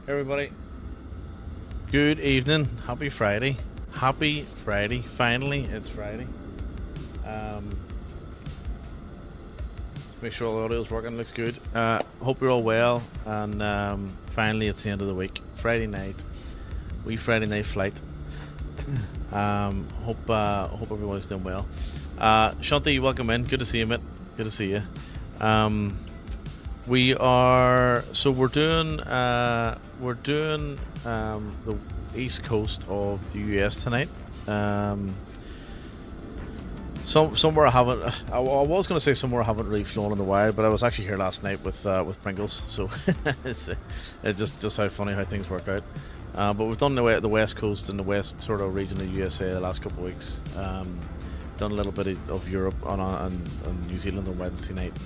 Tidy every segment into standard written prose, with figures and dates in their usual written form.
Everybody, good evening. Happy Friday. Happy Friday. Finally, it's Friday. Let's make sure all the audio's working. Looks good. Hope you're all well. And finally, it's the end of the week. Friday night. Friday night flight. Hope everyone's doing well. Shanti, welcome in. Good to see you, mate. Good to see you. We're doing the east coast of the US tonight. Somewhere I was going to say somewhere I haven't really flown in a while, but I was actually here last night with Pringles, so it's just how funny how things work out. But we've done the west coast and the west sort of region of the USA the last couple of weeks. Done a little bit of Europe on New Zealand on Wednesday night.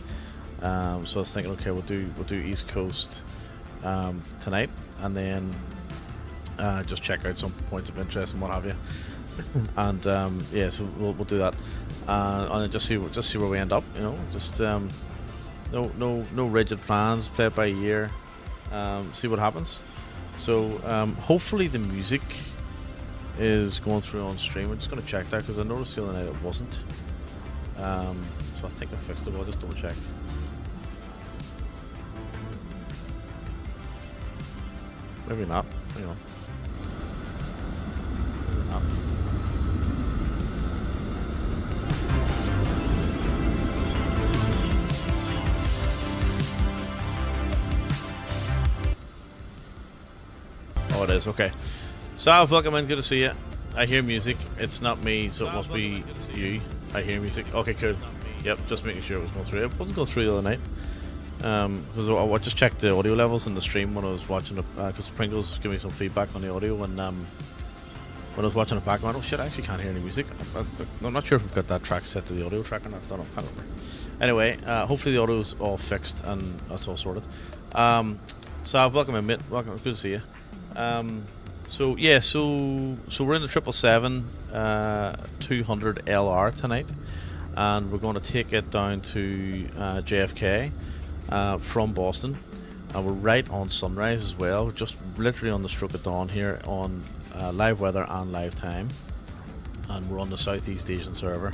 So I was thinking, okay, we'll do East Coast tonight, and then just check out some points of interest and what have you. And so we'll do that, and then just see where we end up. You know, just no rigid plans. Play it by ear. See what happens. So hopefully the music is going through on stream. We're just going to check that because I noticed the other night it wasn't. So I think I fixed it. I'll just double check. Maybe not. Hang on. Maybe not. Oh, it is. Okay. Sav, welcome in. Good to see you. I hear music. It's not me, so it must be you. I hear music. Okay, cool. Yep, just making sure it was going through. It wasn't going through the other night. Because I just checked the audio levels in the stream when I was watching it, because Pringles gave me some feedback on the audio when I was watching it back. Oh shit, I actually can't hear any music. I'm not sure if we've got that track set to the audio track or not. I don't know, can't remember. Anyway, hopefully the audio's all fixed and that's all sorted. Sav, welcome in, mate. Welcome, good to see you. So we're in the 777 200 LR tonight, and we're going to take it down to JFK. From Boston, and we're right on sunrise as well, just literally on the stroke of dawn here on live weather and live time, and we're on the Southeast Asian server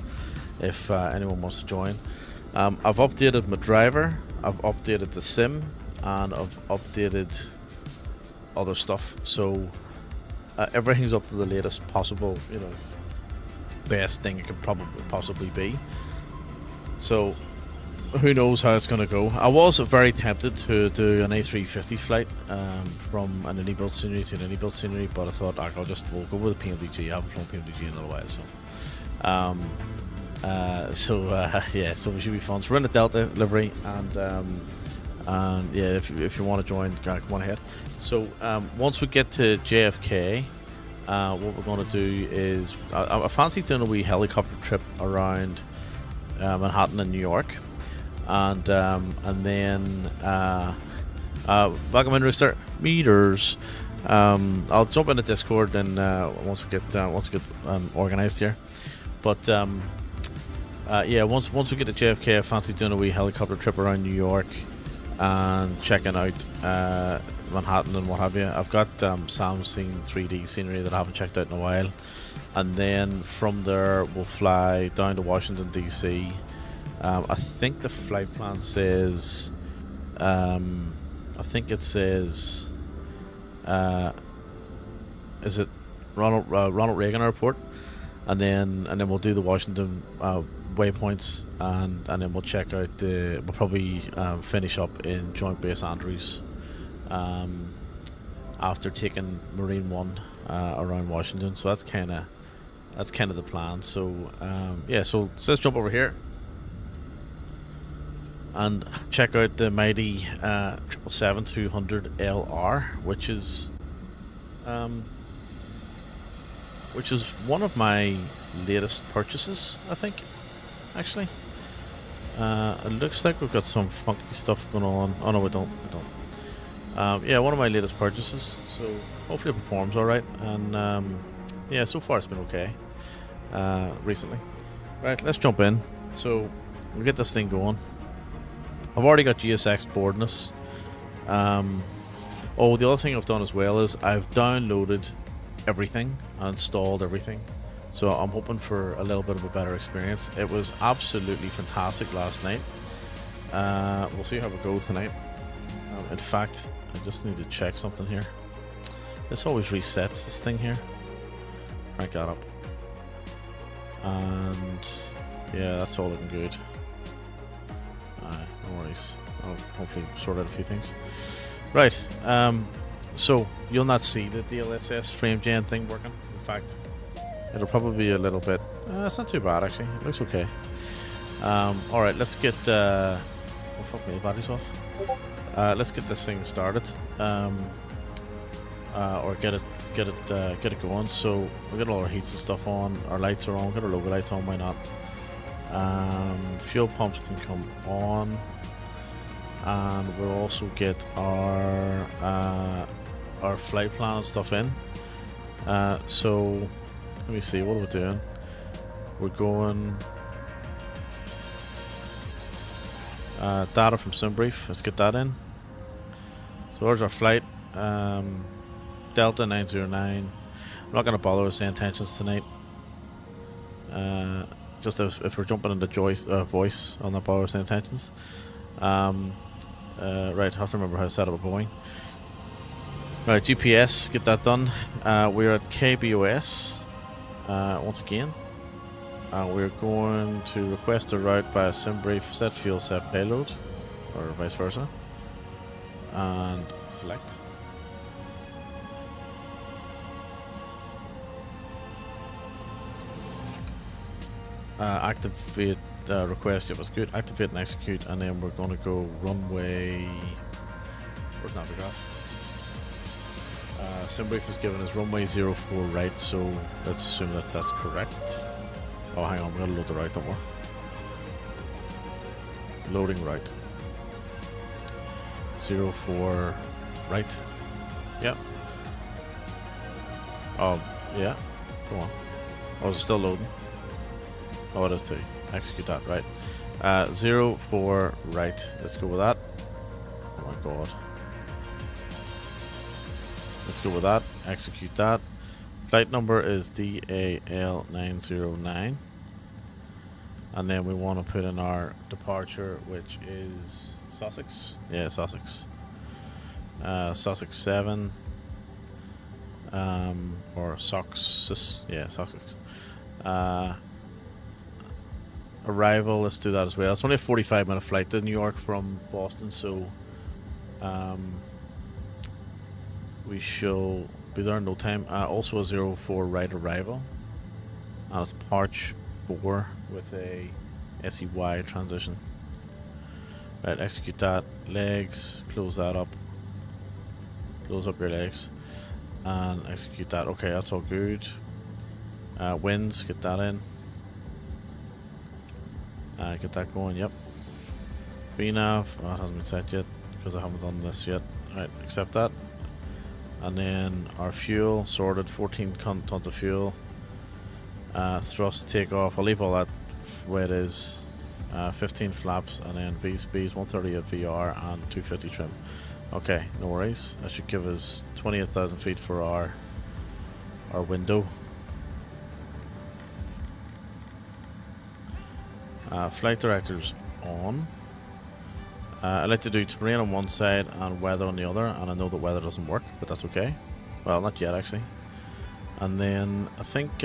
if anyone wants to join. I've updated my driver, I've updated the sim, and I've updated other stuff, so everything's up to the latest possible, best thing it could possibly be. So who knows how it's going to go. I was very tempted to do an A350 flight from an any built scenery to an any built scenery, but I thought we'll go with a PMDG. I haven't flown PMDG in a little while, so we should be fun. So we're in the Delta livery, and if you want to join, come on ahead. So once we get to JFK, what we're going to do is I fancy doing a wee helicopter trip around Manhattan and New York. And then welcome in, Rooster Meters. I'll jump into Discord and once we get organized here. But once we get to JFK, I fancy doing a wee helicopter trip around New York and checking out Manhattan and what have you. I've got Sam's seen 3D scenery that I haven't checked out in a while, and then from there we'll fly down to Washington DC. I think the flight plan says, is it Ronald Reagan Airport, and then we'll do the Washington waypoints, and then we'll check out we'll probably finish up in Joint Base Andrews, after taking Marine One around Washington. So that's kind of the plan. So so let's jump over here and check out the mighty 777 200 LR, which is one of my latest purchases, I think. Actually, it looks like we've got some funky stuff going on. Oh no, we don't. One of my latest purchases. So hopefully it performs all right. And so far it's been okay. Recently, right? Let's jump in. So we'll get this thing going. I've already got GSX boarding us. Oh, the other thing I've done as well is I've downloaded everything and installed everything. So I'm hoping for a little bit of a better experience. It was absolutely fantastic last night. We'll see how we go tonight. In fact, I just need to check something here. This always resets this thing here. Crank that up. And yeah, that's all looking good. No worries. I'll hopefully sort out a few things. Right, so you'll not see the DLSS frame gen thing working. In fact, it'll probably be a little bit. It's not too bad actually. It looks okay. All right, let's get. Oh fuck me, the battery's off. Let's get this thing started, or get it going. So we got all our heats and stuff on. Our lights are on. Got our logo lights on. Why not? Fuel pumps can come on. And we'll also get our flight plan and stuff in. So let me see, what are we doing? We're going data from SimBrief. Let's get that in. So there's our flight, Delta 909. I'm not going to bother with the intentions tonight. Just if we're jumping into voice, I'll not bother with the intentions. Right, I have to remember how to set up a Boeing. Right, GPS, get that done. We're at KBOS once again. We're going to request a route via SimBrief, set fuel, set payload, or vice versa, and select. Activate request. It was good. Activate and execute, and then we're going to go runway. Where's Navigraph? SimBrief has given us runway 04 right, so let's assume that that's correct. Oh, hang on, we gotta load the route, don't we? Loading route. 04 right. Yep. Oh, yeah. Go on. Oh, it's still loading. Oh, it is too. Execute that, right. 04 right. Let's go with that. Oh my god. Let's go with that. Execute that. Flight number is DAL909. And then we want to put in our departure, which is Sussex. Yeah, Sussex. Sussex 7. Or Sussex. Yeah, Sussex. Arrival, let's do that as well. It's only a 45-minute flight to New York from Boston, so we shall be there in no time. Also a 04 right arrival, and it's Parch 4 with a SEY transition. Right, execute that. Legs, close that up. Close up your legs and execute that. Okay, that's all good. Winds, get that in. Get that going, yep. VNAV, oh, it hasn't been set yet because I haven't done this yet. Alright, accept that. And then our fuel, sorted, 14 tons of fuel. Thrust, takeoff, I'll leave all that where it is. 15 flaps, and then V speeds, 130 at VR and 250 trim. Okay, no worries. That should give us 28,000 feet for our window. Flight director's on. I like to do terrain on one side and weather on the other, and I know that weather doesn't work, but that's okay. Well, not yet actually. And then I think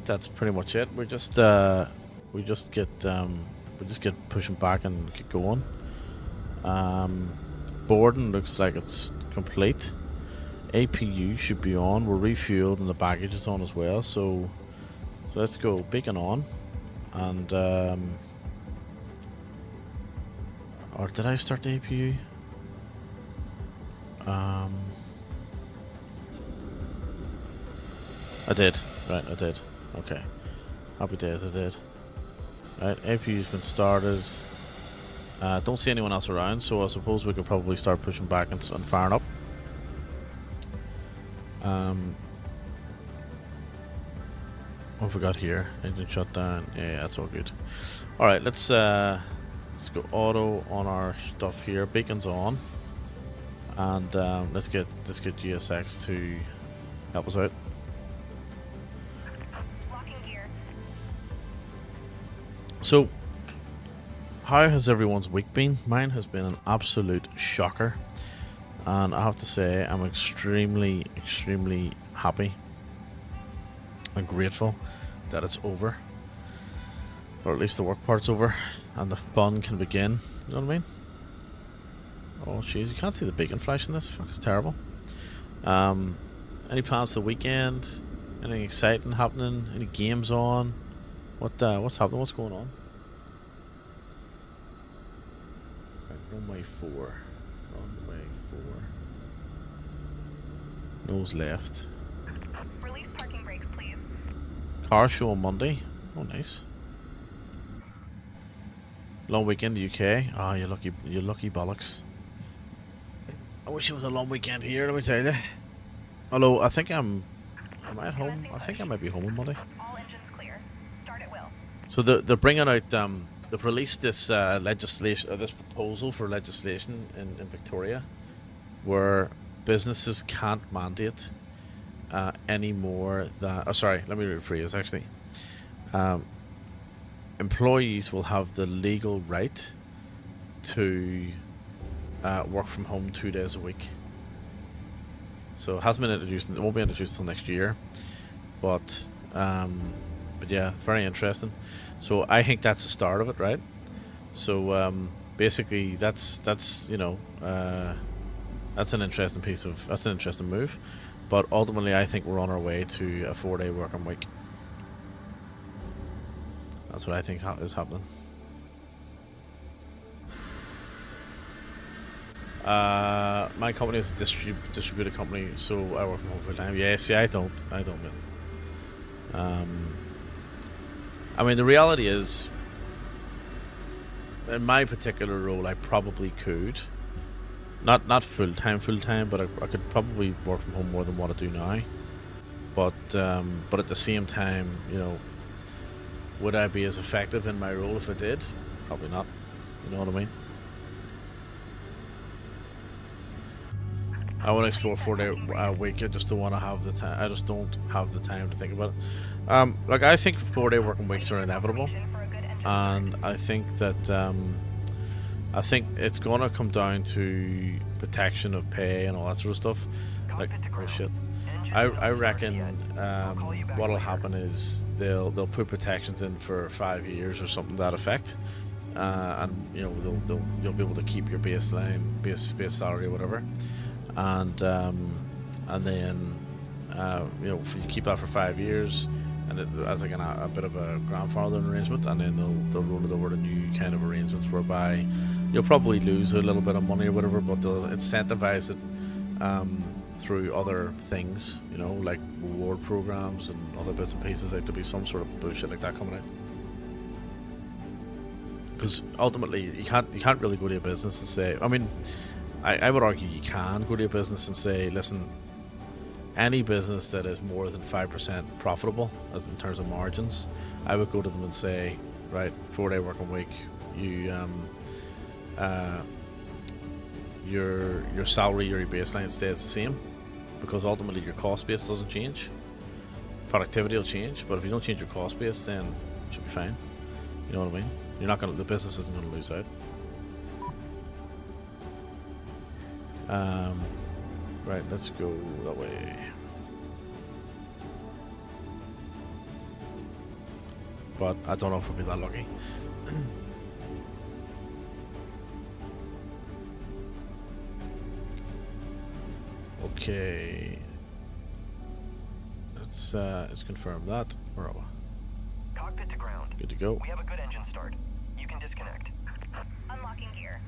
that's pretty much it. We just get pushing back and get going. Boarding looks like it's complete. APU should be on. We're refueled and the baggage is on as well. So let's go. Beacon on. And or did I start the APU? I did. Right, I did. Okay. Happy days, I did. Right, APU's been started. Don't see anyone else around, so I suppose we could probably start pushing back and firing up. What have we got here? Engine shutdown. Yeah, that's all good. Alright, let's Let's go auto on our stuff here. Beacon's on, and let's get GSX to help us out. So, how has everyone's week been? Mine has been an absolute shocker, and I have to say I'm extremely happy and grateful that it's over, or at least the work part's over, and the fun can begin. You know what I mean? Oh jeez, you can't see the beacon flashing this. Fuck, it's terrible. Any plans for the weekend? Anything exciting happening? Any games on? What's happening? What's going on? Right, runway 4. Runway 4. Nose left. Release parking brakes, please. Car show on Monday. Oh, nice. Long weekend in the UK. Ah, you lucky bollocks. I wish it was a long weekend here, let me tell you. Although I think am I at home? I think I might be home on Monday. All engines clear. Start at will. So they're bringing out they've released this legislation, this proposal for legislation in Victoria, where businesses can't mandate any more than. Oh, sorry, let me rephrase. Actually, employees will have the legal right to work from home 2 days a week. So it hasn't been introduced. It won't be introduced until next year, but yeah, it's very interesting. So I think that's the start of it, right? So basically, that's you know, that's an interesting that's an interesting move. But ultimately, I think we're on our way to a 4-day working week. That's what I think is happening. My company is a distributed company, so I work from home full time. Yeah, see, I don't. I mean, the reality is, in my particular role, I probably could, not full time, but I could probably work from home more than what I do now. But at the same time, you know, would I be as effective in my role if I did? Probably not. You know what I mean? I want to explore 4-day week. I just don't want to have the time. I just don't have the time to think about it. Like, I think 4-day working weeks are inevitable, and I think that it's gonna come down to protection of pay and all that sort of stuff. Like, oh shit. I reckon what'll happen is they'll put protections in for 5 years or something to that effect, and you know you'll be able to keep your base salary or whatever. And then you know, if you keep that for 5 years, and as like a bit of a grandfathering arrangement, and then they'll roll it over to new kind of arrangements whereby you'll probably lose a little bit of money or whatever, but they'll incentivize it through other things, you know, like reward programs and other bits and pieces. Like, to be some sort of bullshit like that coming out. Because ultimately, you can't really go to a business and say, I mean, I would argue you can go to a business and say, listen, any business that is more than 5% profitable, as in terms of margins, I would go to them and say, right, 4-day working week, you your salary, your baseline stays the same, because ultimately your cost base doesn't change. Productivity will change, but if you don't change your cost base, then it should be fine. You know what I mean? The business isn't going to lose out. Right, let's go that way. But I don't know if we'll be that lucky. Okay. Let's confirm that. Where are we? Cockpit to ground. Good to go. We have a good engine start. You can disconnect. Unlocking gear.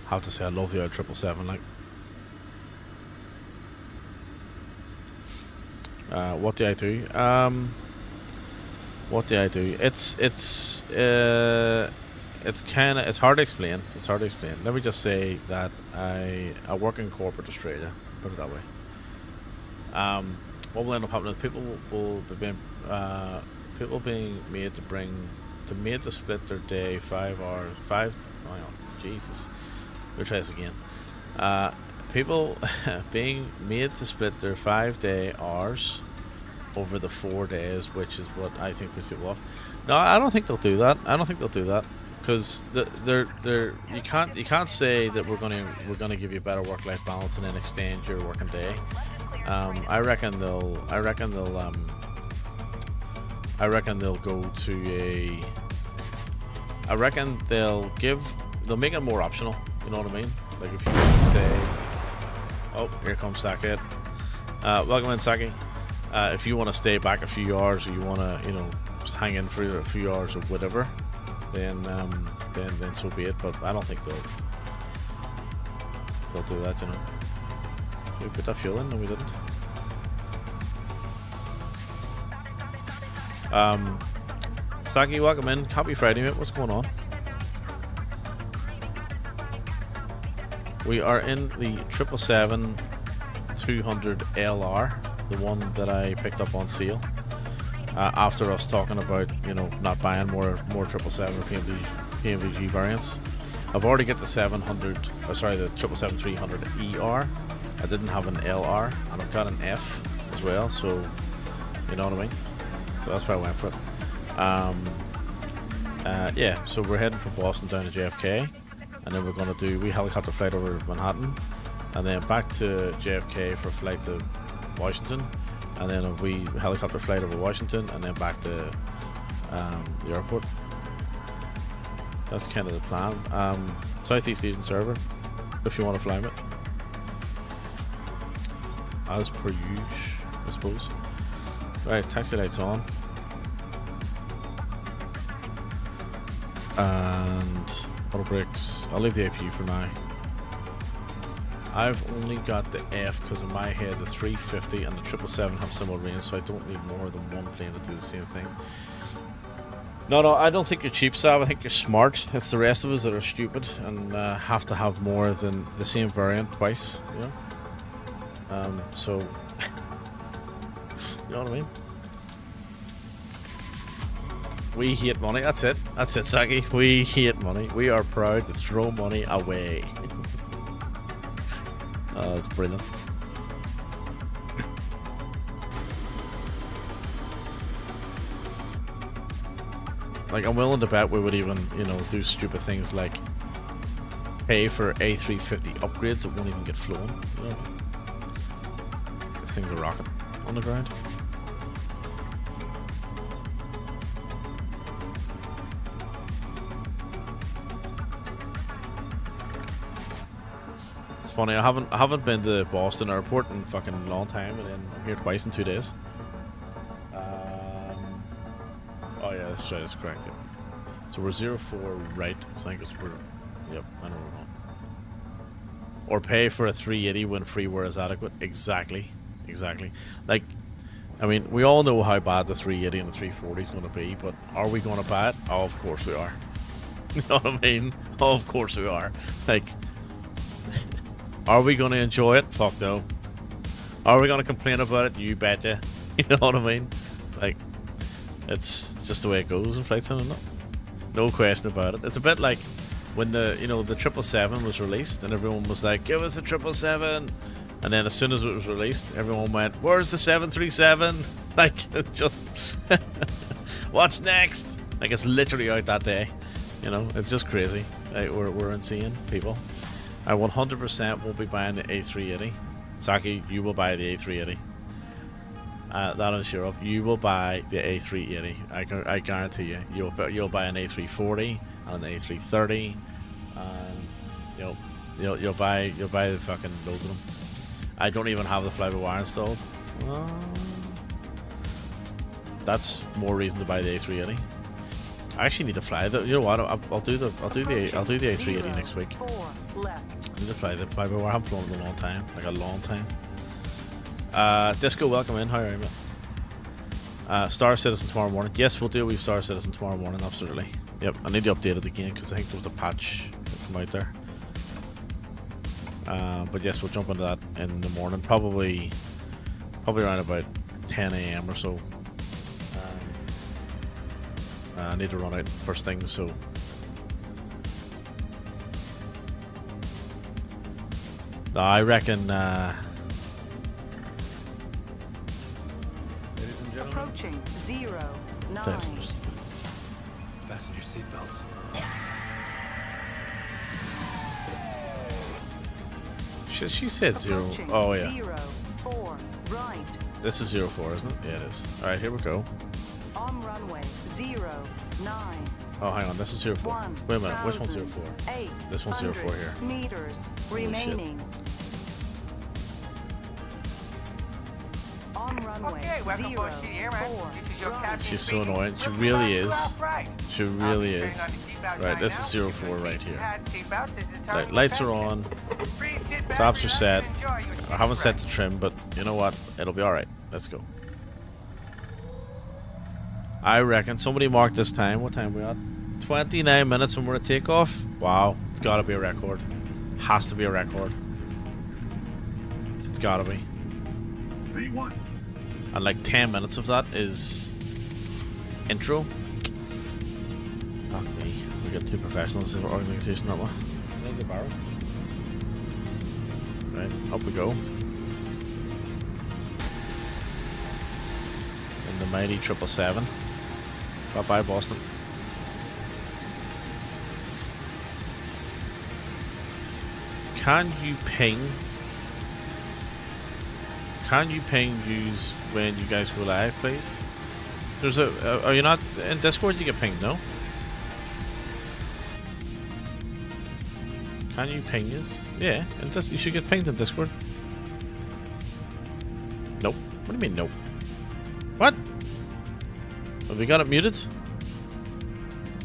I have to say, I love the old 777. Like, what do I do? What do I do? It's hard to explain. It's hard to explain. Let me just say that I work in corporate Australia. Put it that way. What will end up happening is people People being made to split their day 5 hours. Hang on, Jesus. We'll try this again. People being made to split their 5-day hours over the 4 days, which is what I think puts people off. No, I don't think they'll do that. Because you can't say that we're gonna give you a better work-life balance and then extend your working day. I reckon they'll go to a. I reckon they'll make it more optional. You know what I mean? Like if you want to stay. Oh, here comes Saki. Welcome in, Saki. If you want to stay back a few hours, or you want to, just hang in for a few hours or whatever, then so be it. But I don't think they'll do that. We put that fuel in, no, we didn't. Saki, welcome in. Happy Friday, mate. What's going on? We are in the 777-200 LR, the one that I picked up on sale. After us talking about, not buying more 777 or PMVG variants. I've already got the 777-300 ER. I didn't have an LR, and I've got an F as well, so you know what I mean? So that's why I went for it. Yeah, so we're heading from Boston down to JFK, and then we're going to do a wee helicopter flight over Manhattan, and then back to JFK for a flight to Washington, and then a wee helicopter flight over Washington, and then back to the airport. That's kind of the plan. Southeast Asian server, if you want to fly it. As per usual, I suppose. Right, taxi lights on. And auto brakes. I'll leave the APU for now. I've only got the F because in my head the 350 and the 777 have similar range, so I don't need more than one plane to do the same thing. No, I don't think you're cheap, Sav. I think you're smart. It's the rest of us that are stupid and have to have more than the same variant twice. So you know what I mean? We hate money. That's it, Saki. We hate money. We are proud to throw money away. Oh, that's brilliant. Like, I'm willing to bet we would even, do stupid things like pay for A350 upgrades that won't even get flown. This thing's a rocket on the ground. It's funny. I haven't been to Boston Airport in fucking a long time, and then I'm here twice in 2 days. Oh yeah, that's right. That's correct. Yep. So we're 04 right. So I think it's Yep, I know we're wrong. Or pay for a 380 when freeware is adequate. Exactly. Like, I mean, we all know how bad the 380 and the 340 is going to be, but are we going to buy it? Oh, of course we are. You know what I mean? Oh, of course we are. Like, are we going to enjoy it? Fuck no. Are we going to complain about it? You betcha. You know what I mean? Like, it's just the way it goes in flight sim, isn't it? No question about it. It's a bit like when the 777 was released and everyone was like, give us the 777, and then as soon as it was released, everyone went, where's the 737? Like, just what's next? Like, it's literally out that day. It's just crazy. Like, we're insane people. I 100% will be buying the A380. Saki, you will buy the A380. That I'm sure of. You will buy the A380. I guarantee you. You'll buy an A340 and an A330, and you'll buy the fucking loads of them. I don't even have the fly-by-wire installed. That's more reason to buy the A380. I actually need to fly the. You know what? I'll do the A380 next week. I need to fly the fly-by-wire. I haven't flown in a long time, like a long time. Disco, welcome in. How are you, mate? Star Citizen tomorrow morning. Yes, we'll do. We've Star Citizen tomorrow morning. Absolutely. Yep. I need to update it again because I think there was a patch that came out there. But yes, we'll jump into that in the morning. Probably around about 10 a.m. or so. I need to run out first thing, so. No, I reckon. Ladies and gentlemen. Approaching 09. Fasten your seatbelts. She said 0. Approaching Oh yeah. 04 right. This is 04, isn't it? Yeah, it is. All right, here we go. On runway 09. Oh, hang on. This is 04. Wait a minute. Which one's 04? This one's 04 here. Meters Holy remaining. On runway Okay, welcome aboard City Airlines. 04 This is your right. captain She's so speaking. annoying. She Looks really like is. we're all right. She really is. Turn on the seatbelt Right, this sign is now. 04 right here. Had seatbelts. This is the time Right, for lights are attention. on. Please sit back, Flaps are relax, set. and enjoy your I haven't seat set rest. the trim, but you know what? It'll be alright. Let's go. I reckon somebody marked this time. What time are we at? 29 minutes and we're at takeoff. Wow, it's gotta be a record. Has to be a record. It's gotta be. And like 10 minutes of that is intro. Fuck me. We got two professionals in our organization, aren't we? Right, up we go. In the mighty 777. Bye-bye, Boston. Can you ping use when you guys go live, please? There's a are you not in Discord? You get pinged, no? Can you ping us? Yeah, and you should get pinged in Discord. Nope. What do you mean nope? What? Have you got it muted?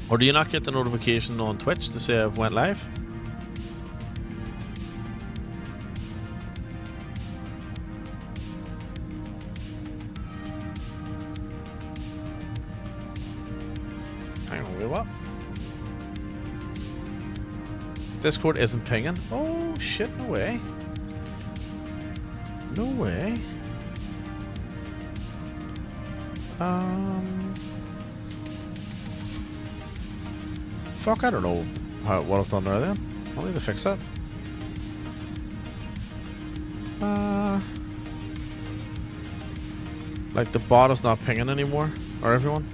Or do you not get the notification on Twitch to say I've went live? Hang on, wait, what? Discord isn't pinging? Oh shit, no way. No way. Fuck, I don't know what I've done there then. I'll need to fix that. Like the bot is not pinging anymore, or everyone.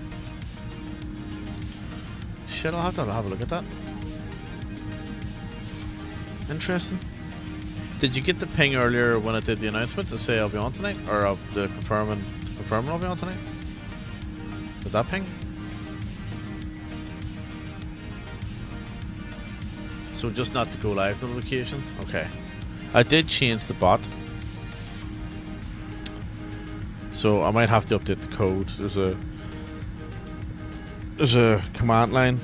Shit, I'll have to have a look at that. Interesting. Did you get the ping earlier when I did the announcement to say I'll be on tonight, or I'll confirming I'll be on tonight? Did that ping? So just not to go live notification? Okay. I did change the bot. So I might have to update the code. There's a command line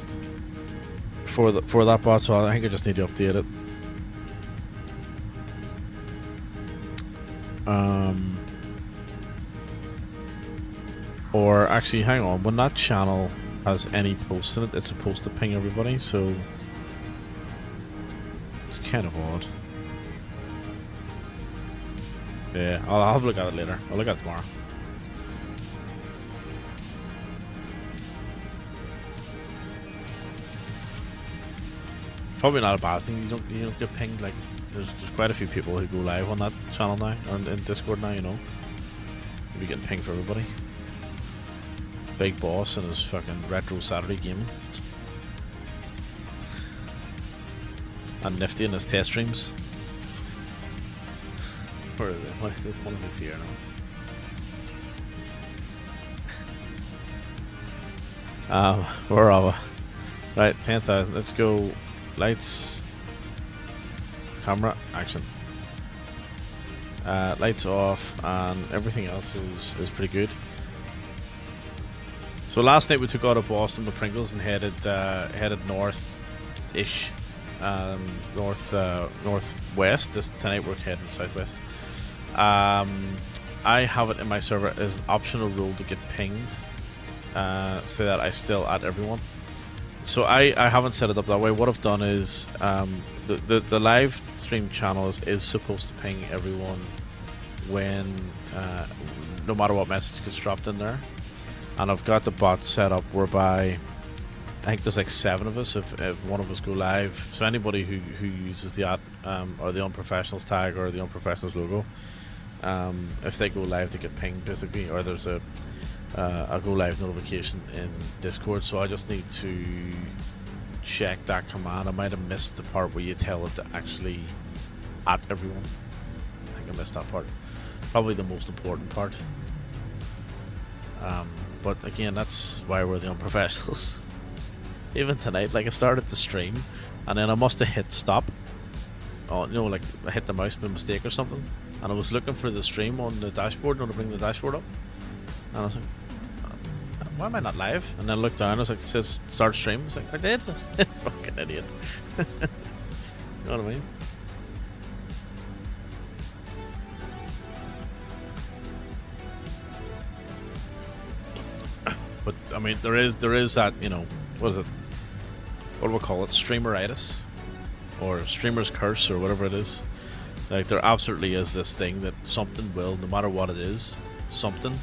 for that bot, so I think I just need to update it. Or actually, hang on. When that channel has any posts in it, it's supposed to ping everybody, so it's kind of odd. Yeah, I'll have a look at it later. I'll look at it tomorrow. Probably not a bad thing. You don't get pinged. Like there's quite a few people who go live on that channel now, or in Discord now. You know, you'll be getting pinged for everybody. Big Boss and his fucking retro Saturday gaming, and Nifty in his test streams. Where is it? What is this? One of his here now. Where are we? Right, 10,000. Let's go. Lights, camera, action. Lights off, and everything else is pretty good. So last night we took out of Boston with Pringles and headed north-ish, northwest. Tonight we're heading southwest. I have it in my server as optional rule to get pinged, so that I still add everyone. So I haven't set it up that way. What I've done is the live stream channel is supposed to ping everyone when no matter what message gets dropped in there. and I've got the bot set up whereby I think there's like 7 of us if one of us go live. So anybody who uses the or the unprofessionals tag or the unprofessionals logo, if they go live, they get pinged basically, or there's a go live notification in Discord. So I just need to check that command. I might have missed the part where you tell it to actually at everyone. I think I missed that part. Probably the most important part. But again, that's why we're the unprofessionals. Even tonight, like I started the stream, and then I must have hit stop. Oh, you know, like I hit the mouse by mistake or something, and I was looking for the stream on the dashboard, to bring the dashboard up, and I was like, why am I not live? And then I looked down, I was like, it says start stream. I was like, I did. Fucking idiot. You know what I mean? But I mean, there is that, you know, what is it? What do we call it? Streameritis, or streamer's curse, or whatever it is. Like, there absolutely is this thing that something will, no matter what it is, something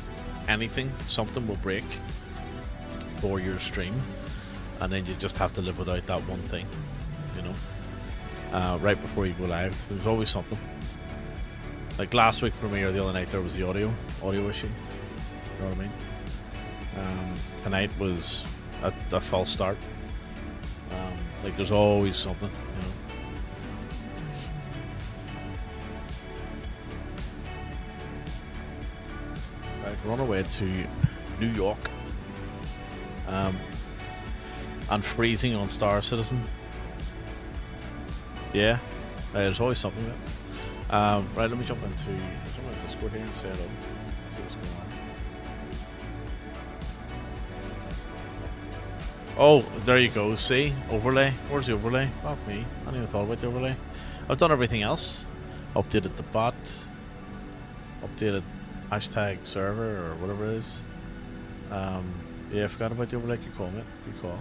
will break for your stream, and then you just have to live without that one thing, you know. Right before you go live, there's always something. Like last week for me, or the other night, there was the audio issue. You know what I mean? Tonight was a false start. Like, there's always something, you know. Right, we're on our way to New York. And freezing on Star Citizen. Yeah, there's always something there. Right, let me jump into Discord here and say hello. See what's going on. Oh, there you go. See? Overlay. Where's the overlay? Fuck me. I hadn't even thought about the overlay. I've done everything else. Updated the bot. Updated hashtag server or whatever it is. Yeah, I forgot about the overlay. Good call, mate. Good call.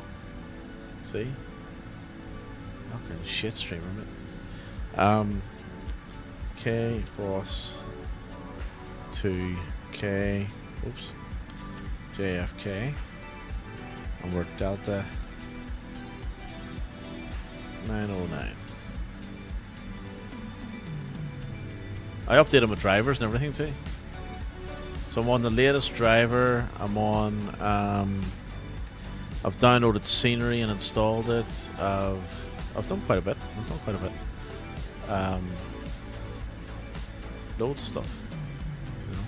See? Fucking shit streamer, mate. KBOS to K. Oops. JFK. And we're Delta 909. I updated my drivers and everything too. So I'm on the latest driver. I'm on I've downloaded Scenery and installed it. I've done quite a bit. Loads of stuff. You know.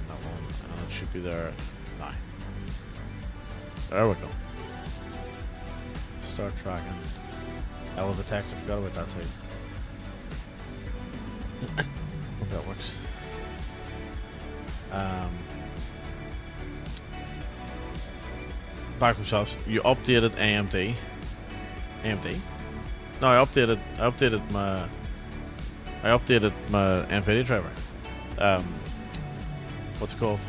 That one, and it should be there now. There we go. Start tracking. Eleva text, I forgot about that too. Hope that works. Back from shops. You updated AMD. No, I updated my NVIDIA driver. What's it called?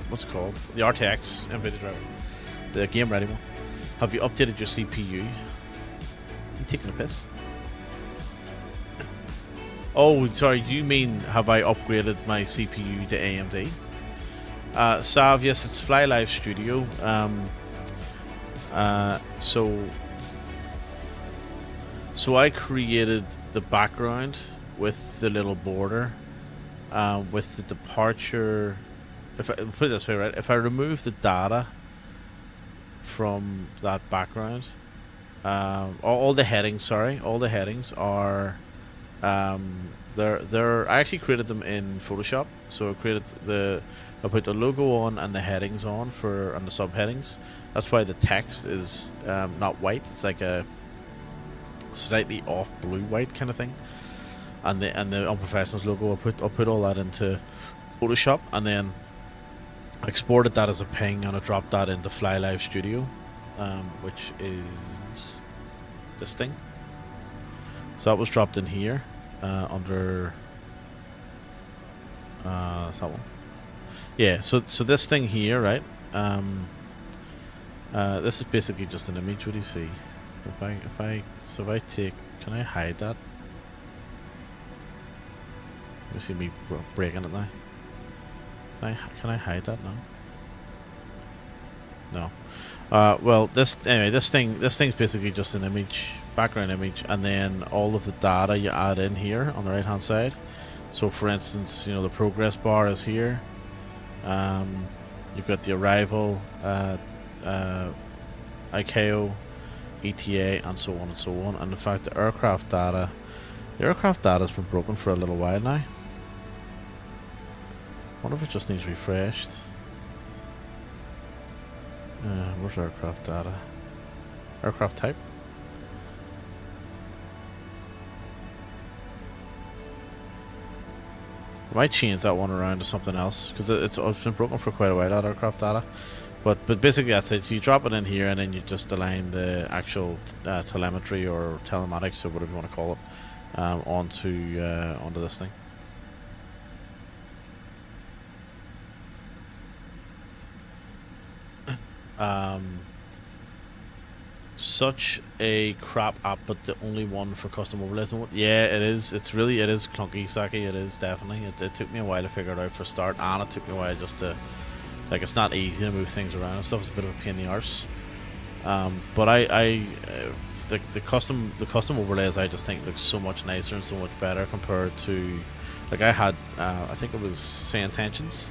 What's it called? The RTX NVIDIA driver. The game ready one. Have you updated your CPU? You taking a piss? Oh, sorry, you mean have I upgraded my CPU to AMD? Sav, yes, it's Fly Live Studio. So I created the background with the little border, with the departure. If I put it this way, right? If I remove the data from that background, all the headings, all the headings are, they're I actually created them in Photoshop. So I put the logo on and the headings on and the subheadings. That's why the text is not white. It's like a slightly off blue white kind of thing. And the Unprofessionals logo, I'll put all that into Photoshop, and then I exported that as a ping, and I dropped that into Fly Live Studio, which is this thing. So that was dropped in here under that one. Yeah, so this thing here, right? This is basically just an image. What do you see? If I take Can I hide that? You see me breaking it now. Can I hide that now? No. Well, this thing's basically just an image, background image, and then all of the data you add in here on the right hand side. So, for instance, you know, the progress bar is here. You've got the arrival, ICAO, ETA, and so on and so on. And in fact, the aircraft data has been broken for a little while now. I wonder if it just needs refreshed. Where's aircraft data? Aircraft type? I might change that one around to something else because it's been broken for quite a while, that aircraft data. But basically that's it. So you drop it in here and then you just align the actual telemetry or telematics or whatever you want to call it onto this thing. Such a crap app, but the only one for custom overlays. Yeah, it is. It is clunky, Saki. It is definitely. It took me a while to figure it out for start, and it took me a while just to, like, it's not easy to move things around and stuff. It's a bit of a pain in the arse. But the custom overlays I just think look so much nicer and so much better compared to, like, I had I think it was Say Intentions,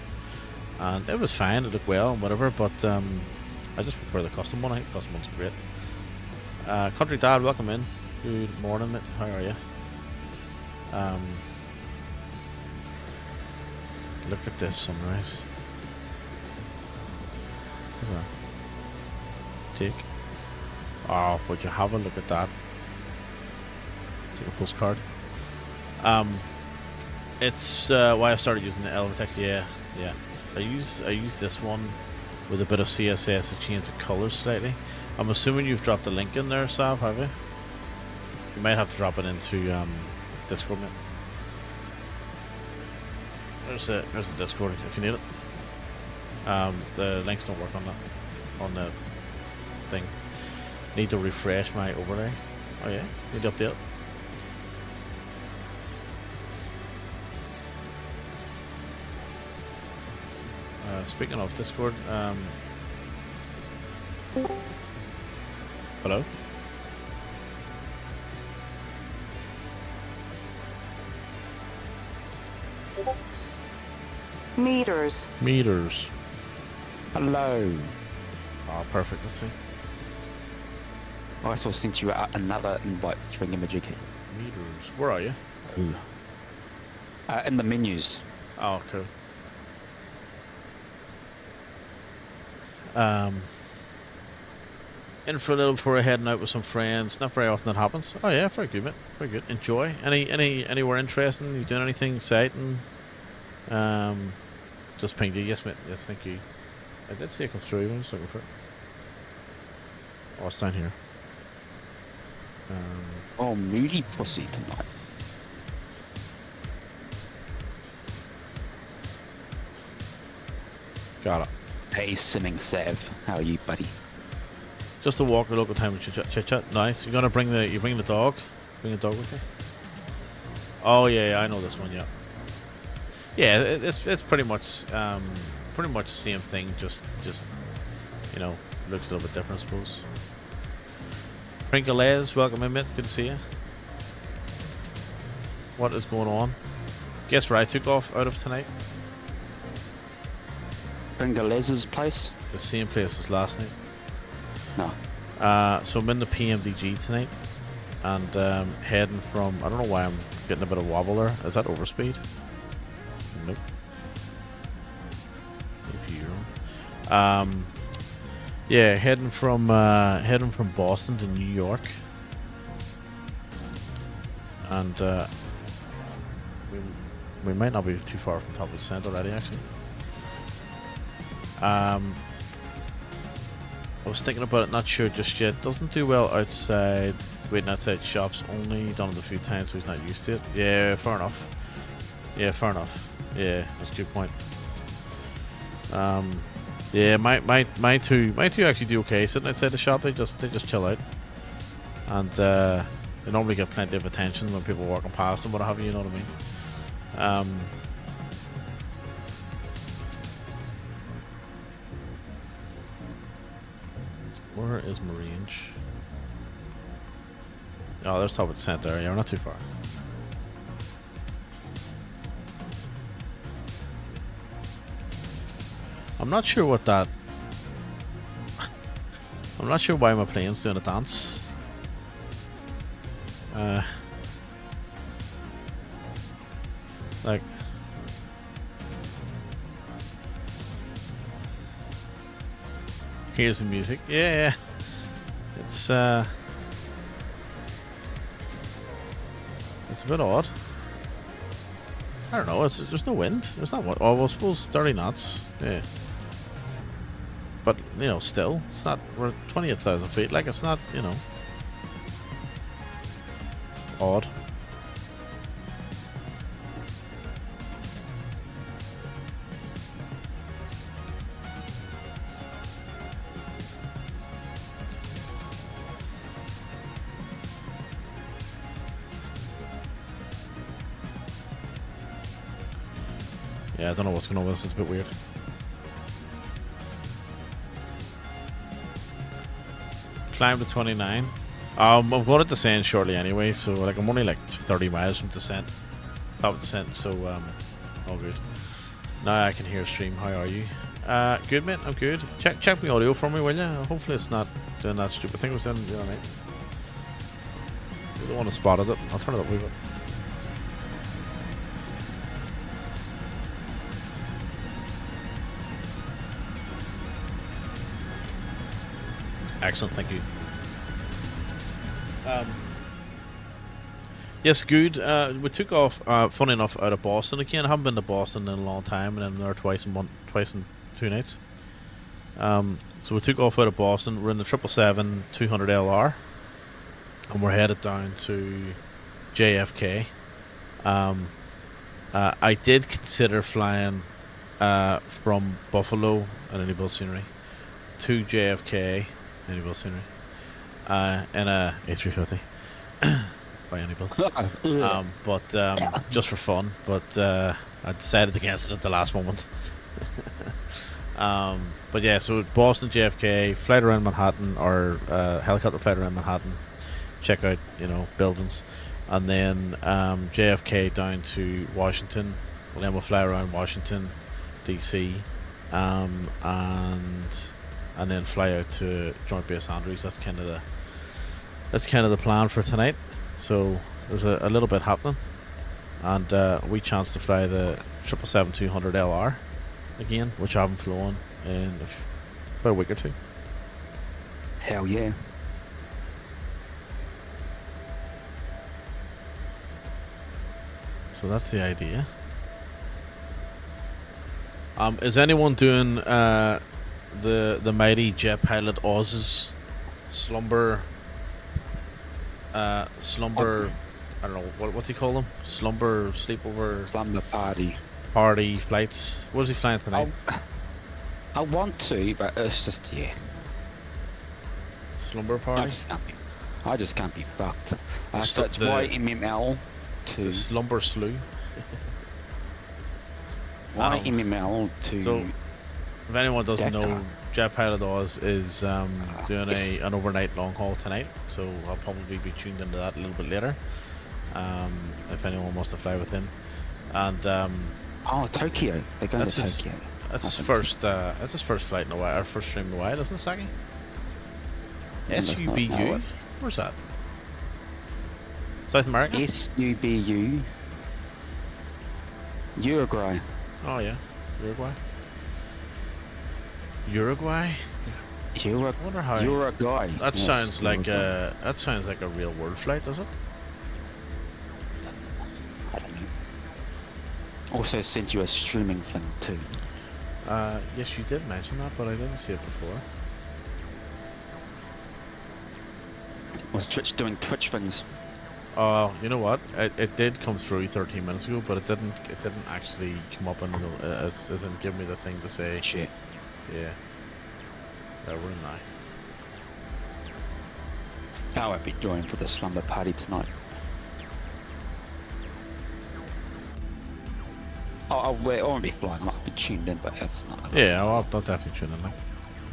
and it was fine. It looked well and whatever, but I just prefer the custom one. I think the custom one's great. Country Dad, welcome in. Good morning, mate. How are you? Look at this sunrise. What's that? Take. Oh, would you have a look at that? Take a postcard. It's why I started using the Elevitex. Yeah. I use this one with a bit of CSS to change the colors slightly. I'm assuming you've dropped the link in there, Sav, have you? You might have to drop it into Discord, mate. There's the Discord if you need it. The links don't work on that, on the thing. Need to refresh my overlay. Oh yeah, need to update it. Speaking of Discord, hello? Meters. Hello. Oh, perfect. Let's see. I also sent you out another invite for Image. Meters. Where are you? In the menus. Oh, cool. In for a little before heading out with some friends. Not very often that happens. Oh yeah, very good, mate. Very good. Enjoy. Anywhere interesting? You doing anything exciting? Just pinged you. Yes, mate. Yes, thank you. I did see it come through. I was looking for it. Oh, it's down here. Oh, moody pussy tonight. Got it. Hey, Sinning Sav. How are you, buddy? Just a walk, a local time and chit chat. Nice. You're gonna bring the dog? Bring the dog with you? Oh yeah, I know this one. Yeah. Yeah, it's pretty much the same thing. Just you know, looks a little bit different, I suppose. Prinkalez, welcome in, mate. Good to see you. What is going on? Guess where I took off out of tonight? Pringalez's place? The same place as last night. No. So I'm in the PMDG tonight, and heading from. I don't know why I'm getting a bit of wobble there. Is that overspeed? Nope. Yeah, heading from Boston to New York, and we might not be too far from top of the center already, actually. I was thinking about it, not sure just yet. Doesn't do well outside, waiting outside shops only. Done it a few times, so he's not used to it. Yeah, fair enough. Yeah, that's a good point. Yeah, my two actually do okay sitting outside the shop. They just chill out, and They normally get plenty of attention when people are walking past them, what have you, you know what I mean? Where is my range? Oh, there's top of the center. Yeah, we're not too far. I'm not sure what that... I'm not sure why my plane's doing a dance. Like... Here's the music. Yeah. It's a bit odd. I don't know. There's no wind. There's not. Oh, well, I suppose 30 knots. Yeah. But you know, still, it's not. We're at 28,000 feet. Like it's not. You know. Odd. Yeah, I don't know what's going on with this. It's a bit weird. Climb to 29. I'm going to descend shortly anyway, so like I'm only like 30 miles from descent. Top of descent, so all good. Now I can hear stream. How are you? Good, mate. I'm good. Check the audio for me, will you? Hopefully it's not doing that stupid thing it was doing the other night. I don't want to spot it. I'll turn it up a wee bit. Excellent, thank you. Yes, good. We took off, funny enough, out of Boston again. I haven't been to Boston in a long time, and I'm there twice in 2 nights. So we took off out of Boston. We're in the 777-200LR, and we're headed down to JFK. I did consider flying from Buffalo and Any Build Scenery to JFK. Any Build Scenery in a A350 by Any Builds. But just for fun, but I decided against it at the last moment. But yeah, so Boston, JFK, flight around Manhattan, or helicopter flight around Manhattan, check out, you know, buildings, and then JFK down to Washington, and then we'll fly around Washington, DC, and then fly out to Joint Base Andrews. That's kind of the plan for tonight. So there's a little bit happening, and we chance to fly the 777-200LR again, which I haven't flown in about a week or two. Hell yeah. So that's the idea. Is anyone doing the mighty jet pilot Oz's slumber? I don't know what's he call them? Slumber party flights. What is he flying tonight? I want to, but it's just Slumber party. I just can't be fucked. So it's YMML to the slumber slew. YMML to. So, if anyone doesn't know, Jet Pilot Oz is doing an overnight long haul tonight, so I'll probably be tuned into that a little bit later. If anyone wants to fly with him, and Tokyo, they're going to Tokyo. That's his first. That's his first flight in a while, or first stream in a while, isn't it, Saki? SUBU. Where's that? South America. SUBU. Uruguay. Oh yeah, Uruguay. I wonder how. Uruguay. That sounds like a real world flight, does it? I don't know. Also sent you a streaming thing too. Yes, you did mention that, but I didn't see it before. Was Twitch doing Twitch things? Oh, you know what? It did come through 13 minutes ago, but it didn't actually come up in as in give me the thing to say. Shit. Yeah. Yeah, we're in now. I won't be joining for the slumber party tonight. I won't be flying. I'll be tuned in, but that's not. Yeah, I'll definitely tune in. Like.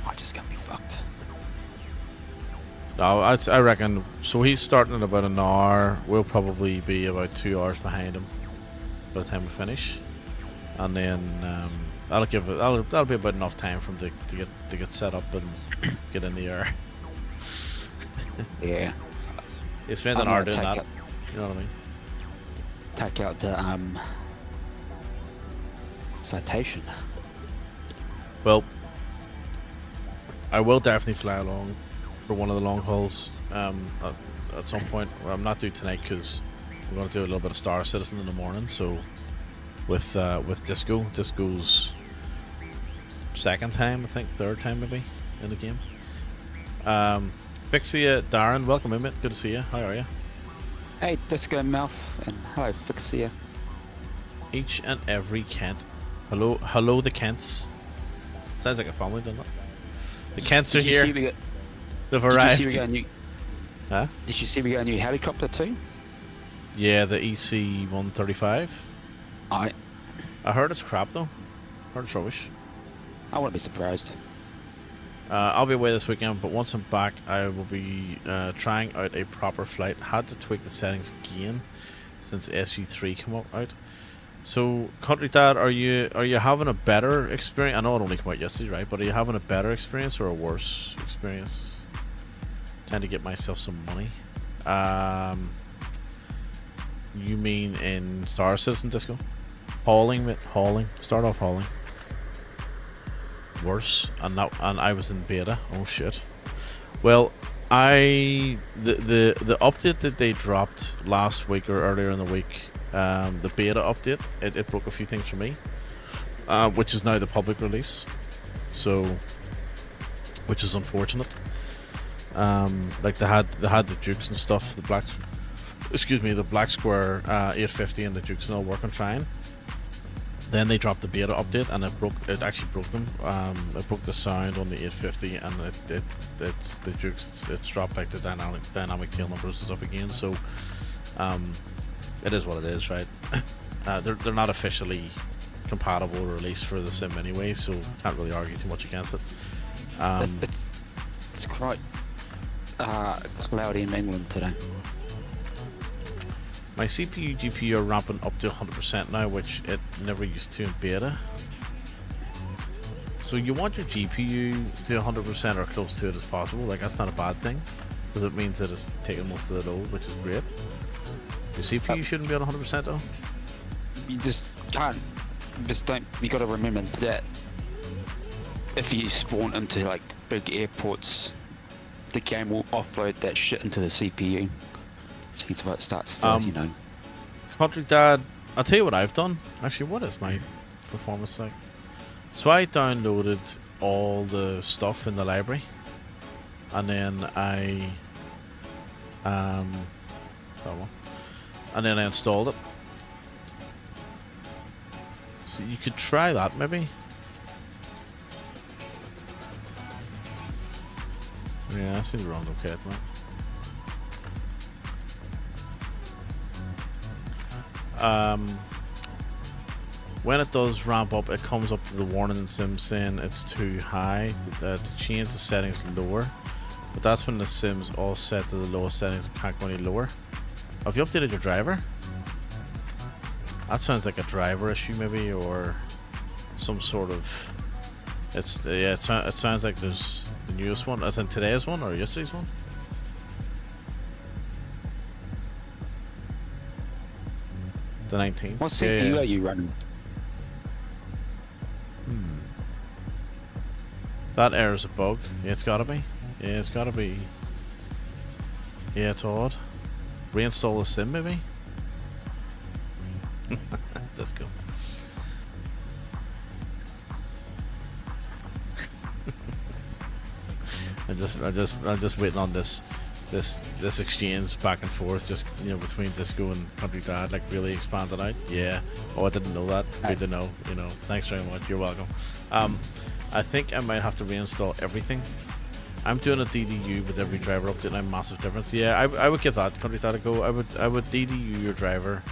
I just can't be fucked. No, I reckon. So he's starting in about an hour. We'll probably be about 2 hours behind him by the time we finish, and then that'll be about enough time for him to get set up and get in the air. Yeah. He spent an I'm hour gonna doing take that. You know what I mean? Take out the citation. Well, I will definitely fly along for one of the long hauls at some point. Well, I'm not doing tonight because we're going to do a little bit of Star Citizen in the morning. So with Disco's second time, I think, third time maybe in the game. Fixia, Darren, welcome in, mate. Good to see you. How are you? Hey, Disco Mouth, and hello, Fixia. Each and every Kent. Hello, the Kents. Sounds like a family, doesn't it? The Kents are here. They've arrived. Did you see we got a new? Huh? Did you see we got a new helicopter too? Yeah, the EC-135. I heard it's crap though. Heard it's rubbish. I wouldn't be surprised. I'll be away this weekend, but once I'm back, I will be trying out a proper flight. Had to tweak the settings again since SU3 came out. So, Country Dad, are you having a better experience? I know it only came out yesterday, right? But are you having a better experience or a worse experience? Trying to get myself some money. You mean in Star Citizen, Disco? Hauling, mate. Hauling. Start off hauling. Worse, and I was in beta. Oh shit. Well, the update that they dropped last week or earlier in the week, the beta update, it broke a few things for me, which is now the public release. So, which is unfortunate. Like they had the Dukes and stuff, the Black Square 850 and the Dukes and all working fine. Then they dropped the beta update and it actually broke them. It broke the sound on the 850 and it's the Dukes, it's dropped like the dynamic tail numbers and stuff again. So it is what it is, right? They're not officially compatible or released for the sim anyway, so can't really argue too much against it. It's quite cloudy in England today. My CPU GPU are ramping up to 100% now, which it never used to in beta. So you want your GPU to 100% or close to it as possible. Like, that's not a bad thing, because it means that it's taking most of the load, which is great. Your CPU shouldn't be at 100% though. You just can't. You got to remember that if you spawn into like big airports, the game will offload that shit into the CPU. It's about to start still, you know. Country Dad, I'll tell you what I've done. Actually, what is my performance like? So I downloaded all the stuff in the library, and then I installed it. So you could try that maybe. Yeah, I seem to run okay at the moment. When it does ramp up, it comes up to the warning in Sim saying it's too high, to change the settings lower. But that's when the Sim's all set to the lowest settings and can't go any lower. Have you updated your driver? That sounds like a driver issue maybe, or some sort of... it sounds like there's the newest one, as in today's one or yesterday's one. The 19th. What CPU are you running? That error's a bug. Yeah, it's gotta be. Yeah, it's gotta be. Yeah, it's odd. Reinstall the sim, maybe? Let's go. I'm just waiting on this exchange back and forth, just between Disco and Country Dad, like really expanded out. Yeah. Oh, I didn't know that. Good to know. Thanks very much. You're welcome. I think I might have to reinstall everything I'm doing a DDU with every driver update. And I'm massive difference. Yeah, I would give that country that a go. I would DDU your driver,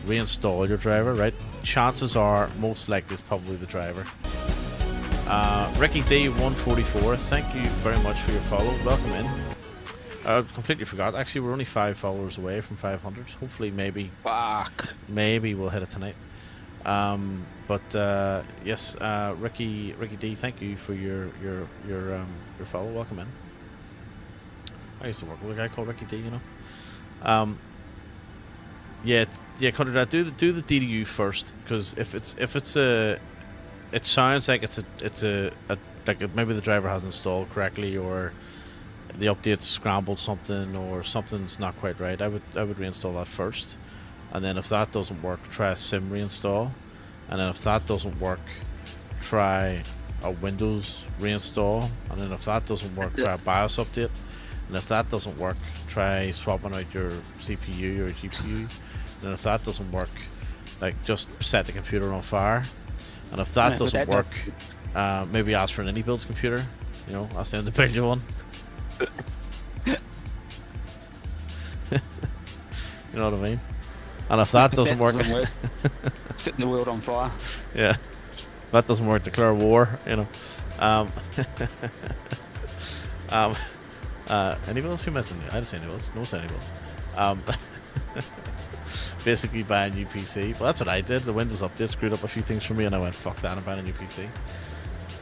reinstall your driver. Right. Chances are most likely it's probably the driver. Ricky D 144. Thank you very much for your follow. Welcome in. I completely forgot. Actually, we're only 5 followers away from 500. Hopefully, maybe we'll hit it tonight. Yes, Ricky D, thank you for your follow. Welcome in. I used to work with a guy called Ricky D. You know. Yeah, Conrad, do the DDU first, because if it's a, it sounds like it's a like maybe the driver hasn't installed correctly, or the update scrambled something, or something's not quite right. I would reinstall that first, and then if that doesn't work, try a sim reinstall, and then if that doesn't work, try a Windows reinstall, and then if that doesn't work, try a BIOS update, and if that doesn't work, try swapping out your CPU or GPU, and if that doesn't work, like just set the computer on fire, and if that doesn't work, maybe ask for an indie builds computer. You know, ask them to build you one. You know what I mean? And if that doesn't work, set the world on fire. Yeah, if that doesn't work, declare war. You know. Anyone else who mentioned it? I didn't say anyone else. No say anyone else. Basically buy a new PC. Well, that's what I did. The Windows update screwed up a few things for me, and I went, fuck that, I'm buying a new PC.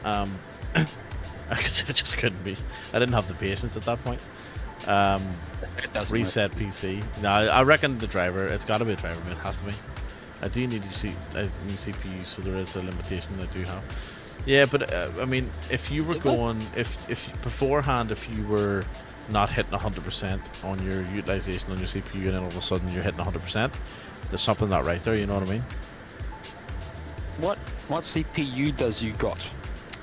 I just couldn't be. I didn't have the patience at that point. Reset work. PC. No, I reckon the driver. It's got to be a driver, man. It has to be. I do need to see a new CPU, so there is a limitation I do have. Yeah, but I mean, if you were going, if beforehand, if you were not hitting 100% on your utilization on your CPU, and then all of a sudden you're hitting 100%, there's something not right there. You know what I mean? What CPU does you got?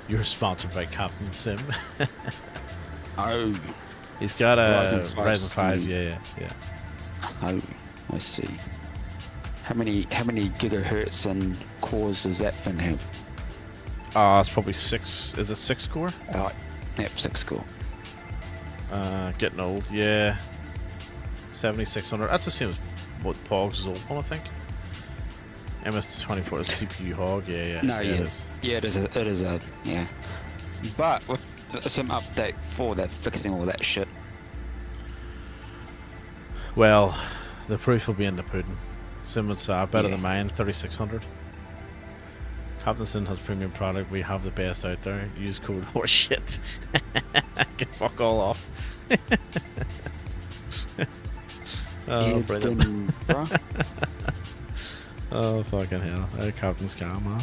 You're sponsored by Captain Sim. Oh. He's got a Ryzen 5, yeah. Oh, I see. How many gigahertz and cores does that thing have? It's probably 6. Is it 6 core? Yep, 6 core. Getting old, yeah. 7600. That's the same as what Pog's old one, I think. MS24 is CPU hog, yeah. No, yeah. It is a, yeah. But with some update for that, fixing all that shit. Well, the proof will be in the pudding. Sim would say better than mine, 3600. Captain Sim has premium product. We have the best out there. Use code horseshit. Get fuck all off. Oh, brilliant. Oh, fucking hell. Captain Scam, man.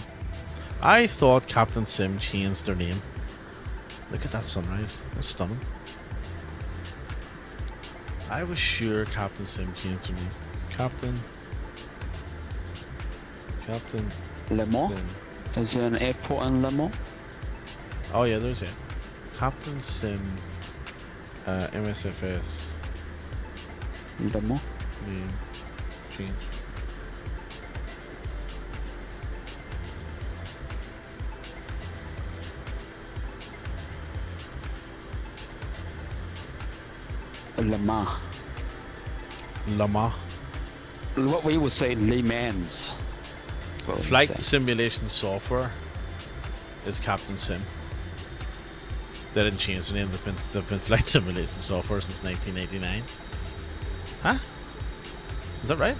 I thought Captain Sim changed their name. Look at that sunrise. That's stunning. I was sure Captain Sim changed their name. Captain Le Mans? Sim. Is there an airport in Le Mans? Oh yeah, there's it. Captain Sim MSFS Le Mans? name change. Le Mans. Lama. What we would say Le Mans. Flight simulation software is Captain Sim. They didn't change the name. They've been flight simulation software since 1989. Huh? Is that right?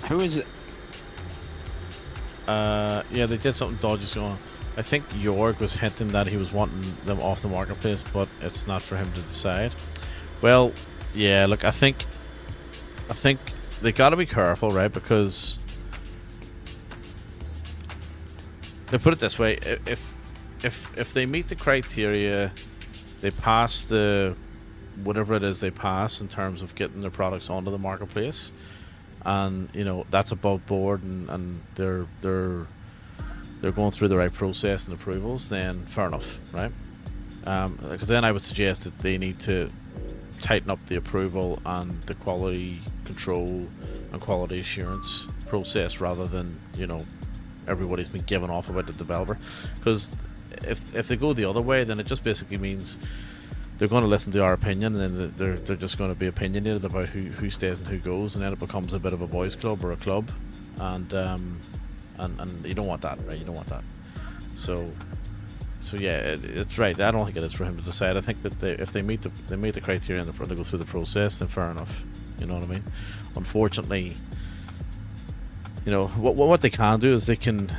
Who is it? Yeah, they did something dodgy going on. I think Jorg was hinting that he was wanting them off the marketplace, but it's not for him to decide. Well, yeah, look, I think they got to be careful, right? Because they put it this way: if they meet the criteria, they pass the whatever it is they pass in terms of getting their products onto the marketplace, and you know that's above board, and they're going through the right process and approvals, then fair enough, right? Because then I would suggest that they need to tighten up the approval and the quality control and quality assurance process, rather than everybody's been giving off about the developer. Because if they go the other way, then it just basically means they're going to listen to our opinion, and then they're just going to be opinionated about who stays and who goes, and then it becomes a bit of a boys' club or a club, and you don't want that, right? You don't want that. So yeah, it's right. I don't think it is for him to decide. I think that if they meet the criteria and they go through the process, then fair enough. You know what I mean? Unfortunately, you know what they can do is they can,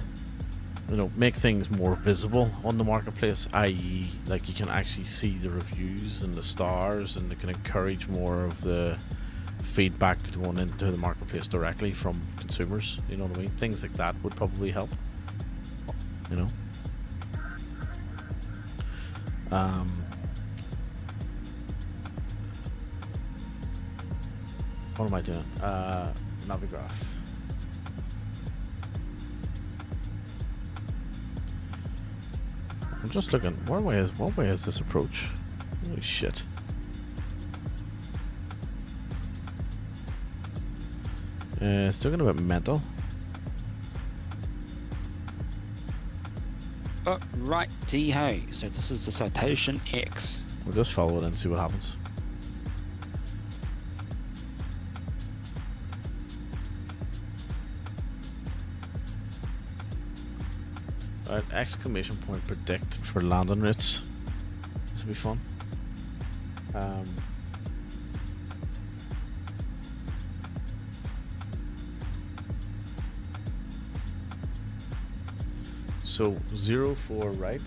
you know, make things more visible on the marketplace, i.e. like you can actually see the reviews and the stars, and they can encourage more of the feedback going into the marketplace directly from consumers. You know what I mean? Things like that would probably help, you know. What am I doing? Navigraph. I'm just looking. What way is this approach? Holy shit. It's talking about mental. Oh, righty-ho. So this is the citation X. We'll just follow it and see what happens. Alright, exclamation point predict for landing rates. This will be fun. So 0 for right.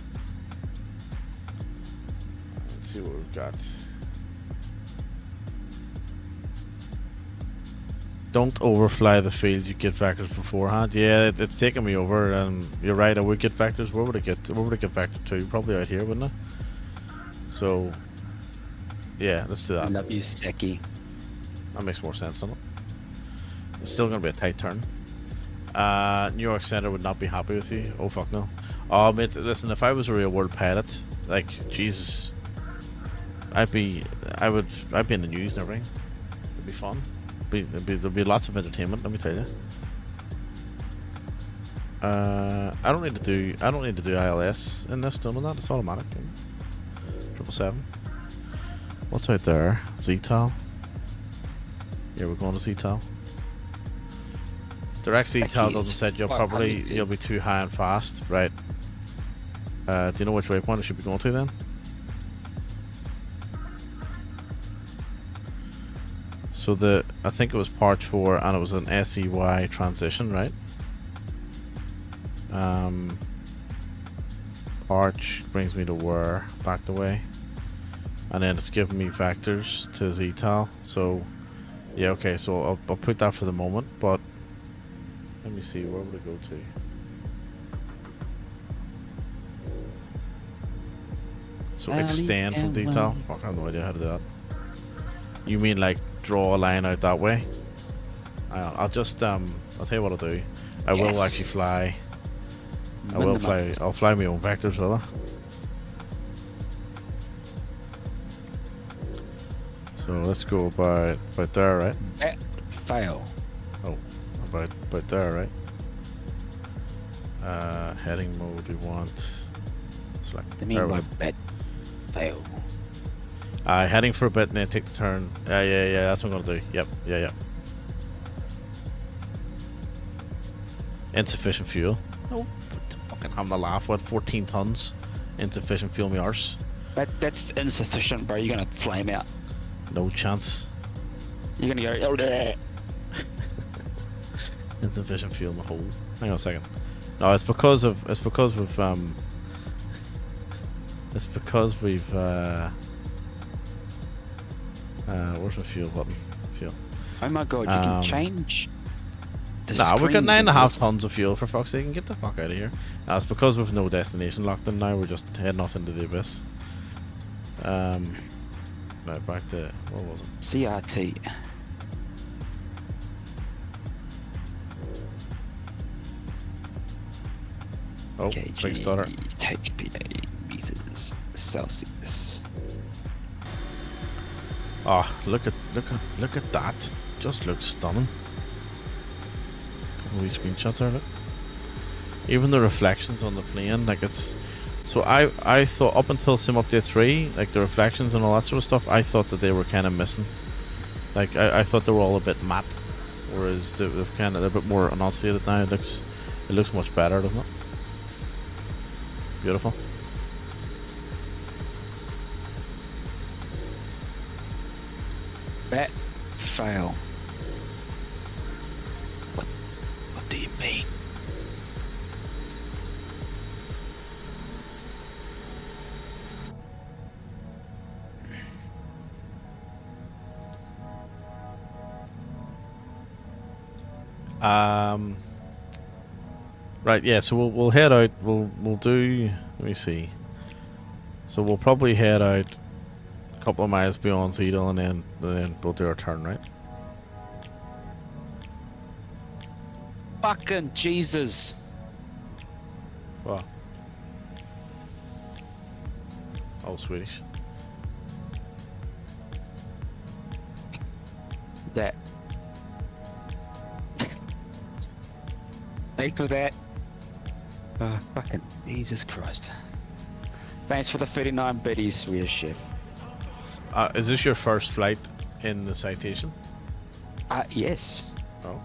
Let's see what we've got. Don't overfly the field. You get vectors beforehand. Yeah, it's taking me over. You're right. I would get vectors. Where would I get vector to? Probably out here, wouldn't it? So, yeah, let's do that. I love you, Seki. That makes more sense, doesn't it? It's still gonna be a tight turn. New York Center would not be happy with you. Oh fuck no. Oh mate, listen, if I was a real world pilot, like Jesus, I'd be in the news and everything. It'd be fun. There'd be lots of entertainment, let me tell you. I don't need to do ILS in this, don't know that, it's automatic. 777. What's out there? ZTAL. Yeah, we're going to ZTAL. Direct ZTAL doesn't set you up properly, you'll be too high and fast, right? Do you know which waypoint it should be going to then? So I think it was part 4 and it was an SEY transition, right? Arch brings me to where? Back the way. And then it's giving me vectors to ZTAL. So yeah, okay, so I'll put that for the moment, but let me see, where would it go to? So extend from detail? Fuck, I have no idea how to do that. You mean like draw a line out that way? I'll just I'll tell you what I'll do. I will actually fly. I'll fly my own vectors, will I? So let's go about there, right? Fail. Oh, about there, right? Heading mode we want. Select. I mean by bet. Fail. Heading for a bit and then take the turn. Yeah, that's what I'm gonna do. Yep, yeah. Insufficient fuel. Oh, fucking having a laugh. What, 14 tons? Insufficient fuel, me arse. That's insufficient, bro. You're gonna flame out. No chance. You're gonna go, oh there. Insufficient fuel in the hole. Hang on a second. No, it's because we've where's my fuel button? Fuel. Oh my god, you can change the Nah, we got screens 9.5 tons of fuel, for fuck's sake. Get the fuck out of here. It's because we've no destination locked in now. We're just heading off into the abyss. Right, back to, what was it? CRT. Oh, KG, big stutter. HPA meters Celsius. Oh, look at that. Just looks stunning. Couple of wee screenshots there, look. Even the reflections on the plane, like it's. So I thought up until Sim Update 3, like the reflections and all that sort of stuff, I thought that they were kind of missing. Like I thought they were all a bit matte, whereas they're a bit more enunciated now. It looks much better, doesn't it? Beautiful. Bat fail. What do you mean? Right, yeah, so we'll head out. We'll do. Let me see. So we'll probably head out a couple of miles beyond Zedel, and then we'll do our turn, right? Fucking Jesus! Wow. Oh, Swedish. That. Thanks for that. Fucking Jesus Christ. Thanks for the 39 biddies, Swedish chef. Is this your first flight in the citation? Yes. Oh.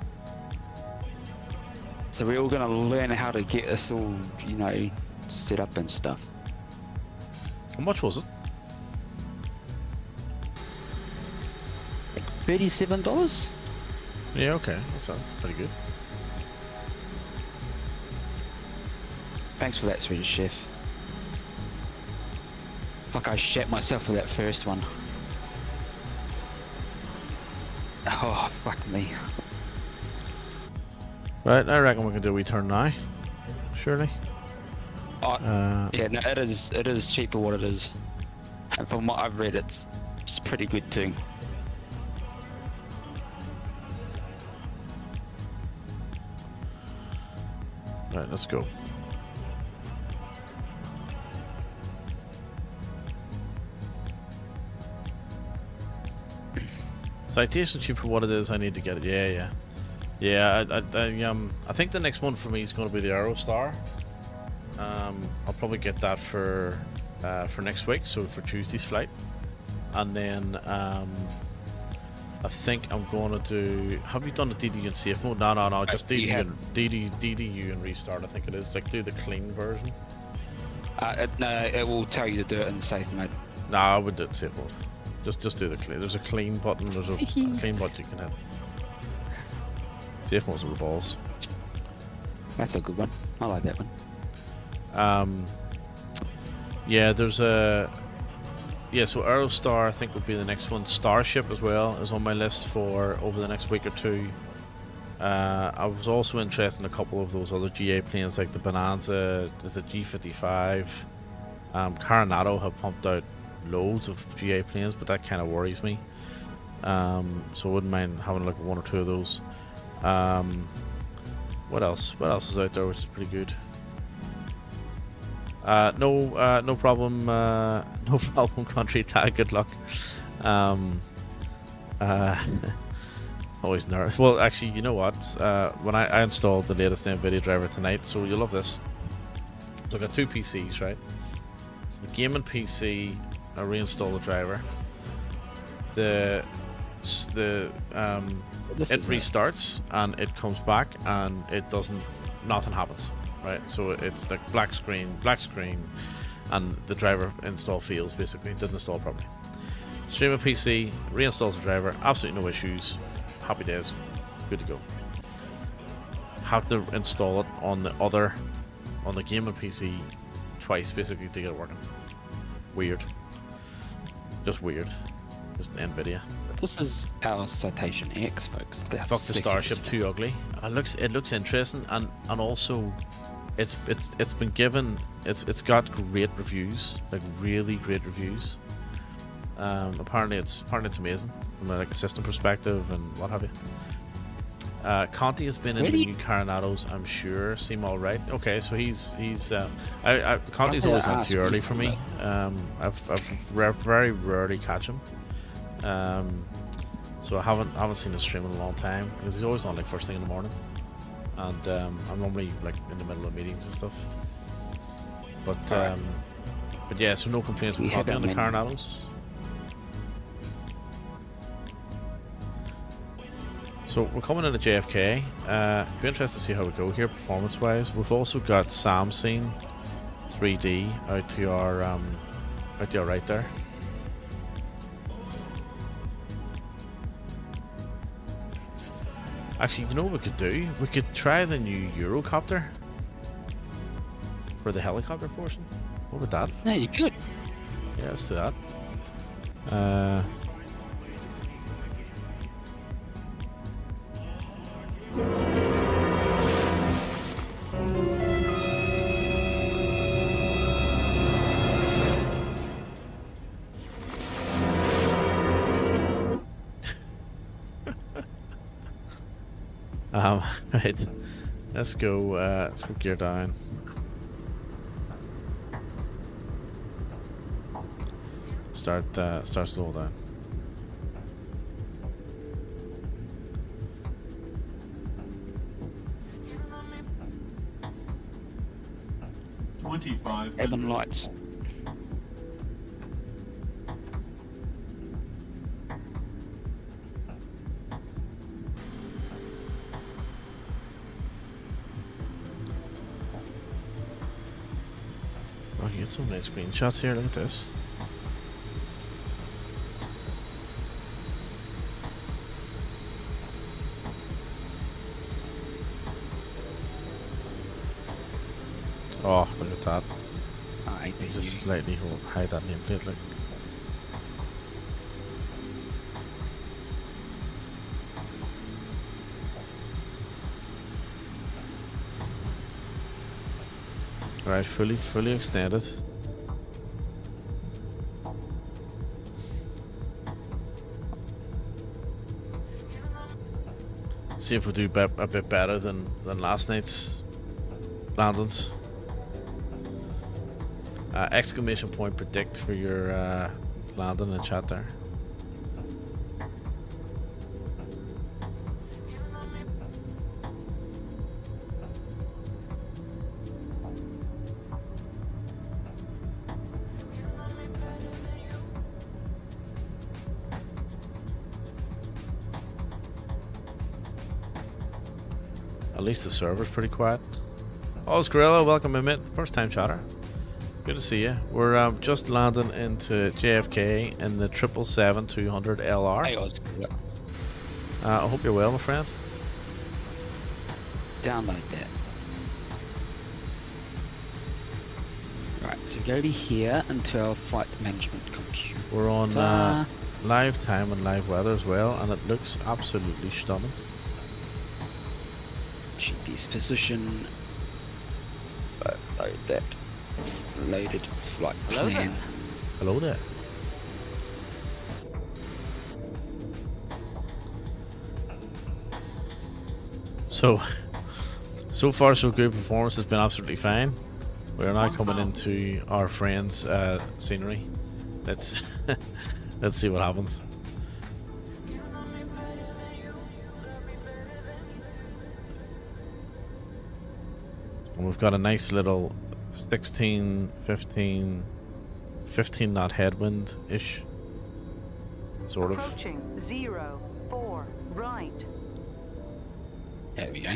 So we're all gonna learn how to get us all, you know, set up and stuff. How much was it? $37? Yeah, okay. That sounds pretty good. Thanks for that, Swedish chef. Fuck, I shat myself for that first one. Oh, fuck me. Right, I reckon we can do a wee turn now. Surely. Oh, yeah, no, it is cheap for what it is. And from what I've read, it's pretty good too. Right, let's go. Citation cheap for what it is. I need to get it. Yeah. I think the next one for me is going to be the Aerostar. I'll probably get that for next week, so for Tuesday's flight, and then I think I'm going to do. Have you done the DDU in safe mode? No. Just DDU and restart. I think it is. Like do the clean version. No, it will tell you to do it in the safe mode. No, I would do it in safe mode. Just do the clean. There's a clean button. There's a clean button you can hit. Safe mode's with the balls. That's a good one. I like that one. Yeah, there's a. Yeah, so Aerostar I think would be the next one. Starship as well is on my list for over the next week or two. I was also interested in a couple of those other GA planes like the Bonanza. Is it G55? Coronado have pumped out loads of GA planes, but that kind of worries me. So I wouldn't mind having a look at one or two of those. What else? What else is out there which is pretty good? No problem. No problem. Country tag. Good luck. Always nervous. Well, actually, you know what? When I installed the latest NVIDIA driver tonight, so you'll love this. So I got two PCs, right? So the gaming PC, I reinstall the driver. It restarts and it comes back and it doesn't. Nothing happens. Right, so it's like black screen, and the driver install fails. Basically, it didn't install properly. Stream a PC, reinstalls the driver, absolutely no issues. Happy days, good to go. Have to install it on the gaming PC twice, basically, to get it working. Weird, just weird. Just NVIDIA. This is our Citation X, folks. That's fuck the Starship, too ugly. It looks interesting, and also. It's been given. It's got great reviews, like really great reviews. Apparently it's amazing from like a system perspective and what have you. Conti has been in the new Coronados. I'm sure seem all right. Okay, so he's Conti's always on too early for me. I've very rarely catch him. So I haven't seen his stream in a long time because he's always on like first thing in the morning. and I'm normally like in the middle of meetings and stuff. But but yeah, so no complaints with quality on the Coronados. So we're coming into JFK. Be interested to see how we go here performance-wise. We've also got Sam Scene 3D out to our right there. Actually, you know what we could do? We could try the new Eurocopter for the helicopter portion. What would that? Yeah, you could. Yeah, let's do that. Right. Let's go gear down. Start slow down. Cabin lights. Oh, you get some nice screenshots here. Look at this. Oh, look at that. Just slightly hide that nameplate, like. Right, fully extended. See if we do a bit better than last night's landings. Exclamation point predict for your landing in chat there. At least the server's pretty quiet. Oh, it's Gorilla, welcome in, mate. First time chatter. Good to see you. We're just landing into JFK in the 777-200 LR. Hey, Oz. I hope you're well, my friend. Download that. Right, so go to here into our flight management computer. We're on live time and live weather as well, and it looks absolutely stunning. GPS position. Load that. Loaded flight plan. Hello there. So far so good. Performance has been absolutely fine. We are now coming into our friend's scenery. Let's let's see what happens. And we've got a nice little 16, 15 knot headwind ish, sort of. Approaching 04 right. There we go.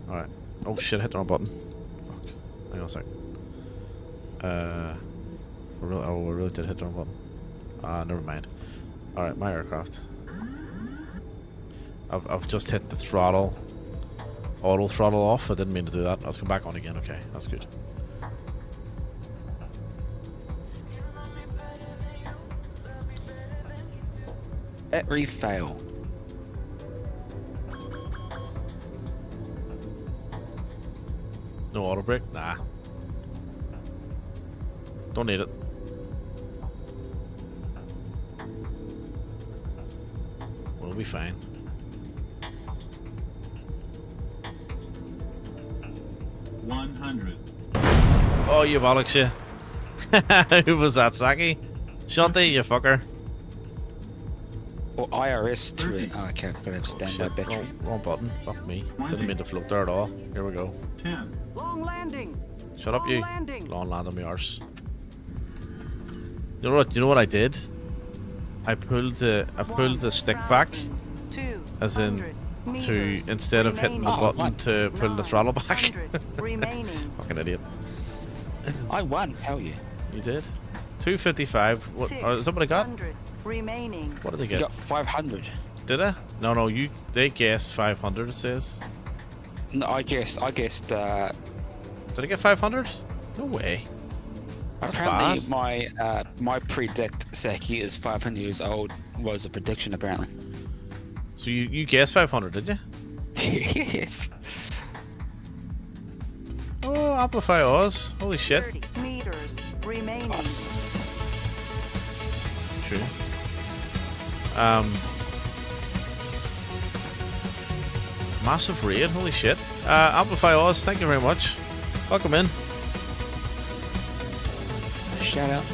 Alright. Oh shit, I hit the wrong button. Fuck. Hang on a sec. We really did hit the wrong button. Never mind. Alright, my aircraft. I've just hit the throttle. Auto throttle off. I didn't mean to do that. Let's come back on again. Okay, that's good. Battery fail. No auto brake? Nah. Don't need it. We'll be fine. Oh, you bollocks, you. Who was that, Saki? Shanti, you fucker. Or IRS to it. Oh, okay, I've got to have Oh, standby shit. battery. Wrong button. Fuck me. Didn't mean to float there at all. Here we go. 10. Long landing. Shut up, Long you. landing. Long land on my arse. You know what? You know what I did? I pulled the stick back, as in to instead of hitting the button to pull the throttle back. Remaining. Fucking idiot. I won. Hell yeah. You did. 255. What? Is that what I got? 600 remaining. What did they You get? got 500. Did I? No. They guessed 500. It says. No, I guessed. Did I get 500? No way. That's Apparently, bad. my predict Saki is 500 years old was a prediction. Apparently. So you guessed 500, did you? Yes. Oh, Amplify Oz. Holy shit. 30 meters remaining. True. Massive raid. Holy shit. Amplify Oz. Thank you very much. Welcome in. Shout out.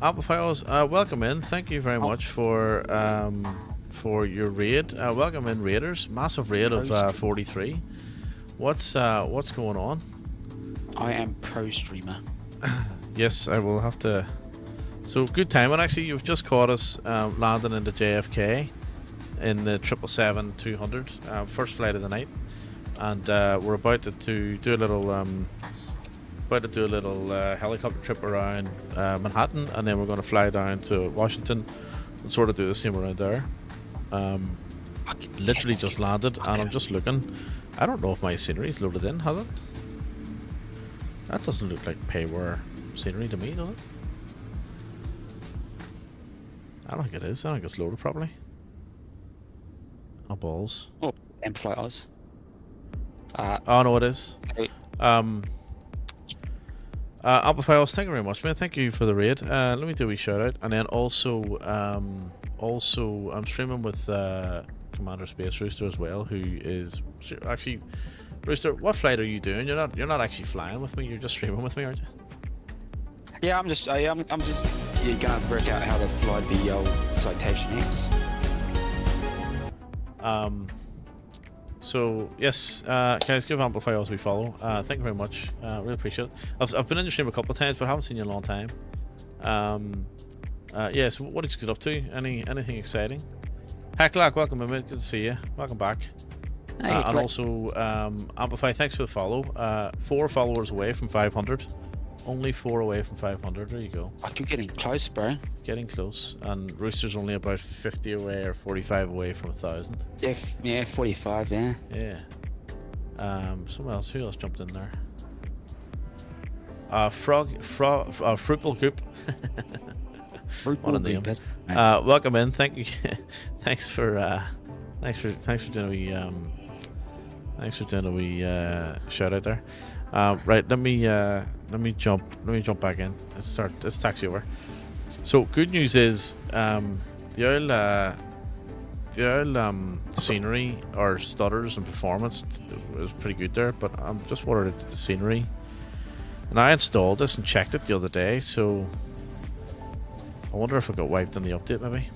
Amplify Oz. Welcome in. Thank you very much for your raid. Welcome in, raiders. Massive raid of 43. What's going on? I am pro streamer. Yes, I will have to. So good timing. Actually, you've just caught us landing into JFK in the 777-200, first flight of the night, and we're about to do a little helicopter trip around Manhattan, and then we're going to fly down to Washington and sort of do the same around there. Literally just landed, and I'm just looking. I don't know if my scenery's loaded in, has it? That doesn't look like payware scenery to me, does it? I don't think it is. I don't think it's loaded properly. Oh, balls. Oh, Amplify Oz. Oh, no, it is. Amplify Oz, thank you very much, man. Thank you for the raid. Let me do a wee shout out. And then also, I'm streaming with Commander Space Rooster as well, who is actually... Rooster, what flight are you doing? You're not actually flying with me, you're just streaming with me, aren't you? Yeah, I'm just gonna work out how to fly the old Citation X. So yes, guys, give Amplify Oz we follow. Thank you very much. Really appreciate it. I've been in the stream a couple of times, but I haven't seen you in a long time. Yeah. So what did you get up to? Anything exciting? Hecklack, welcome in, mate. Good to see you. Welcome back. Hey, And also, Amplify, thanks for the follow. 4 followers away from 500. Only 4 away from 500. There you go. Like, you're getting close, bro. Getting close. And Rooster's only about 50 away or 45 away from 1,000. Yeah, 45, yeah. Yeah. Someone else. Who else jumped in there? Frugal Goop. What a name. Welcome in. Thank you. Thanks for doing a wee shout out there. Right, let me jump back in. Let's taxi over. So good news is the old scenery or stutters and performance was pretty good there, but I'm just worried at the scenery. And I installed this and checked it the other day, so I wonder if it got wiped in the update maybe.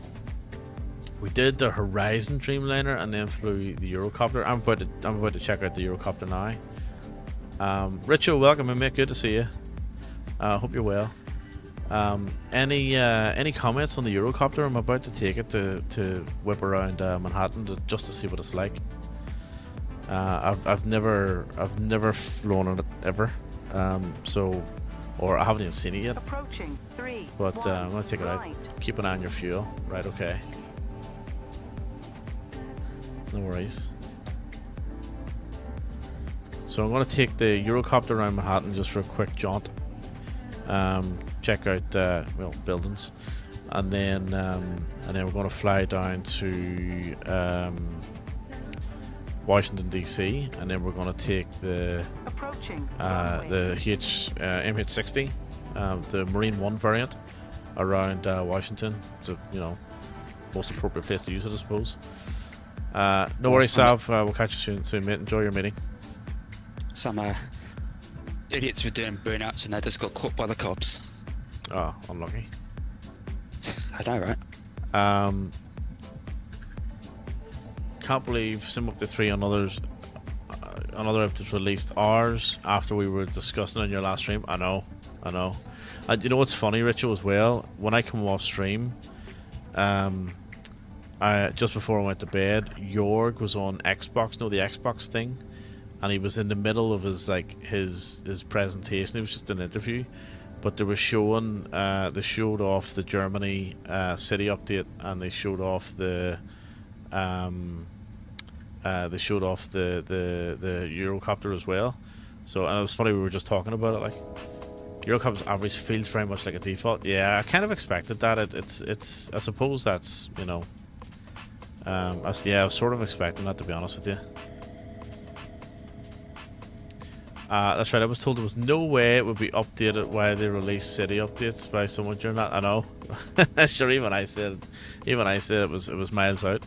We did the Horizon Dreamliner and then flew the Eurocopter. I'm about to check out the Eurocopter now. Richo, welcome in, mate. Good to see you. Hope you're well. Any comments on the Eurocopter? I'm about to take it to whip around Manhattan just to see what it's like. I've never flown in it ever. Or I haven't even seen it yet. Approaching 3. But I'm gonna take it out. Right. Keep an eye on your fuel. Right, okay. No worries. So I'm going to take the Eurocopter around Manhattan just for a quick jaunt. Check out buildings, and then we're going to fly down to Washington DC, and then we're going to take the Approaching MH60, the Marine One variant, around Washington. So most appropriate place to use it, I suppose. No worries, Sav. We'll catch you soon, mate. Enjoy your meeting. Some idiots were doing burnouts and they just got caught by the cops. Oh, unlucky. I know, right? Can't believe Sim Up to 3 on others. Another update released hours after we were discussing on your last stream. I know. And you know what's funny, Rachel, as well? When I come off stream, I just before I went to bed, Jorg was on Xbox, the Xbox thing, and he was in the middle of his presentation. It was just an interview, but they were showing they showed off the Germany city update, and they showed off the Eurocopter as well. So, and it was funny, we were just talking about it, like Eurocopter's average feels very much like a default. Yeah, I kind of expected that. It's I suppose that's, you know, I was sort of expecting that, to be honest with you. That's right, I was told there was no way it would be updated while they released city updates by someone during that. I know. Sure, even I said it was miles out.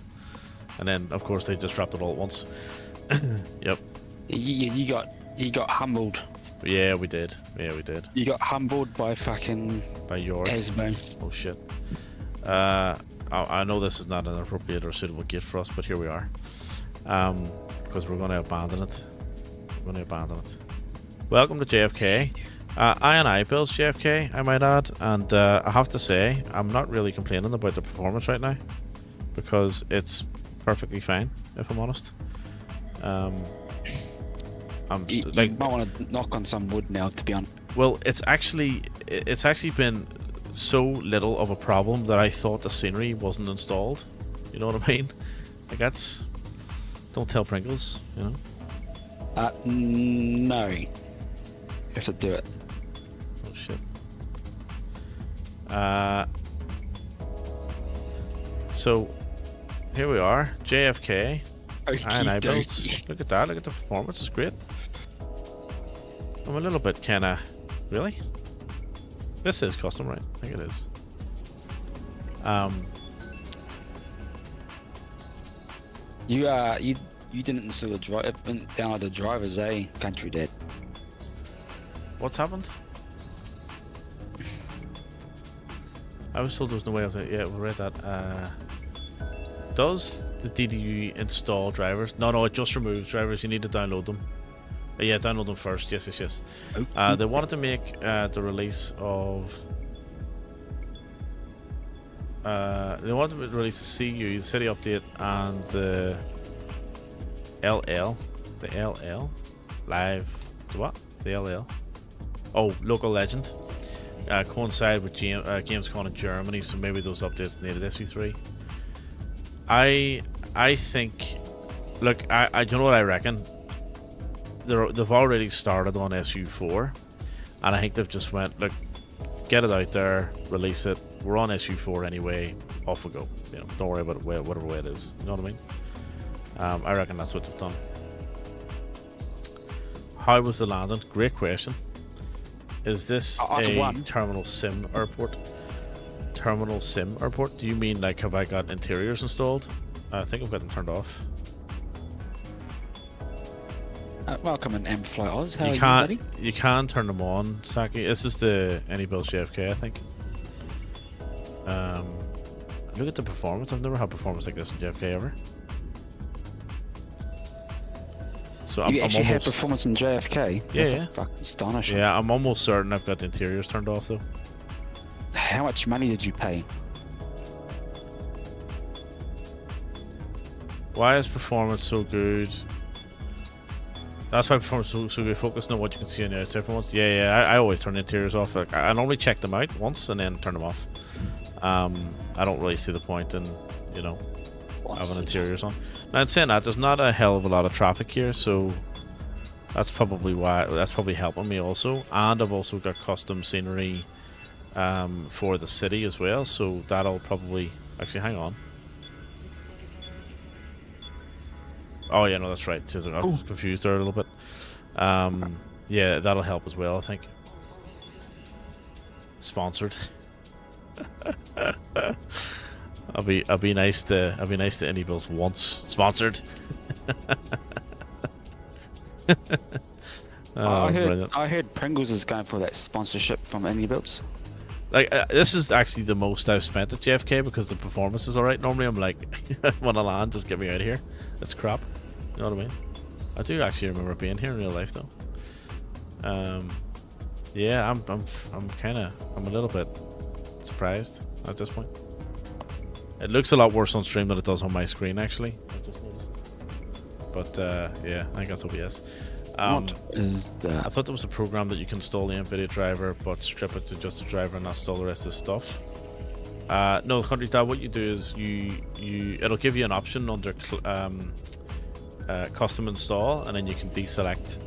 And then, of course, they just dropped it all at once. Yep. You got humbled. Yeah, we did. You got humbled by fucking... By York. Esmo. Oh, shit. I know this is not an appropriate or suitable gift for us, but here we are. Because we're going to abandon it. Welcome to JFK. I builds JFK, I might add. And I have to say, I'm not really complaining about the performance right now. Because it's perfectly fine, if I'm honest. You might want to knock on some wood now, to be honest. Well, it's actually been so little of a problem that I thought the scenery wasn't installed. You know what I mean? Like, that's... Don't tell Pringles, you know? No. You have to do it. Oh, shit. So, here we are. JFK. I built. Look at that. Look at the performance. It's great. I'm a little bit kind of... Really? This is custom, right? I think it is. You didn't install the download the drivers, Country Dad. What's happened? I was told there was no way of it. Yeah, we read that. Does the DDU install drivers? No, it just removes drivers. You need to download them. Yeah, download them first. Yes. They wanted to make the release of... they wanted to release the CU, the city update, and the LL. The LL? Live... The what? The LL? Oh, Local Legend. Coincide with Gamescom in Germany, so maybe those updates needed SU3. I think... Look, I do you know what I reckon? They've already started on SU4, and I think they've just went, look, get it out there, release it. We're on SU4 anyway. Off we go. You know, don't worry about it, whatever way it is. You know what I mean? I reckon that's what they've done. How was the landing? Great question. Is this a terminal sim airport? Terminal sim airport? Do you mean like have I got interiors installed? I think I've got them turned off. Welcome in Amplify Oz. How are you, buddy? You can turn them on, Saki. This is the AnyBuilds JFK, I think. Look at the performance. I've never had performance like this in JFK ever. So you actually almost... had performance in JFK? Yeah. Fucking astonishing. Yeah, I'm almost certain I've got the interiors turned off though. How much money did you pay? Why is performance so good? That's why performance is so good. Focus on what you can see on the outside for once. Yeah. I always turn the interiors off. Like, I normally check them out once and then turn them off. I don't really see the point in, you know, having interiors on. Now, in saying that, there's not a hell of a lot of traffic here, so that's probably why. That's probably helping me also. And I've also got custom scenery for the city as well, so that'll probably actually hang on. Oh yeah, no, that's right. I was confused there a little bit. Yeah, that'll help as well, I think. Sponsored. I'll be nice to AnyBuilds once. Sponsored. I heard Pringles is going for that sponsorship from AnyBuilds. Like this is actually the most I've spent at JFK because the performance is alright. Normally I'm like, when I land, just get me out of here. It's crap. You know what I mean? I do actually remember being here in real life though. Yeah, I'm a little bit surprised at this point. It looks a lot worse on stream than it does on my screen actually. I just noticed. But yeah, I think that's OBS. What is that? I thought there was a program that you can install the NVIDIA driver but strip it to just the driver and not install the rest of the stuff. No, Country Dad, what you do is it'll give you an option under custom install, and then you can deselect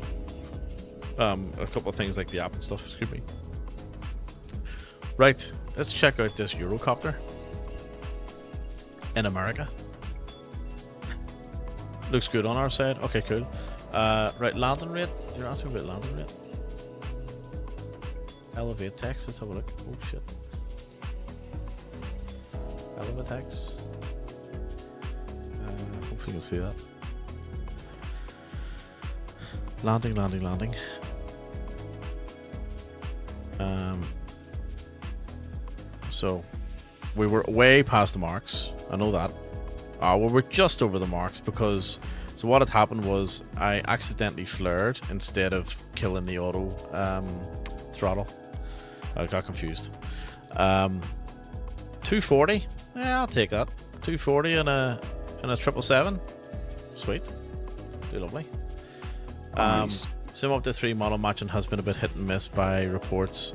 a couple of things like the app and stuff. Excuse me. Right, let's check out this Eurocopter in America. Looks good on our side. Okay, cool. Right, landing rate. You're asking about landing rate. Elevate text. Let's have a look. Oh shit. Elevate text. Hopefully you can see that. Landing. So we were way past the marks. I know that. We were just over the marks because. So what had happened was I accidentally flared instead of killing the auto throttle. I got confused. 240. Yeah, I'll take that. 240 and a 777. Sweet. Do lovely. Nice. Sim up to 3 model matching has been a bit hit and miss by reports,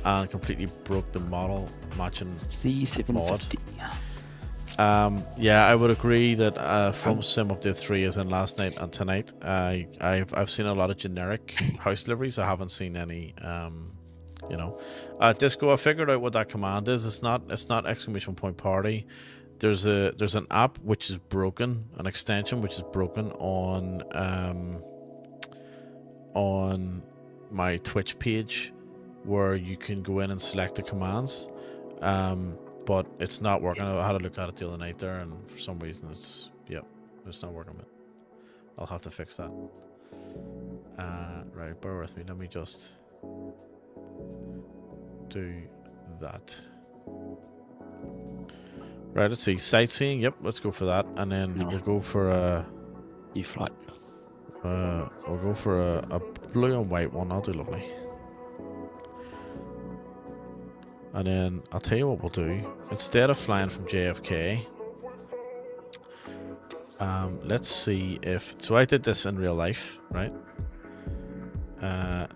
and completely broke the model matching C750. Yeah, I would agree that from Sim Update 3 as in last night and tonight, I've seen a lot of generic house liveries. I haven't seen any, you know. Disco, I figured out what that command is. It's not exclamation point party. There's an app which is broken, an extension which is broken on my Twitch page, where you can go in and select the commands. But it's not working. I had to look at it the other night there, and for some reason it's not working. But I'll have to fix that. Right, bear with me. Let me just do that. Right, let's see. Sightseeing. Yep, let's go for that, and then we'll go for a. You flight. We'll go for a blue and white one. That'll do lovely. And then I'll tell you what we'll do. Instead of flying from JFK, let's see if. So I did this in real life, right?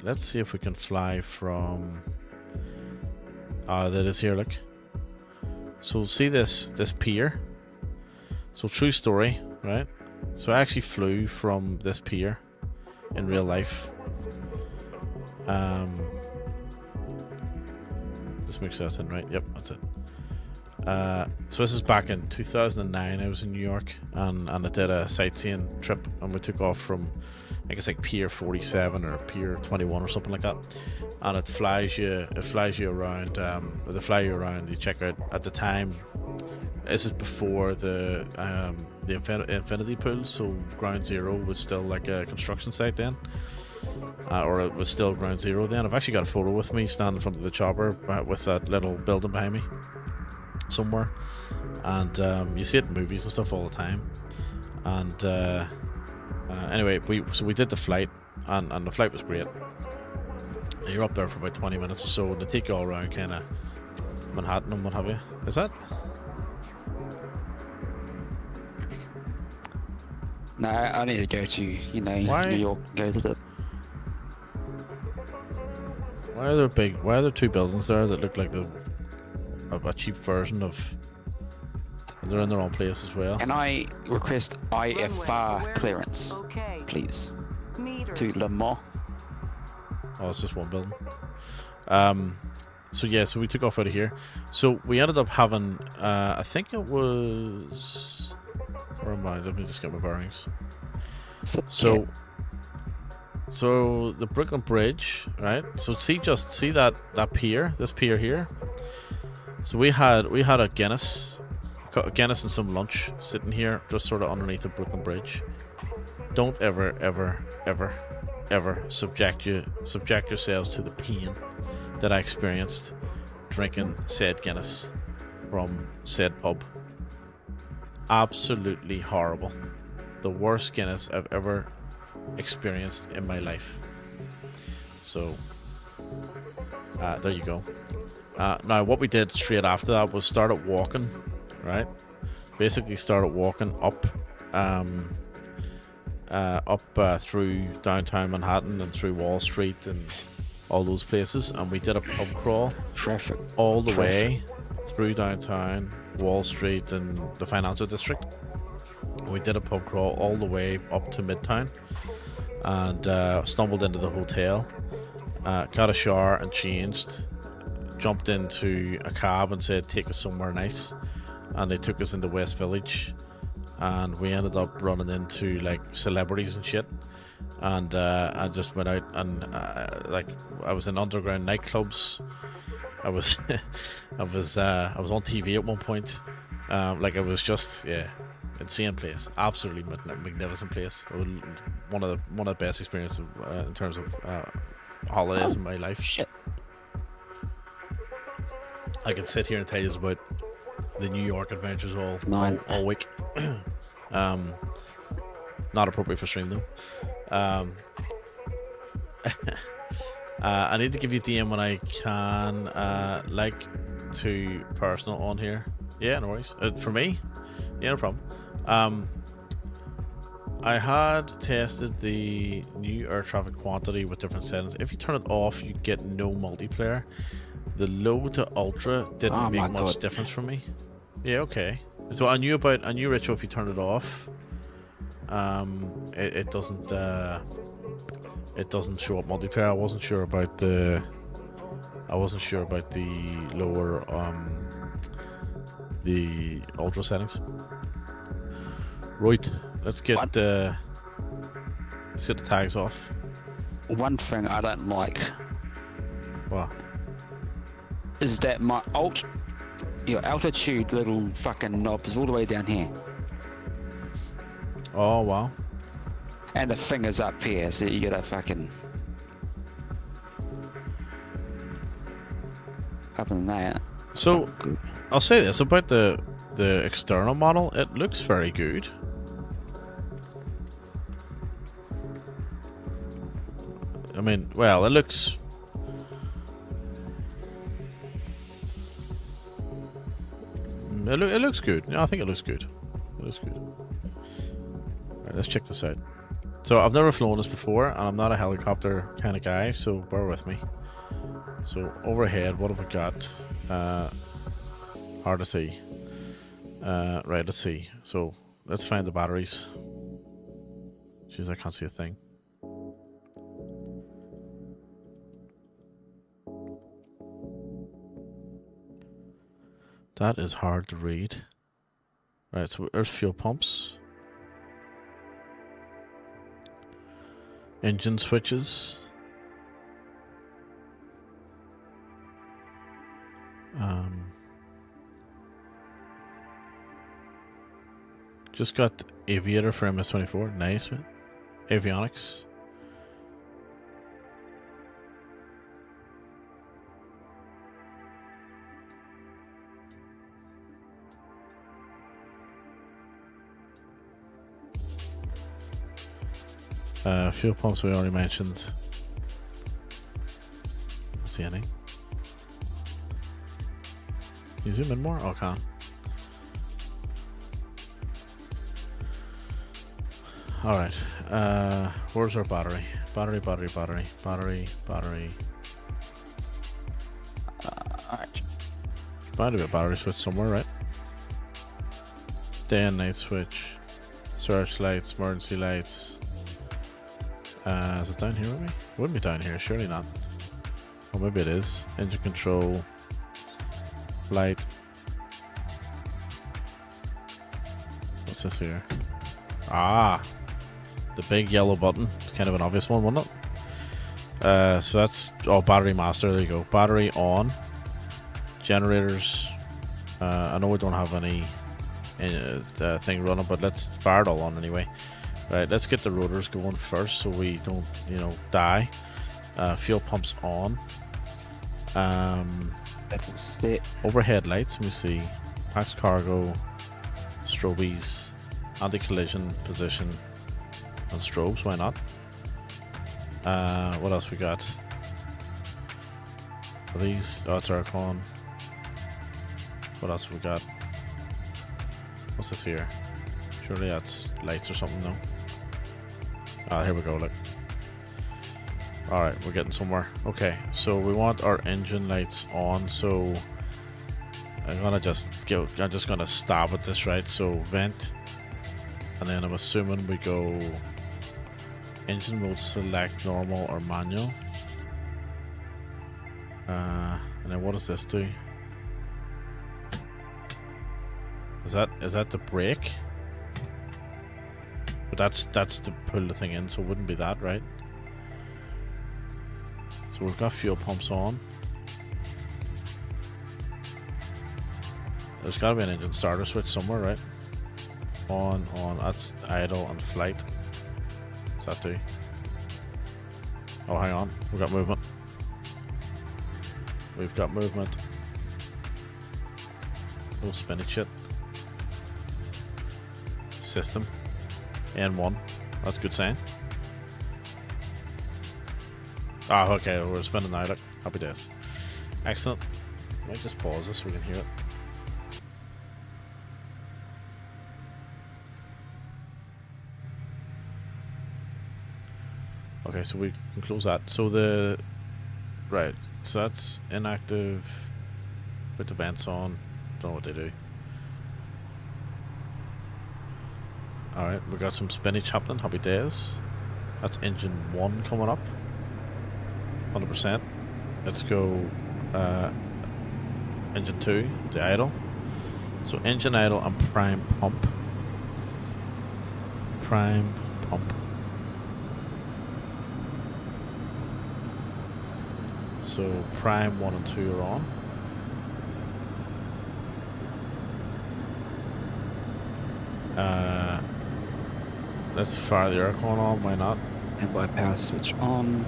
Let's see if we can fly from. That is here. Look. So see this pier. So true story, right? So I actually flew from this pier in real life. Just make sure that's in right. Yep, that's it. So this is back in 2009. I was in New York and I did a sightseeing trip, and we took off from, I guess, like Pier 47 or Pier 21 or something like that. And it flies you around. They fly you around. You check out at the time. This is before the infinity pool, so Ground Zero was still like a construction site then. Or it was still Ground Zero then. I've actually got a photo with me standing in front of the chopper with that little building behind me somewhere, and you see it in movies and stuff all the time. And anyway, we did the flight, and the flight was great. You're up there for about 20 minutes or so, and they take you all around kind of Manhattan and what have you. Is that? No, I need to go to, New York, go to the... Why are there two buildings there that look like a cheap version of... They're in their own place as well. Can I request IFR clearance, please? To Le Mans. Oh, it's just one building. So yeah, so we took off out of here. So we ended up having, I think it was... Where am I? Let me just get my bearings. So the Brooklyn Bridge, right? So see that pier, this pier here. So we had a Guinness and some lunch sitting here, just sort of underneath the Brooklyn Bridge. Don't ever subject yourselves to the pain that I experienced drinking said Guinness from said pub. Absolutely horrible. The worst Guinness I've ever experienced in my life. So there you go. Now what we did straight after that was started walking, right? Basically started walking up through downtown Manhattan and through Wall Street and all those places, and we did a pub crawl all the way through downtown Wall Street and the financial district. We did a pub crawl all the way up to Midtown and stumbled into the hotel, got a shower and changed, jumped into a cab and said take us somewhere nice, and they took us into West Village, and we ended up running into like celebrities and shit, and I just went out and like I was in underground nightclubs. I was I was on TV at one point. Like it was just insane place, absolutely magnificent place. One of the best experiences in terms of holidays in my life. Shit. I could sit here and tell you about the New York adventures all week. Not appropriate for stream though. I need to give you DM when I can, like to personal on here. Yeah, no worries. For me, yeah, no problem. I had tested the new air traffic quantity with different settings. If you turn it off, you get no multiplayer. The low to ultra didn't make much difference for me. Yeah, okay. So I knew Rachel, if you turn it off, it doesn't show up multiplayer. I wasn't sure about the lower the ultra settings. Right, let's get the tags off. One thing I don't like What? is that my your altitude little fucking knob is all the way down here, Oh wow. and the finger's up here, so you gotta fucking up in that. So I'll say this about the external model. It looks very good. I mean, well, it looks. It looks good. Yeah, I think it looks good. It looks good. Right, let's check this out. So I've never flown this before, and I'm not a helicopter kind of guy, so bear with me. So overhead, what have we got? Hard to see. Right, let's see. So let's find the batteries. Jeez, I can't see a thing. That is hard to read. Right, so there's fuel pumps. Engine switches. Just got aviator for MS-24. Nice, man. Avionics. Fuel pumps we already mentioned. Let's see any. Can you zoom in more? Oh, I can. Alright. Where's our battery? Battery. Alright. Bound to be a battery switch somewhere, right? Day and night switch. Searchlights, emergency lights. Is it down here with me? It wouldn't be down here, surely not. Oh, maybe it is. Engine control. Light. What's this here? Ah! The big yellow button. It's kind of an obvious one, wasn't it? So that's... Oh, battery master. There you go. Battery on. Generators. I know we don't have any thing running, but let's fire it all on anyway. Right, let's get the rotors going first so we don't, die. Fuel pumps on. That's all set. Overhead lights, let me see. Max cargo, strobies, anti-collision position, and strobes, why not? What else we got? Are these? Oh, it's aircon. What else have we got? What's this here? Surely that's lights or something, no? Ah, here we go, look. Alright, we're getting somewhere. Okay, so we want our engine lights on, so I'm just gonna stab at this, right? So vent, and then I'm assuming we go engine mode, select normal or manual. And then what does this do? Is that the brake? But that's to pull the thing in, so it wouldn't be that, right? So we've got fuel pumps on. There's got to be an engine starter switch somewhere, right? On, that's idle and flight. What's that do? Oh, hang on. We've got movement. We've got movement. No spinning shit. System. N1. That's a good sign. Ah, okay, we're spinning now, look. Happy days. Excellent. Might just pause this so we can hear it. Okay, so we can close that. So the... Right, so that's inactive. Put the vents on. Don't know what they do. Alright, we got some spinach happening. Happy days. That's engine 1 coming up. 100%. Let's go engine 2, the idle. So engine idle and prime pump. Prime pump. So prime 1 and 2 are on. Let's fire the aircon on, why not? And by power switch on.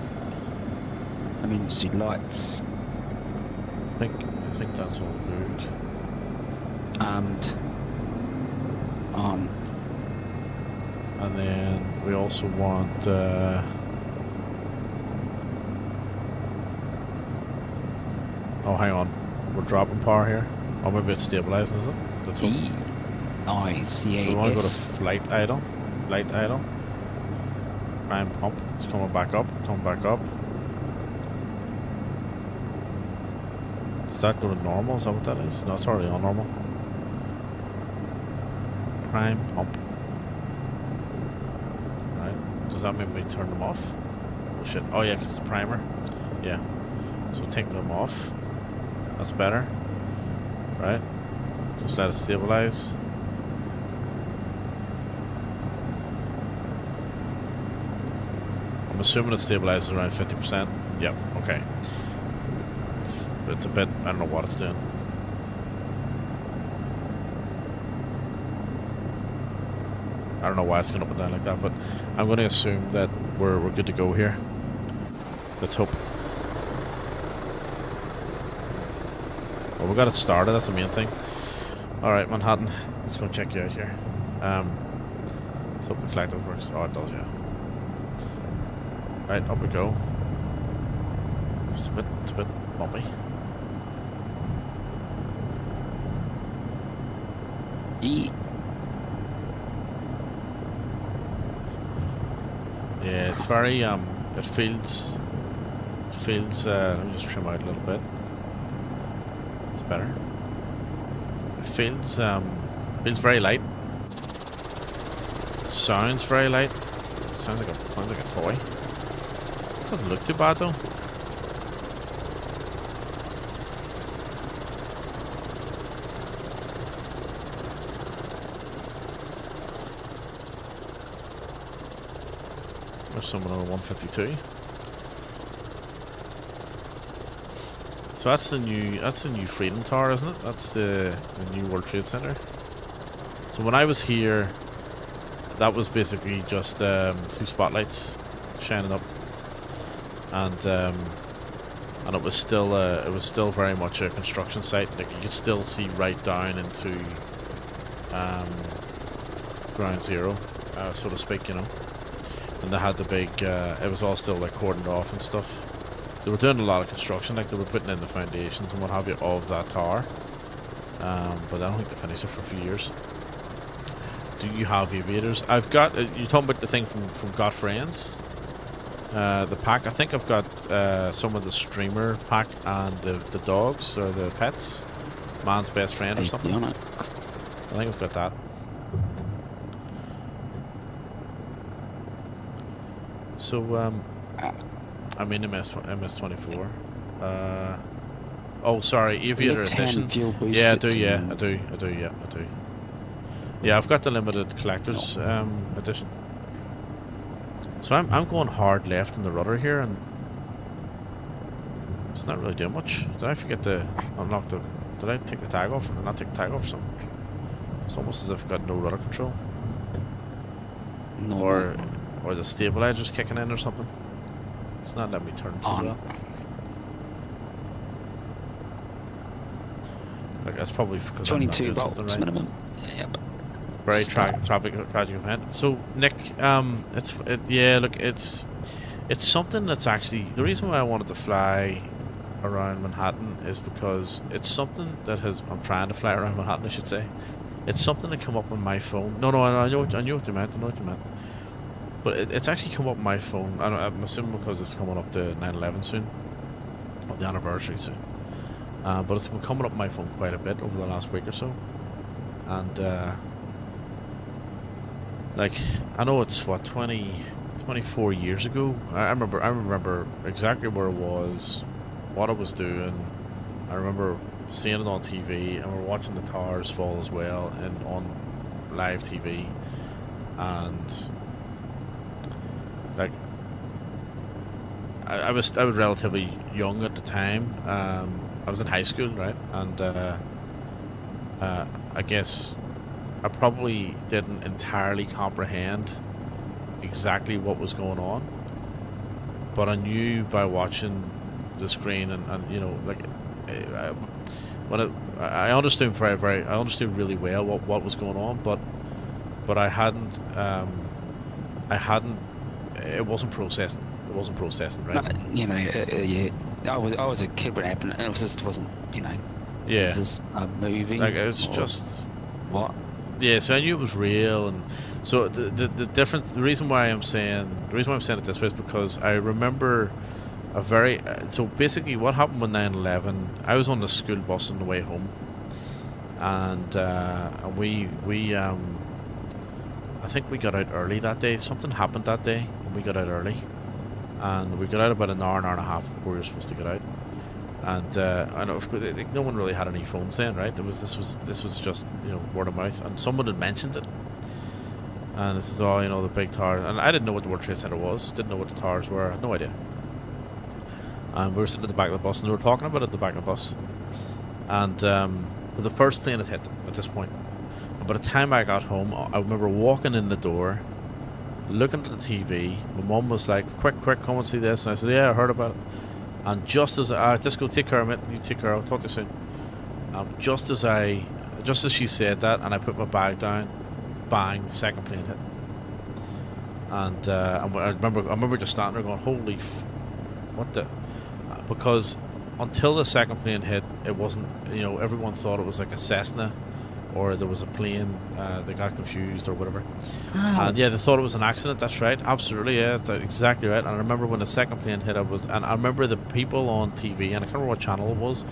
Emergency lights. I think that's all good. And on. And then we also want oh, hang on. We're dropping power here. Oh, maybe it's stabilizing, is it? That's all. AEST. So we want to go to flight idle. Light idle. Prime pump. It's coming back up. Coming back up. Does that go to normal? Is that what that is? No, it's already on normal. Prime pump. Right. Does that mean we turn them off? Oh shit. Oh yeah, because it's a primer. Yeah. So take them off. That's better. Right. Just let it stabilize. I'm assuming it stabilizes around 50%. Yep, okay. It's a bit, I don't know what it's doing. I don't know why it's going up and down like that, but I'm going to assume that we're good to go here. Let's hope. Well, we got it started, that's the main thing. Alright, Manhattan, let's go check you out here. Let's hope the collective works. Oh, it does, yeah. Right, up we go. It's a bit bumpy. Yeah, it's very it feels let me just trim out a little bit. It's better. It feels very light. Sounds very light. Sounds like a toy. Doesn't look too bad though. There's someone on 152. So that's the new Freedom Tower, isn't it? That's the new World Trade Center. So when I was here, that was basically just 2 spotlights shining up. And and it was still very much a construction site. Like you could still see right down into ground zero, so to speak, you know. And they had the big, it was all still like cordoned off and stuff. They were doing a lot of construction, like they were putting in the foundations and what have you of that tower. But I don't think they finished it for a few years. Do you have aviators? I've got, you're talking about the thing from Got Friends? The pack, I think I've got some of the streamer pack and the dogs, or the pets. Man's best friend or something. I think I've got that. So, I mean MS24. Oh, sorry, Aviator Edition. Yeah, I do. Yeah, I've got the limited collector's edition. So I'm going hard left in the rudder here, and it's not really doing much. Did I forget to unlock the? Did I take the tag off? Or not take the tag off? Or something? It's almost as if I've got no rudder control. No. Or the stabilizer's kicking in or something. It's not letting me turn too well. Like that's probably because I'm not doing something right. Minimum. Yep. Very tragic event. So Nick, it's something that's actually the reason why I wanted to fly around Manhattan is because it's something that I'm trying to fly around Manhattan, I should say. It's something that come up on my phone. No, I know what you meant. But it's actually come up on my phone. I'm assuming because it's coming up to 9/11 soon, or the anniversary soon. But it's been coming up on my phone quite a bit over the last week or so, and like I know it's what 24 years ago. I remember exactly where I was, what I was doing. I remember seeing it on TV, and we're watching the towers fall as well, and on live TV, and like I was relatively young at the time. I was in high school, right, and I guess I probably didn't entirely comprehend exactly what was going on, but I knew by watching the screen and you know, like I understood I understood really well what was going on, but I hadn't it wasn't processing. It wasn't processing, right? No, you know, yeah. I was a kid when it happened, and it wasn't, you know. Yeah. It was a movie. Like it was just what? Yeah, so I knew it was real, and so the difference. The reason why I'm saying it this way is because I remember a very. So basically, what happened with 9/11? I was on the school bus on the way home, and we I think we got out early that day. Something happened that day, and we got out early. And we got out about an hour and a half before we were supposed to get out. And I know no one really had any phones then, right? This was just, you know, word of mouth, and someone had mentioned it. And this is all, you know, the big tower. And I didn't know what the World Trade Center was. Didn't know what the towers were. I had no idea. And we were sitting at the back of the bus, and they were talking about it at the back of the bus. And the first plane had hit at this point. And by the time I got home, I remember walking in the door, looking at the TV. My mum was like, quick, come and see this. And I said, yeah, I heard about it. And just as just go take care of it, you take care of it, I'll talk to you soon. Just as she said that, and I put my bag down, bang, the second plane hit. And I remember just standing there going, holy what the, because until the second plane hit, it wasn't, you know, everyone thought it was like a Cessna, or there was a plane, they got confused or whatever. Oh. And yeah, they thought it was an accident. That's right, absolutely, yeah, that's exactly right. And I remember when the second plane hit, and I remember the people on TV, and I can't remember what channel it was,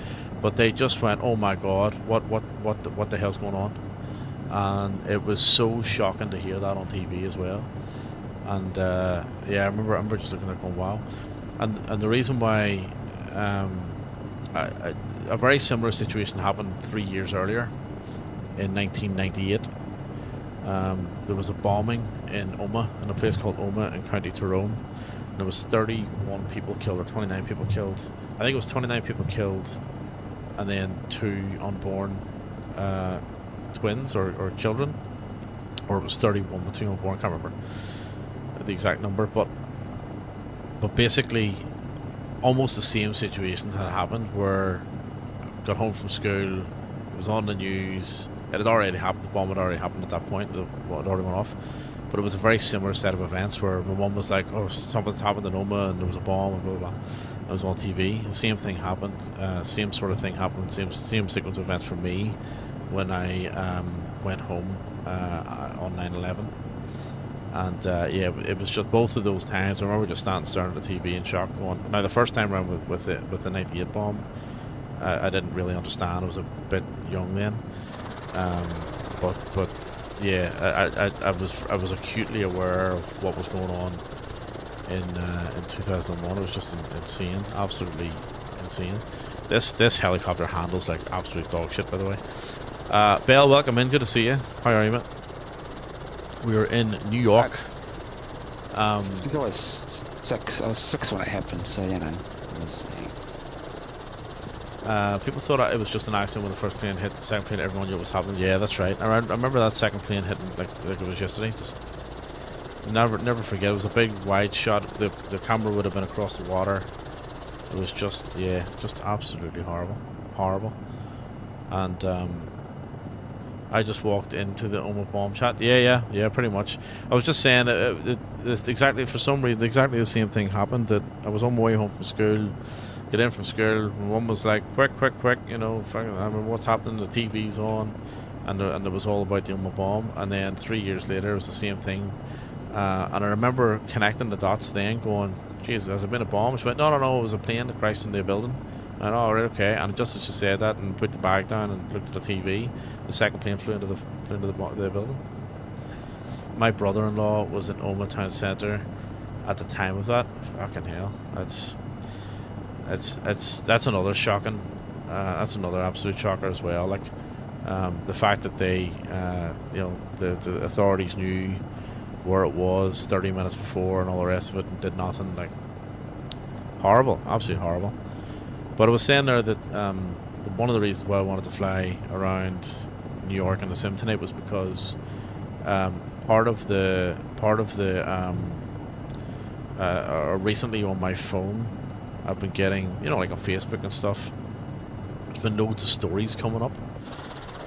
but they just went, oh my god, what the hell's going on? And it was so shocking to hear that on TV as well. And yeah, I remember just looking there going, wow. And the reason why a very similar situation happened 3 years earlier. In 1998, there was a bombing in Oma, in a place called Oma in County Tyrone. And there was 31 people killed, or 29 people killed. I think it was 29 people killed, and then 2 unborn twins or children, or it was 31 with 2 unborn. I can't remember the exact number, but basically, almost the same situation had happened where I got home from school, it was on the news, it had already happened, the bomb had already happened at that point, it already went off. But it was a very similar set of events where my mum was like, oh, something's happened in Oma and there was a bomb and blah, blah, blah. It was on TV. The same thing happened. Same sort of thing happened. Same sequence of events for me when I went home on 9/11. And yeah, it was just both of those times. I remember just standing staring at the TV in shock going. Now, the first time around with the 98 bomb, I didn't really understand. I was a bit young then. But yeah, I was acutely aware of what was going on in 2001. It was just insane, absolutely insane. This helicopter handles like absolute dog shit, by the way. Belle, welcome in. Good to see you. How are you, mate? We were in New York. I think I was 6. I was 6 when it happened, so you know. It was, People thought it was just an accident when the first plane hit the second plane. Everyone knew what was happening. Yeah, that's right. I remember that second plane hitting like it was yesterday. Just never forget. It was a big wide shot. The camera would have been across the water. It was just just absolutely horrible. And I just walked into the Oma bomb chat. Yeah, pretty much. I was just saying it's exactly, for some reason, exactly the same thing happened. That I was on my way home from school. Get in from school, my mum was like, quick, you know, I mean, what's happening, the TV's on, and it was all about the Oma bomb. And then 3 years later, it was the same thing. And I remember connecting the dots then, going, Jesus, has it been a bomb? She went, no, it was a plane that crashed into a building. I went, oh, right, okay. And just as she said that and put the bag down and looked at the TV, the second plane flew into the building. My brother-in-law was in Oma Town Centre at the time of that. Fucking hell, that's another shocking, that's another absolute shocker as well. Like the fact that they, you know, the authorities knew where it was 30 minutes before and all the rest of it and did nothing. Like horrible, absolutely horrible. But I was saying there that one of the reasons why I wanted to fly around New York and the sim tonight was because part of the recently on my phone, I've been getting, you know, like on Facebook and stuff, there's been loads of stories coming up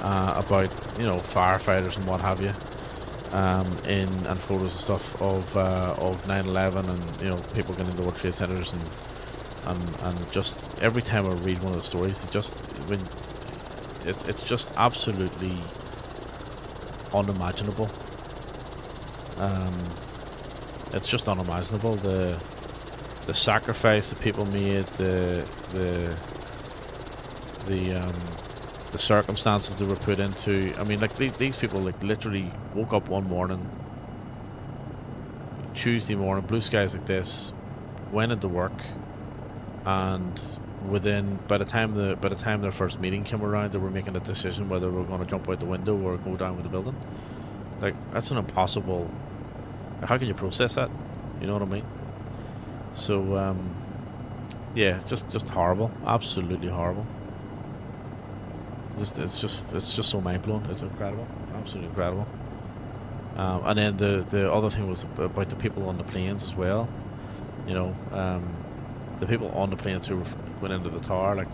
about, you know, firefighters and what have you, and photos and stuff of 9/11 and, you know, people getting into World Trade Centers and just every time I read one of the stories, it's just absolutely unimaginable. It's just unimaginable, the sacrifice that people made, the circumstances they were put into. I mean, like these people like literally woke up one morning, Tuesday morning, blue skies like this, went into work, and by the time their first meeting came around, they were making a decision whether they were going to jump out the window or go down with the building. Like, that's an impossible. How can you process that? You know what I mean? So yeah, just horrible, absolutely horrible. It's just so mind blowing. It's incredible, absolutely incredible. And then the other thing was about the people on the planes as well. You know, the people on the planes who were going into the tower. Like,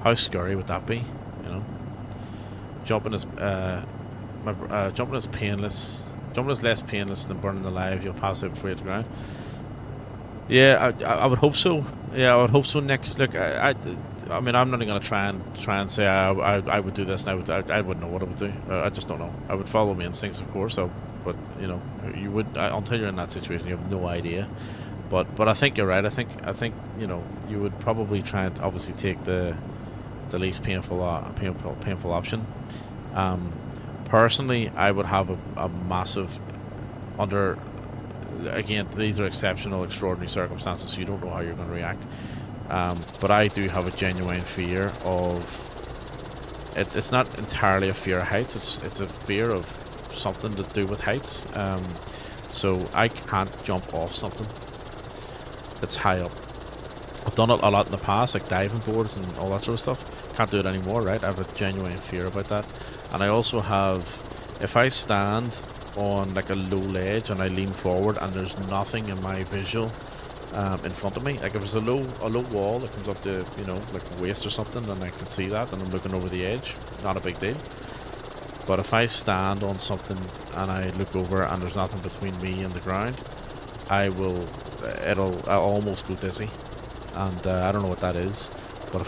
how scary would that be? You know, jumping is painless. Jumping is less painless than burning alive. You'll pass out before you hit the ground. Yeah, I would hope so. Yeah, I would hope so, Nick. Look, I mean, I'm not going to try and say I would do this, and I wouldn't know what I would do. I just don't know. I would follow my instincts, of course. But you know, you would until you're in that situation, you have no idea. But I think you're right. I think you know, you would probably try and obviously take the least painful option. Personally, I would have a massive under. Again, these are exceptional, extraordinary circumstances, so you don't know how you're going to react. But I do have a genuine fear of... It's not entirely a fear of heights, it's a fear of something to do with heights. So I can't jump off something that's high up. I've done it a lot in the past, like diving boards and all that sort of stuff. Can't do it anymore, right? I have a genuine fear about that. And I also have... If I stand on like a low ledge and I lean forward and there's nothing in my visual in front of me. Like if there's a low wall that comes up to, you know, like waist or something, and I can see that, and I'm looking over the edge, not a big deal. But if I stand on something and I look over and there's nothing between me and the ground, I'll almost go dizzy, and I don't know what that is, but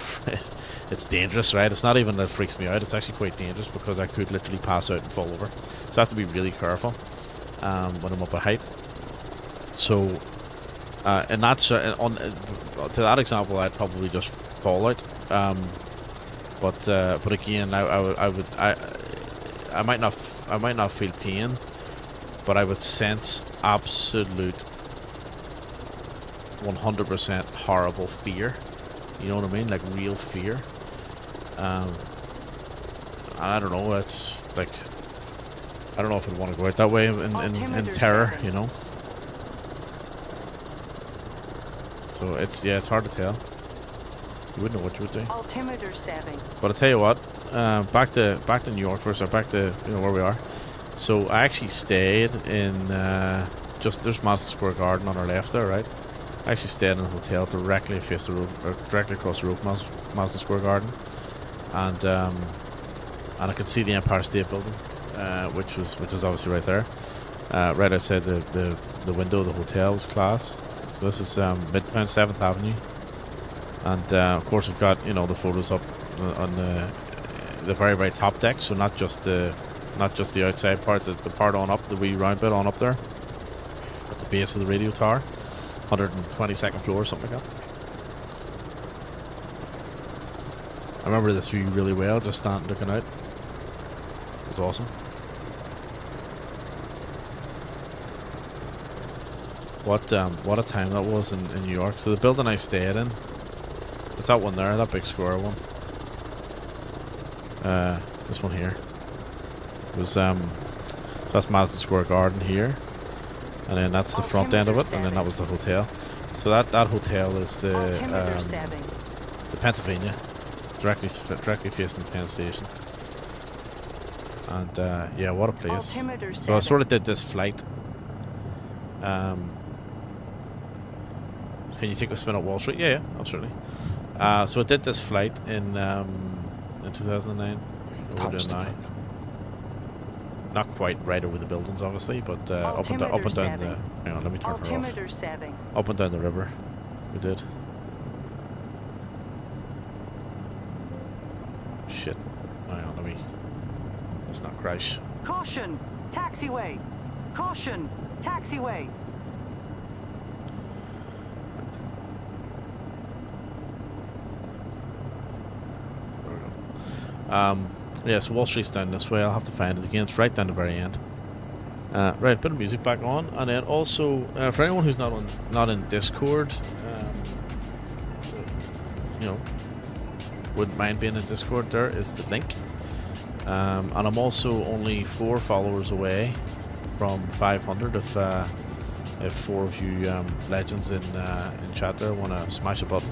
it's dangerous, right? It's not even that it freaks me out. It's actually quite dangerous because I could literally pass out and fall over. So I have to be really careful when I'm up at height. So, and that's to that example, I'd probably just fall out. But again, I might not feel pain, but I would sense absolute 100% horrible fear. You know what I mean? Like real fear. And I don't know. It's like I don't know if I'd want to go out that way in terror. You know. So it's hard to tell. You wouldn't know what you would do. Altimeter setting. But I tell you what, back to New York first, or back to where we are. So I actually stayed in there's Madison Square Garden on our left there, right? I actually stayed in a hotel directly across the road from Madison Square Garden, and I could see the Empire State Building, which was obviously right there, right outside the window of the hotel. Was class. So this is Midtown 7th Avenue. And of course we've got, you know, the photos up on the very, very top deck, so not just the outside part, the part on up, the wee round bit on up there at the base of the radio tower, 122nd floor or something like that. I remember this view really well, just standing looking out. It was awesome. What a time that was in New York. So the building I stayed in, it's that one there, that big square one. This one here. It was that's Madison Square Garden here, and then that's the front end of it, and then that was the hotel. So that hotel is the Pennsylvania, directly facing Penn Station. And yeah, what a place. So I sort of did this flight. Can you take a spin at Wall Street? Yeah, absolutely. So I did this flight in 2009. What we're doing now. Not quite right over the buildings, obviously, but up and down the. Hang on, let me turn her off. Up and down the river, we did. Shit. Hang on, let's not crash. Caution! Taxiway! Caution! Taxiway! Yeah, so Wall Street's down this way. I'll have to find it again. It's right down the very end. Right, bit of music back on, and then also for anyone who's not in Discord, you know, wouldn't mind being in Discord. There is the link, and I'm also only 4 followers away from 500. If 4 of you legends in chat there want to smash a button.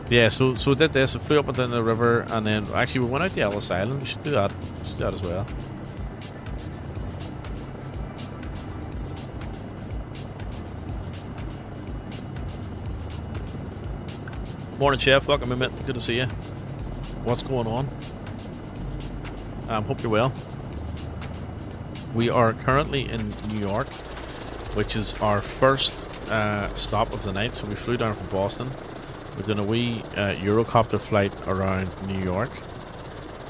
Yeah, so we did this. We flew up and down the river, and then actually we went out to Ellis Island. We should do that. We should do that as well. Morning, Chef. Welcome in, mate. Good to see you. What's going on? Hope you're well. We are currently in New York, which is our first stop of the night. So we flew down from Boston. We're doing a wee Eurocopter flight around New York.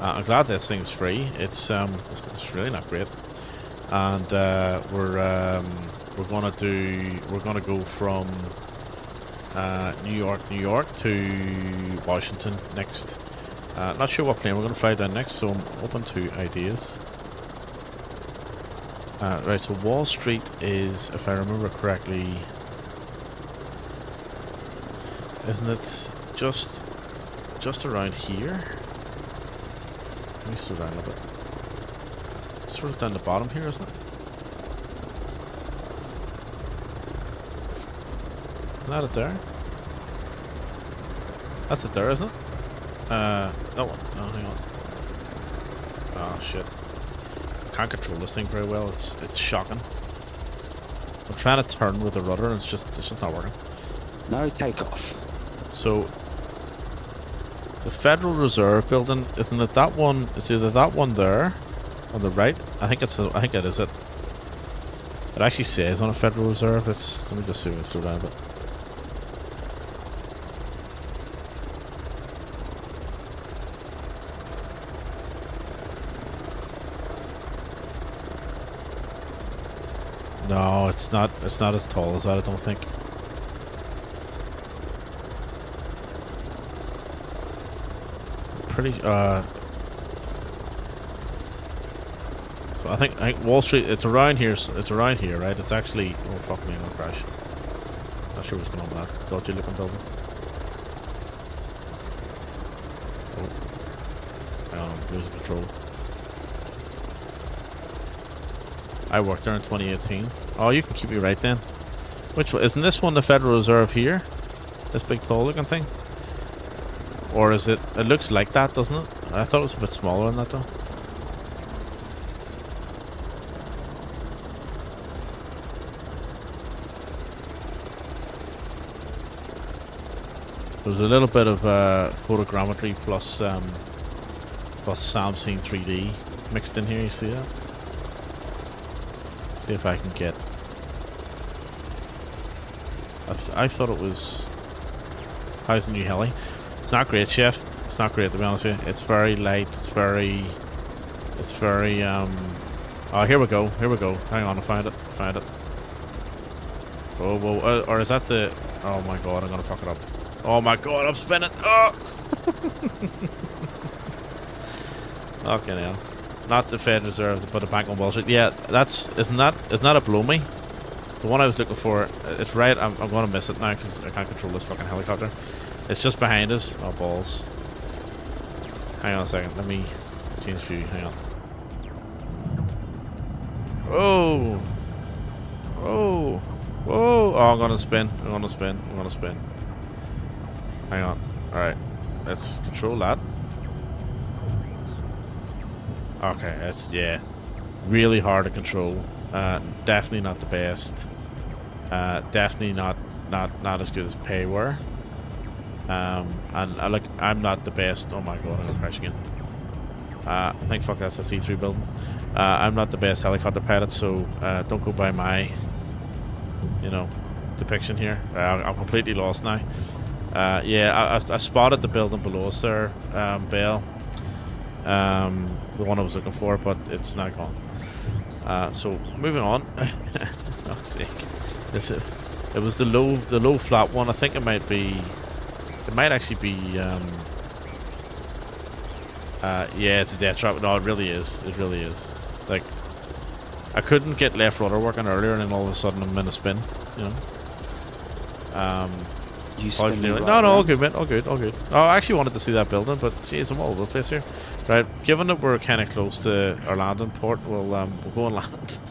I'm glad this thing's free. It's really not great, and we're gonna go from New York to Washington next. Not sure what plane we're gonna fly down next, so I'm open to ideas. Right, so Wall Street is, if I remember correctly, isn't it just around here? Let me slow down a little bit. Sort of down the bottom here, isn't it? Isn't that it there? That's it there, isn't it? That one. No, hang on. Oh shit. I can't control this thing very well. It's shocking. I'm trying to turn with the rudder and it's just not working. No takeoff. So the Federal Reserve building, isn't it that one? It's either that one there on the right. I think it is it. It actually says on a Federal Reserve. Let me just see if I slow down a bit. No, it's not as tall as that, I don't think. Pretty so I think Wall Street, it's around here, right? It's actually, oh fuck me, I'm gonna crash. Not sure what's going on with that dodgy looking building. Oh. Hang on, I'm losing control. I worked there in 2018. Oh, you can keep me right then. Which one? Isn't this one the Federal Reserve here? This big tall looking thing? Or is it? It looks like that, doesn't it? I thought it was a bit smaller than that though. There's a little bit of photogrammetry plus Sam Scene 3D mixed in here. You see that? See if I can get. I thought it was. How's the new heli? It's not great, Chef. It's not great, to be honest with you. It's very light. It's very. Oh, here we go. Hang on, I found it. Oh, whoa. Or is that the? Oh my god, I'm gonna fuck it up. Oh my god, I'm spinning. Oh. Okay, now. Not the Fed Reserve, but the Bank on Wall Street. Yeah, isn't that a blow me? The one I was looking for, it's right. I'm gonna miss it now because I can't control this fucking helicopter. It's just behind us. Oh balls! Hang on a second. Let me change view. Hang on. Oh, oh, oh! Oh, I'm gonna spin. Hang on. All right, let's control that. Okay, it's really hard to control. Definitely not the best. Definitely not as good as Payware. And look, I'm not the best. Oh my god, I'm gonna crash again. I think fuck that's a C3 building. I'm not the best helicopter pilot, so don't go by my, depiction here. I'm completely lost now. I spotted the building below us there, Bell. The one I was looking for, but it's now gone. So moving on. Fuck's sake. It was the low flat one. I think it might actually be. Yeah, it's a death trap. No, it really is. Like, I couldn't get left rudder working earlier, and then all of a sudden I'm in a spin. You spin No, all good, mate. All good. Oh, I actually wanted to see that building, but jeez, I'm all over the place here. Right, given that we're kind of close to our landing port, we'll go and land.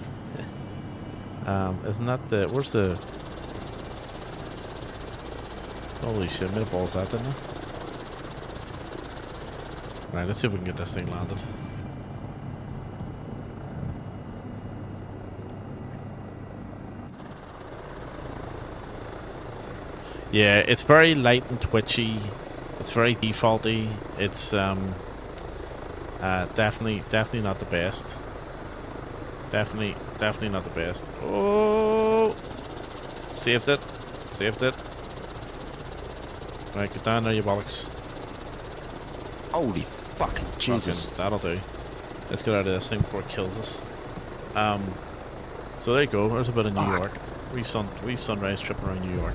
Isn't that the? Where's the? Holy shit! I made a balls out, didn't I? Right, let's see if we can get this thing landed. Yeah, it's very light and twitchy. It's very defaulty. It's definitely not the best. Definitely not the best. Oh, saved it. Right, get down there, you bollocks. Holy fucking Jesus! Okay, that'll do. Let's get out of this thing before it kills us. So there you go. There's a bit of New York. We sunrise trip around New York.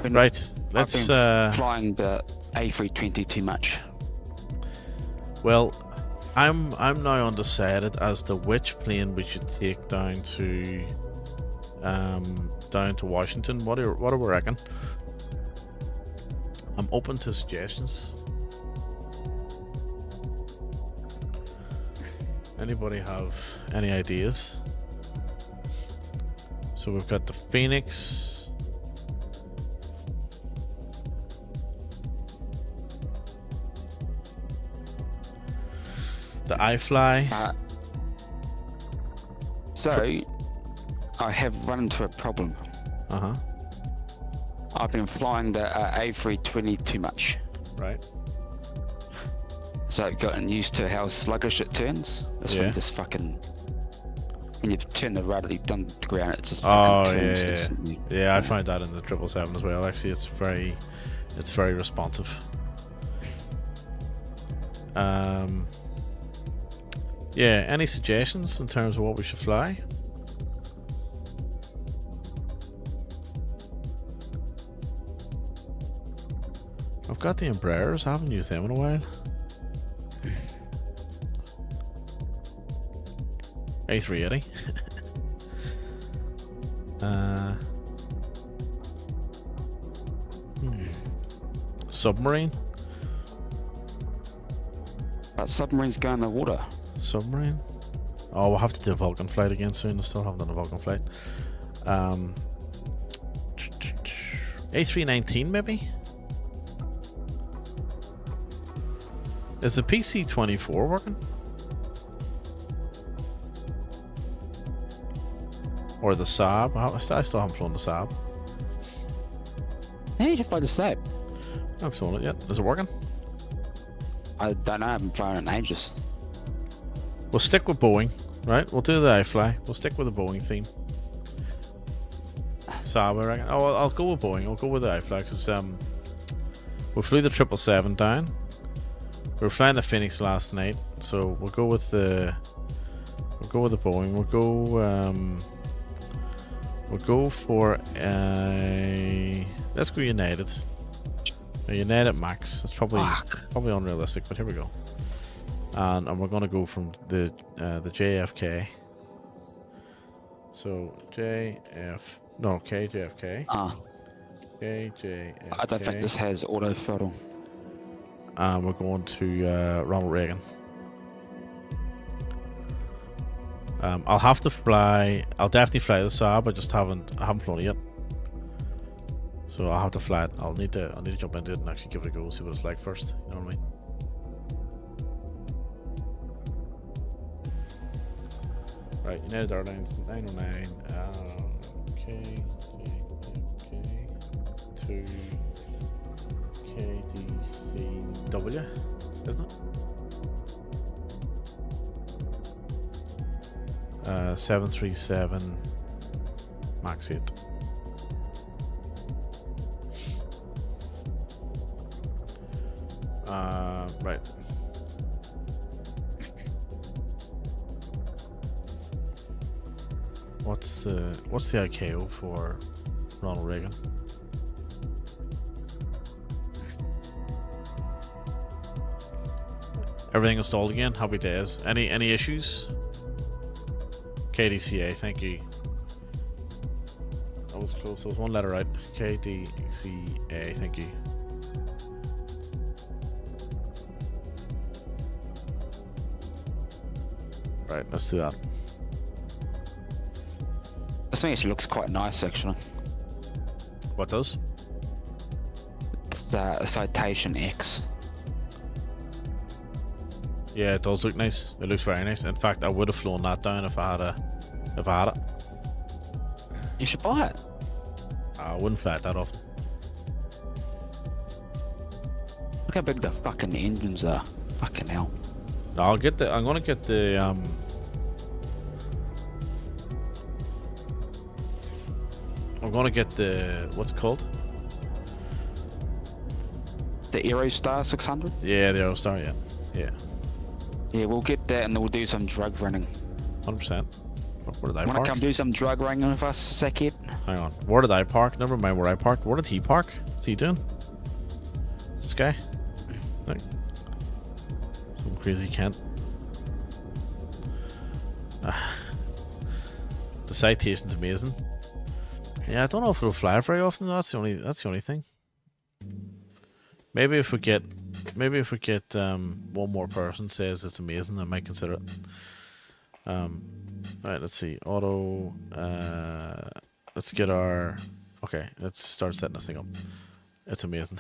Right, let's flying the A320 too much. Well, I'm now undecided as to which plane we should take down to Washington. What do we reckon? I'm open to suggestions. Anybody have any ideas? So we've got the Phoenix. The iFly. So, I have run into a problem. Uh-huh. I've been flying the A320 too much. Right. So I've gotten used to how sluggish it turns. This one just fucking... When you turn the rudder down the ground, it just fucking turns instantly. Yeah, I find that in the 777 as well. Actually, it's very responsive. Yeah, any suggestions in terms of what we should fly? I've got the Embraers. I haven't used them in a while. A380. Submarine. But submarines go in the water. Submarine. Oh, we'll have to do a Vulcan flight again soon. I still haven't done a Vulcan flight. A319 maybe. Is the PC-24 working? Or the Saab? I still haven't flown the Saab. How did you fly the Saab? I haven't flown it yet. Is it working? I don't know. I haven't flown it in ages. We'll stick with Boeing, right? We'll do the iFly. We'll stick with the Boeing theme. Saab, I reckon. Oh, I'll go with Boeing. I'll go with the iFly because we flew the 777 down. We were flying the Phoenix last night, so we'll go with the Boeing. We'll go for let's go United. A United Max. It's probably unrealistic, but here we go. And we're gonna go from the JFK. So KJFK. KJFK. I don't think this has auto throttle. And we're going to Ronald Reagan. I'll definitely fly the Saab. I haven't flown it yet. So I'll have to fly it. I'll need to jump into it and actually give it a go, see what it's like first. You know what I mean? Right, United Airlines 909 KJFK to KDCA, isn't it? 737 Max 8. Right. What's the ICAO for Ronald Reagan? Everything installed again. Happy days. Any issues? KDCA, thank you. That was close. There was one letter out. KDCA, thank you. Right, let's do that. This thing actually looks quite nice, actually. What does? It's a Citation X. Yeah, it does look nice. It looks very nice. In fact, I would have flown that down if I had it. You should buy it. I wouldn't fly it that often. Look how big the fucking engines are. Fucking hell. No, I'm gonna get the what's it called? The Aerostar 600? Yeah, the Aerostar, yeah. Yeah, we'll get that and then we'll do some drug running. 100%. Where did I Wanna park? come do some drug running with us, Sackhead? Hang on. Where did I park? Never mind where I parked. Where did he park? What's he doing? This guy? Like, some crazy Kent. The citation's amazing. Yeah, I don't know if it'll fly very often. That's the only thing. Maybe if we get one more person says it's amazing, I might consider it. Right, let's see. Auto. Let's get our. Okay, let's start setting this thing up. It's amazing.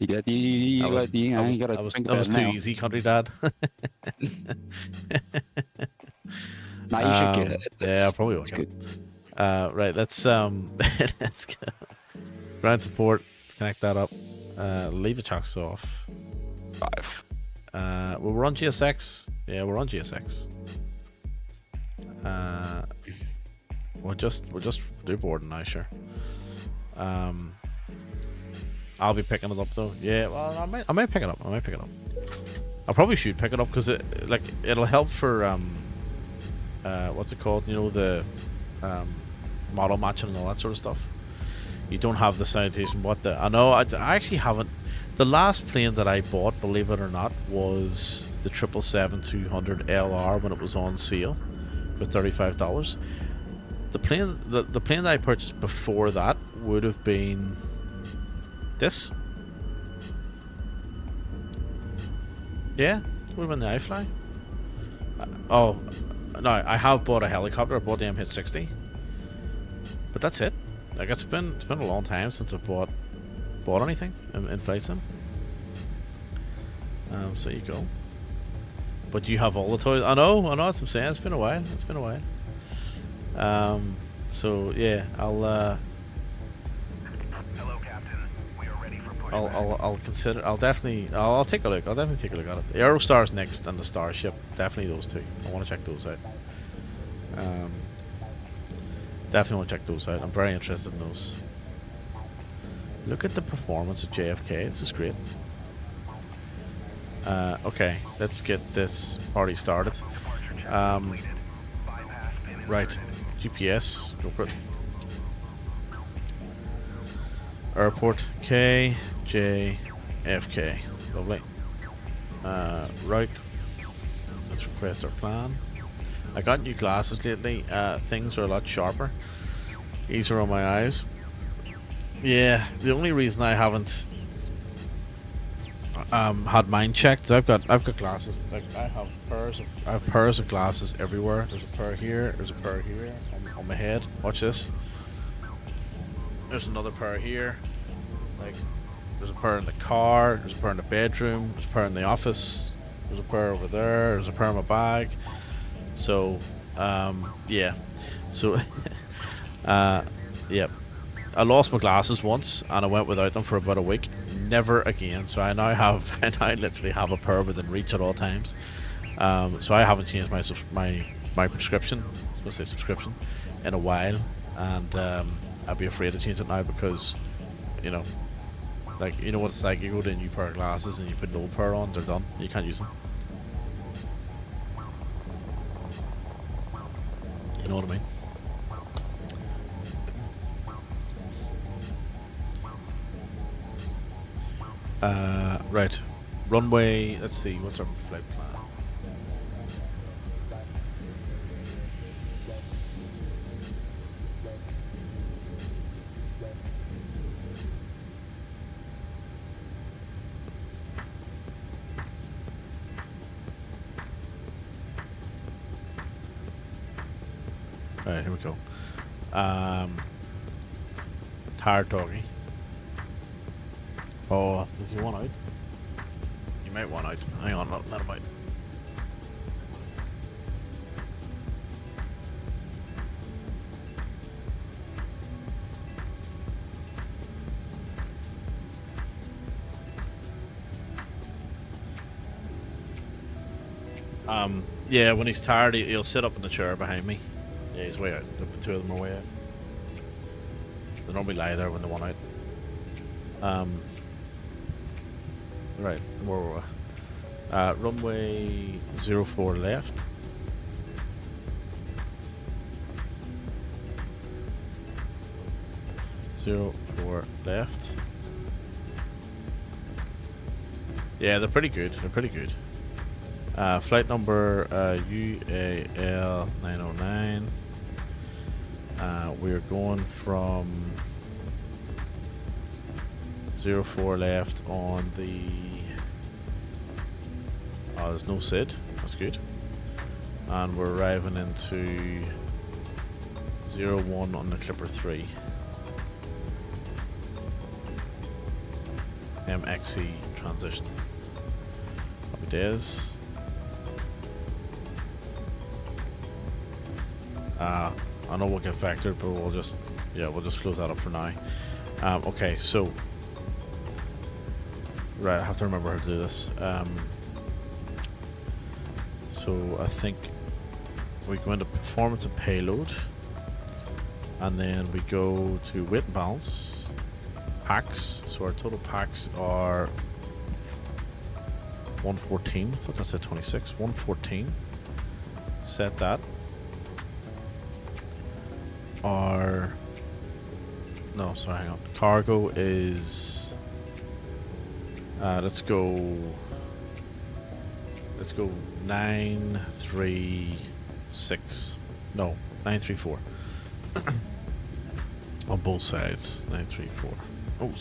You got you, That was, got, you know, you gotta that was, think that about was it too now. easy, country dad. Nah, you should get it. Yeah, I probably will It's get good. it. Right, let's let's go. Ground support, connect that up. Leave the chocks off. 5. Well, we're on GSX. Yeah, we're on GSX. We'll just do boarding now, sure. I'll be picking it up though. Yeah, well, I might pick it up. I probably should pick it up because it'll help for what's it called? You know, the model matching and all that sort of stuff. You don't have the citation. I know I actually haven't. The last plane that I bought, believe it or not, was the 777-200 LR when it was on sale for $35. The plane that I purchased before that would have been this. Yeah, would have been the iFly. Oh no, I have bought a helicopter. I bought the MH60, but that's it. Like it's been a long time since I've bought anything in flight sim. So you go. But you have all the toys. I know that's what I'm saying. It's been a while. So yeah, Hello, Captain. We are ready for pushback. I'll consider. I'll take a look. I'll definitely take a look at it. The Aerostar's next, and the Starship. Definitely those two. I want to check those out. Definitely want to check those out. I'm very interested in those. Look at the performance of JFK. This is great. Okay, let's get this party started. Right, GPS. Go for it. Airport KJFK. Lovely. Right. Let's request our plan. I got new glasses lately. Things are a lot sharper. Easier on my eyes. Yeah, the only reason I haven't had mine checked is I've got glasses. Like I have pairs of glasses everywhere. There's a pair here. There's a pair here on my head. Watch this. There's another pair here. Like there's a pair in the car. There's a pair in the bedroom. There's a pair in the office. There's a pair over there. There's a pair in my bag. So, yeah. So, yep. I lost my glasses once, and I went without them for about a week. Never again. So I now literally have a pair within reach at all times. So I haven't changed my prescription. I was going to say subscription in a while, and I'd be afraid to change it now because, you know, like you know what it's like. You go to a new pair of glasses and you put an old pair on, they're done. You can't use them. You know what I mean? Right. Runway, let's see, what's our flight plan? Alright, here we go. Tired doggy. Oh, does he want out? You might want out. Hang on, let him out. Yeah, when he's tired, he'll sit up in the chair behind me. Yeah, he's way out. The two of them are way out. They normally lie there when they want out. Right, where were we? Runway 04 left. .04 left. Yeah, they're pretty good. Flight number UAL 909. We're going from 04 left on the. Oh, there's no SID. That's good. And we're arriving into 01 on the Clipper 3. MXE transition. Happy days. I know we'll get vectored, but we'll just close that up for now. Okay, so right, I have to remember how to do this. So I think we go into performance and payload, and then we go to weight and balance, packs. So our total packs are 114. I thought that said 26. 114. Set that. No, sorry, hang on. Cargo is let's go 936. No, 934. On both sides. 934. Oh,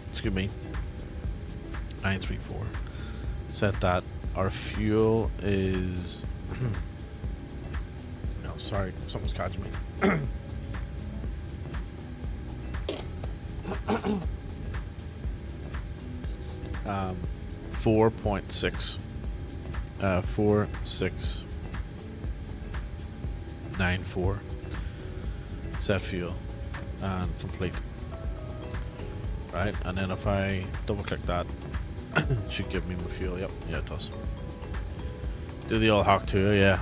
excuse me. 934. Set that. Our fuel is no, sorry, something's catching me. 4.6 4694 set fuel and complete. Right, and then if I double click that, it should give me my fuel. Yep, yeah, it does. Do the old hack too, yeah.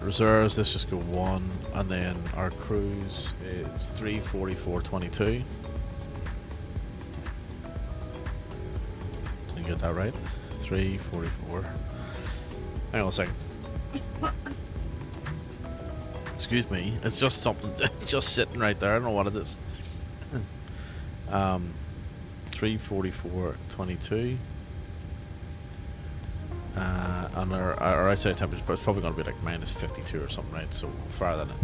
Reserves, let's just go 1, and then our cruise is 344.22. Did I get that right? 344. Hang on a second. Excuse me, it's just something, it's just sitting right there. I don't know what it is. 344.22. And our outside temperature is probably going to be like minus 52 or something, right? So fire that in.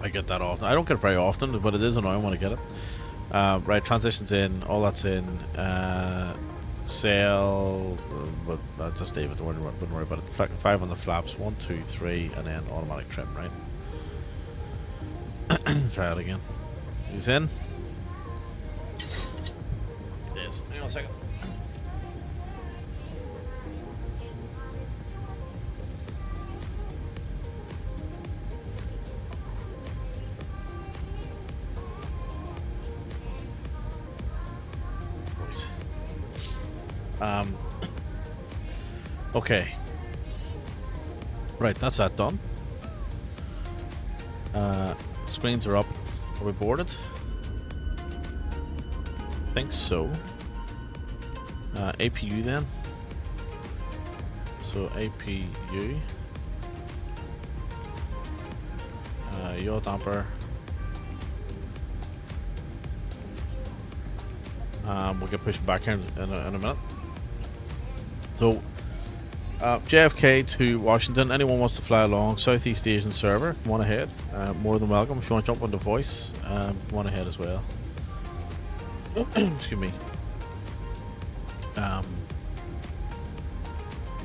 I get that often. I don't get it very often, but it is annoying when I get it. Right, transitions in, all that's in. Sail, but just leave it. Don't worry about it. 5 on the flaps, 1, 2, 3, and then automatic trim, right? Try it again. He's in. It is. Hang on a second. Okay. Right, that's that done. Screens are up. Are we boarded? Think so. APU then. So APU. Yaw damper. We'll get pushed back here in a minute. So, JFK to Washington. Anyone wants to fly along? Southeast Asian server. Come on ahead. More than welcome. If you want to jump on the voice, come on ahead as well. Excuse me.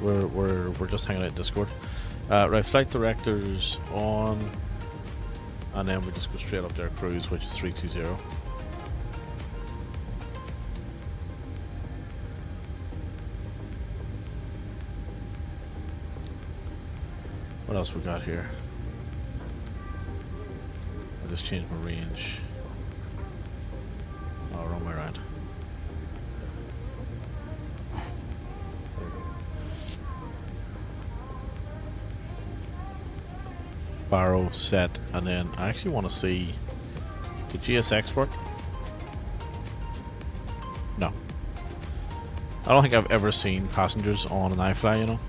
We're just hanging out in Discord. Right, flight directors on, and then we just go straight up to our cruise, which is 320. What else we got here? I just changed my range. Oh, wrong way around. Barrow set, and then I actually want to see the GSX work. No, I don't think I've ever seen passengers on an iFly, you know.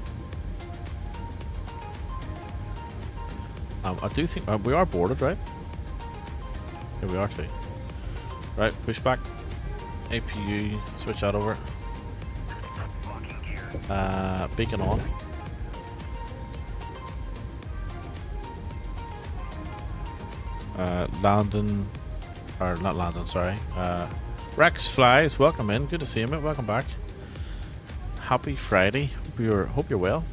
I do think we are boarded, right? Here we are too. Right, push back. APU, switch that over. Beacon on. Landon, or not Landon, sorry. Rex Flies, welcome in. Good to see you, mate. Welcome back. Happy Friday. Hope you're well.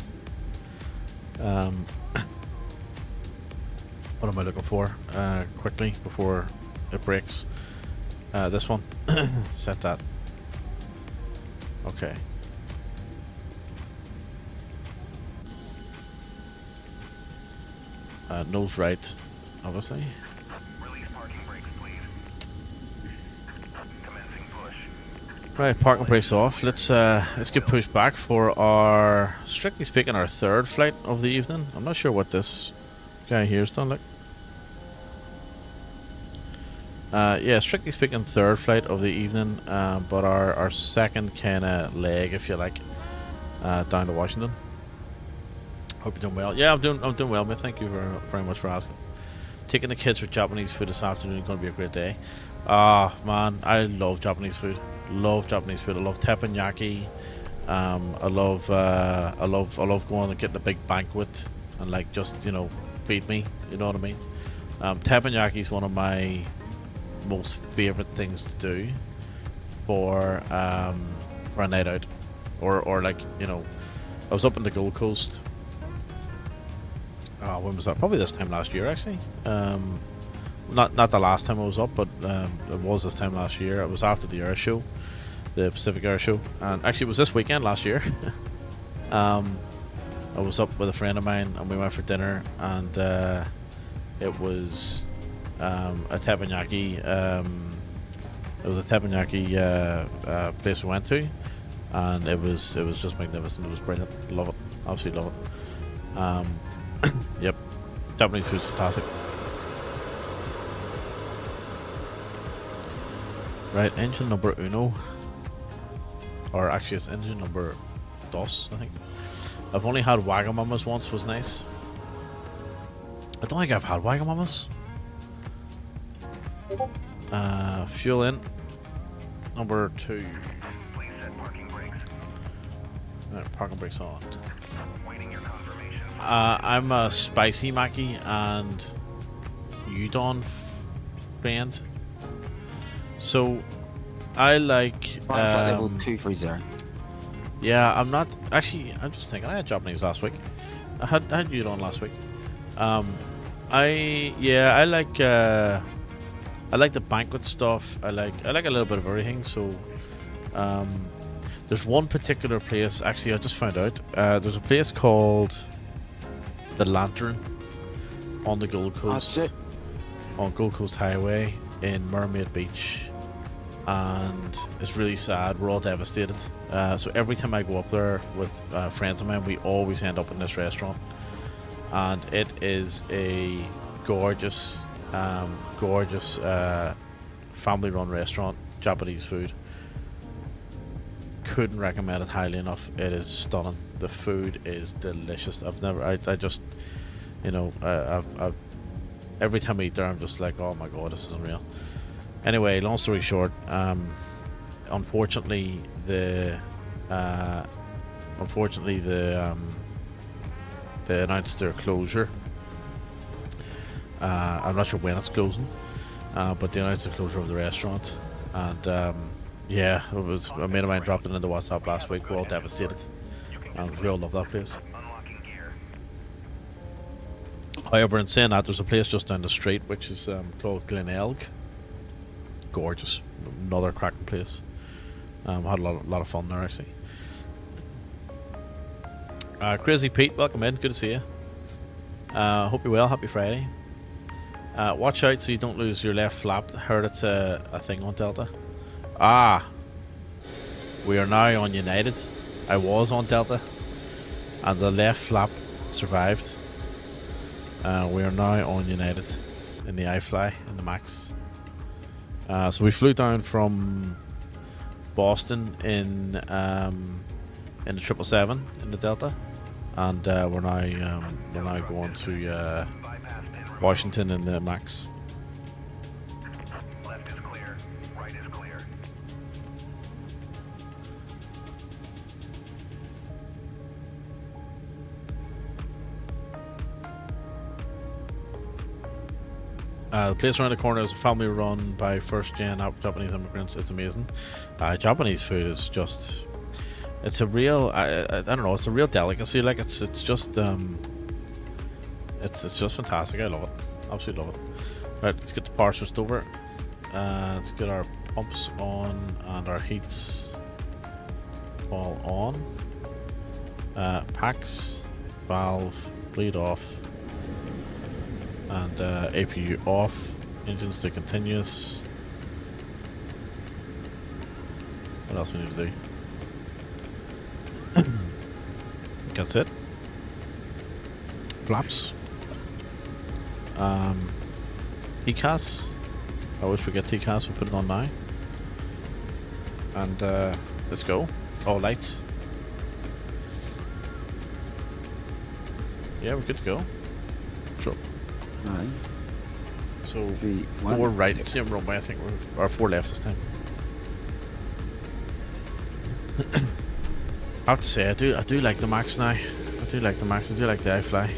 What am I looking for? Quickly before it breaks. This one. Set that. Okay. Nose right, obviously. Release parking brakes, please. Commencing push. Right, parking brakes off. Let's get pushed back for our, strictly speaking, our third flight of the evening. I'm not sure what this guy here's done. Look. Yeah, strictly speaking, third flight of the evening, but our second kind of leg, if you like, down to Washington. Hope you're doing well. Yeah, I'm doing well, mate. Thank you very much for asking. Taking the kids for Japanese food this afternoon is going to be a great day. Ah, man, I love Japanese food. Love Japanese food. I love teppanyaki. I love going and getting a big banquet and like just feed me. You know what I mean? Teppanyaki is one of my most favorite things to do for a night out, or like I was up in the Gold Coast. When was that? Probably this time last year, actually. Not the last time I was up, but it was this time last year. It was after the air show, the Pacific Air Show, and actually it was this weekend last year. I was up with a friend of mine, and we went for dinner, and it was a teppanyaki. It was a teppanyaki place we went to, and it was just magnificent. It was brilliant. Love it. Absolutely love it. Yep, Japanese food's fantastic. Right, engine number uno, or actually it's engine number dos, I think. I've only had Wagamamas once, was nice. I don't think I've had Wagamamas. Fuel in, number 2. Please set parking brakes. Right, parking brakes on. Waiting your confirmation. I'm a spicy Maki and udon brand. So I like level 230. yeah, I'm not actually, I'm just thinking I had Japanese last week. I had udon last week. I like the banquet stuff. I like a little bit of everything. So there's one particular place, actually I just found out, there's a place called the Lantern on the Gold Coast, on Gold Coast Highway in Mermaid Beach, and it's really sad. We're all devastated. So every time I go up there with friends of mine, we always end up in this restaurant, and it is a gorgeous family-run restaurant, Japanese food. Couldn't recommend it highly enough. It is stunning. The food is delicious. I just I've every time I eat there, I'm just like, oh my god, this is unreal. Anyway, long story short, unfortunately they announced their closure. I'm not sure when it's closing, but they announced the closure of the restaurant, and yeah, it was a mate of mine dropped it into WhatsApp last week. We're all devastated. We all love that place. Unlocking gear. However, in saying that, there's a place just down the street which is called Glenelg. Gorgeous, another cracking place. Had a lot of fun there actually. Crazy Pete, welcome in. Good to see you. Hope you're well. Happy Friday. Watch out so you don't lose your left flap. I heard it's a thing on Delta. We are now on United. I was on Delta, and the left flap survived. We are now on United in the iFly in the Max. So we flew down from Boston in the 777 in the Delta, and we're now going to Washington in the Max. Left is clear. Right is clear. The place around the corner is a family run by first-gen Japanese immigrants. It's amazing. Japanese food is just, it's a real, I don't know, it's a real delicacy. Like it's just fantastic. I love it. Absolutely love it. Right, let's get the power switched over. Let's get our pumps on and our heats all on. Packs, valve, bleed off, and APU off. Engines to continuous. What else we need to do? That's it. Flaps. TCAS. I always forget TCAS. We'll put it on now. And let's go. Oh, lights. Yeah, we're good to go. Sure. No. So 3, 4 1, right, 0. same wrong way. I think we're 4 left this time. I have to say, I do like the Max now. I do like the Max. I do like the iFly.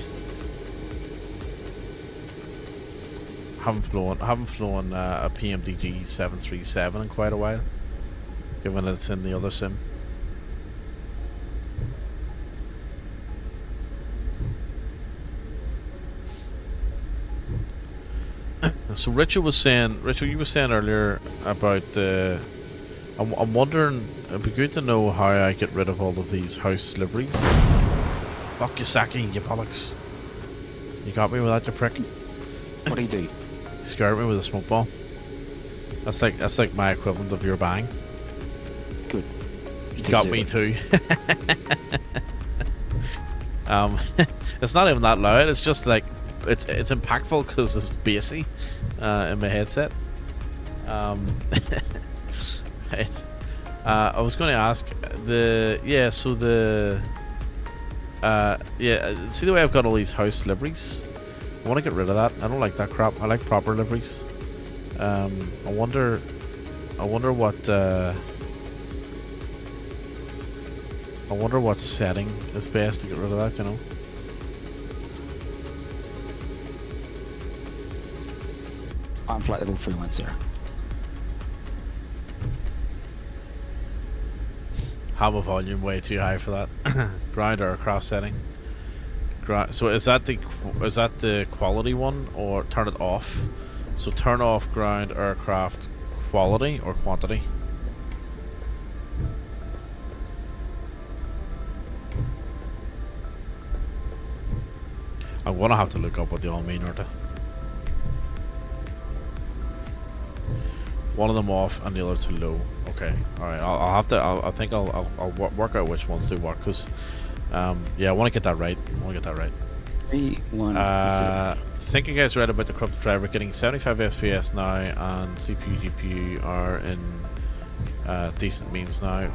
Haven't flown a PMDG 737 in quite a while, given it's in the other sim. So Richard, you were saying earlier about the. I'm wondering, it'd be good to know how I get rid of all of these house liveries. Fuck you, Saki, you bollocks. You got me with that, you prick. What do you do? You scared me with a smoke bomb. That's like my equivalent of your bang. Good. You Got deserve me it. too. It's not even that loud. It's just like it's impactful because it's bassy in my headset. Right. I was going to ask see the way I've got all these house liveries. I want to get rid of that. I don't like that crap. I like proper liveries. I wonder what setting is best to get rid of that, you know. I'm flight level 310. Have a volume way too high for that. Ground aircraft setting. So is that the quality one, or turn it off? So turn off ground aircraft quality or quantity. I'm gonna have to look up what they all mean, aren't I? One of them off and the other to low. Okay, all right. I think I'll work out which ones do what, because yeah, I want to get that right. 3, 1, 0. Think you guys read about the corrupted driver getting 75 FPS now, and CPU GPU are in decent means now.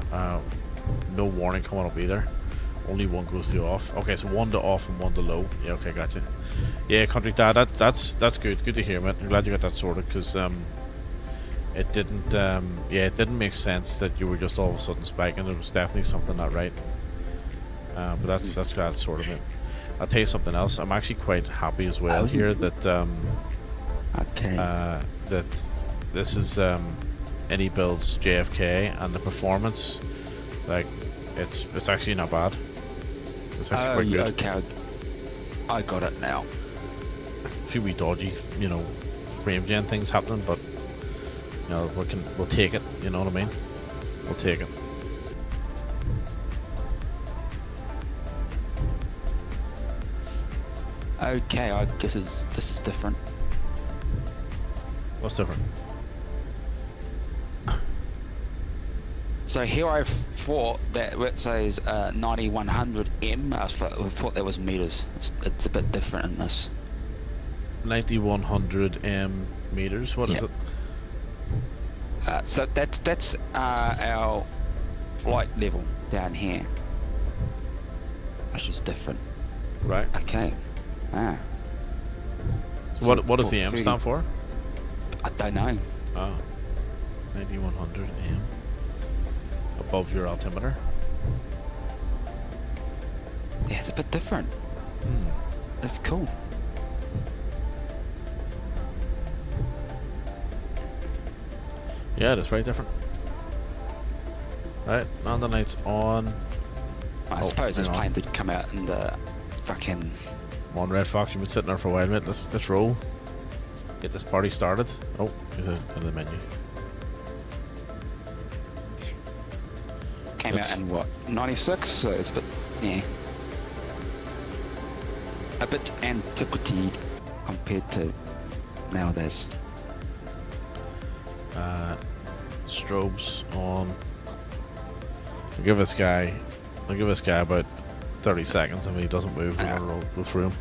No warning coming up either. Only one goes to off. Okay, so one to off and one to low. Yeah, okay, gotcha. Yeah, Country Dad, that's good. Good to hear, mate. I'm glad you got that sorted, because it didn't make sense that you were just all of a sudden spiking. There was definitely something not right. But that's glad it's sorted, mate. I'll tell you something else. I'm actually quite happy as well here that Okay. that this is any builds JFK, and the performance, like, it's actually not bad. It's actually quite good. Okay. I got it now. A few wee dodgy, frame gen things happening, but we'll take it. You know what I mean? We'll take it. Okay, this is different. What's different? So here I thought that it says 9100M. I thought that was meters. It's a bit different in this. 9100 meters. What is it? So that's our flight level down here, which is different. Right. Okay. So what does the M stand for? I don't know. Oh. 9100 M. Above your altimeter. Yeah, it's a bit different. That's cool. Yeah, it is very different. Right, now the night's on. I suppose this plane did come out in the fucking... Come on, Red Fox, you've been sitting there for a while, mate. Let's roll. Get this party started. Oh, here's in the menu. Came That's- out in what, 96? So it's a bit, yeah. A bit antiquity compared to nowadays. Strobes on. I'll give this guy about 30 seconds, and if he doesn't move, we're gonna go through him.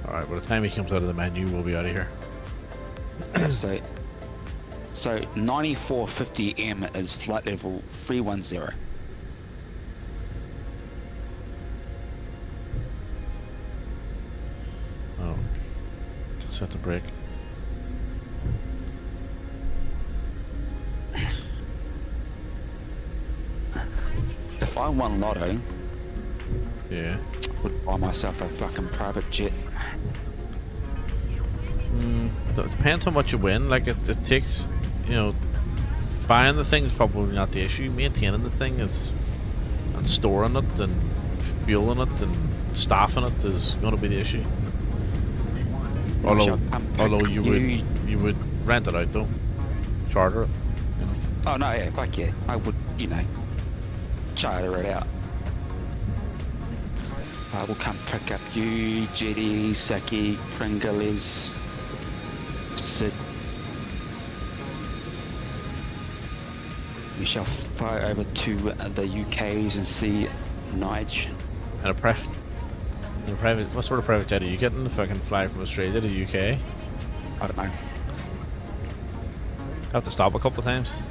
Alright, by the time he comes out of the menu, we'll be out of here. So 9450M is flight level 310. Oh. Set the brake. If I won Lotto, Yeah. I would buy myself a fucking private jet. It depends how much you win. Like, it takes, you know, buying the thing is probably not the issue. Maintaining the thing is, and storing it and fueling it and staffing it is going to be the issue. Although you would rent it out though, charter it. Oh no, yeah, fuck yeah. I would, you know, charter it out. I will come pick up you, Jetty, Saki, Pringles, Sid. We shall fly over to the UKs and see Nige. And a private. What sort of private jet are you getting if I can fly from Australia to the UK? I don't know. I have to stop a couple of times.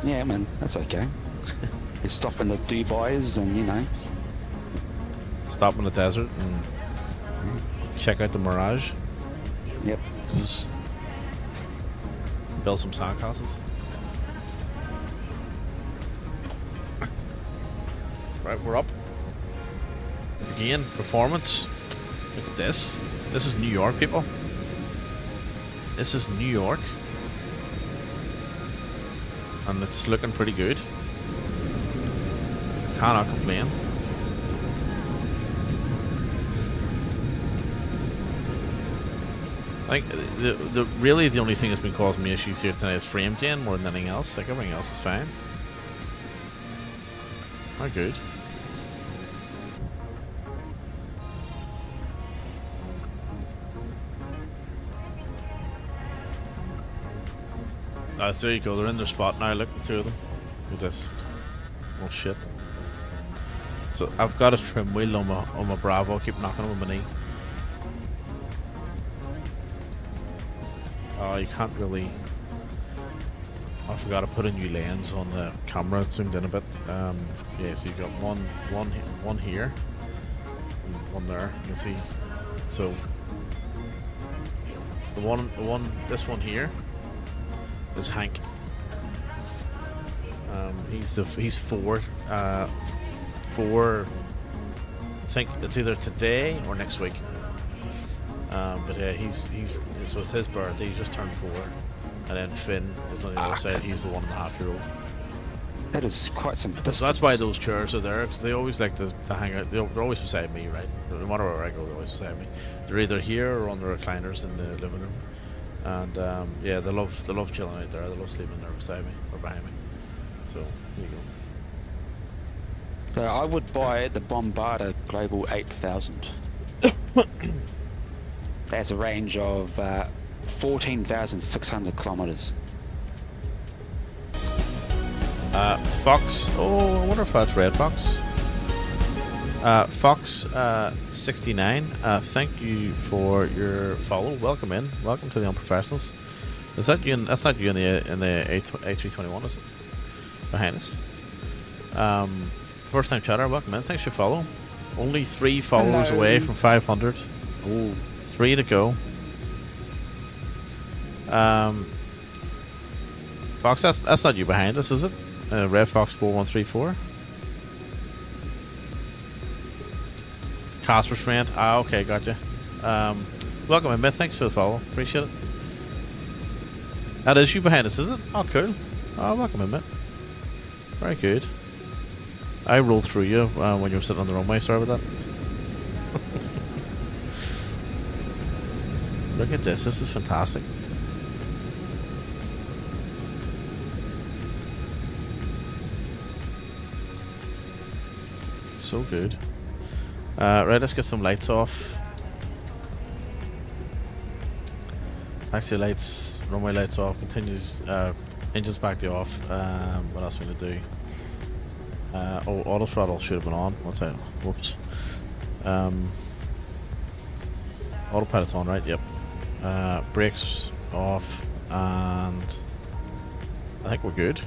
Yeah, man, that's okay. You stop in the Dubai's and, you know. Stop in the desert and check out the Mirage. Yep. Build some sandcastles. Right, we're up. Again, performance. Look at this. This is New York, people. This is New York. And it's looking pretty good. Cannot complain. I think really the only thing that's been causing me issues here tonight is frame gen more than anything else. Like, everything else is fine. Not good. So there you go, they're in their spot now. Look, the two of them. Look at this. Oh shit. So I've got a trim wheel on my Bravo. I keep knocking on my knee. Oh, you can't really. I forgot to put a new lens on the camera. It zoomed in a bit. Yeah, so you got one here, and one there. You can see. So this one here is Hank. He's four. I think it's either today or next week. But yeah, so it's his birthday. He just turned 4, and then Finn is on the other side. He's the 1.5-year-old. That is quite some distance. So that's why those chairs are there, because they always like to hang out. They're always beside me, right? No matter where I go, they're always beside me. They're either here or on the recliners in the living room. And yeah, they love chilling out there. They love sleeping there beside me or behind me. So there you go. So I would buy the Bombardier Global 8000. That's a range of 14,600 kilometers. Fox. Oh, I wonder if that's Red Fox. Fox 69. Thank you for your follow. Welcome in. Welcome to the Unprofessionals. Is that you? That's not you in the A321, is it? Behind us. First time chatter. Welcome in. Thanks for your follow. Only 3 followers away from 500. Oh, 3 to go. Fox, that's not you behind us, is it? Red Fox 4134. Casper's friend. Ah, okay, gotcha. Welcome in, Myth. Thanks for the follow. Appreciate it. That is you behind us, is it? Oh, cool. Oh, welcome in, Myth. Very good. I rolled through you when you were sitting on the runway. Sorry about that. Look at this. This is fantastic. So good. Right, let's get some lights off. Taxi lights, runway lights off, continues, engines back to off. What else we need to do? Oh, auto throttle should have been on. What's that? Whoops. Autopilot's on, right? Yep. Brakes off, and I think we're good.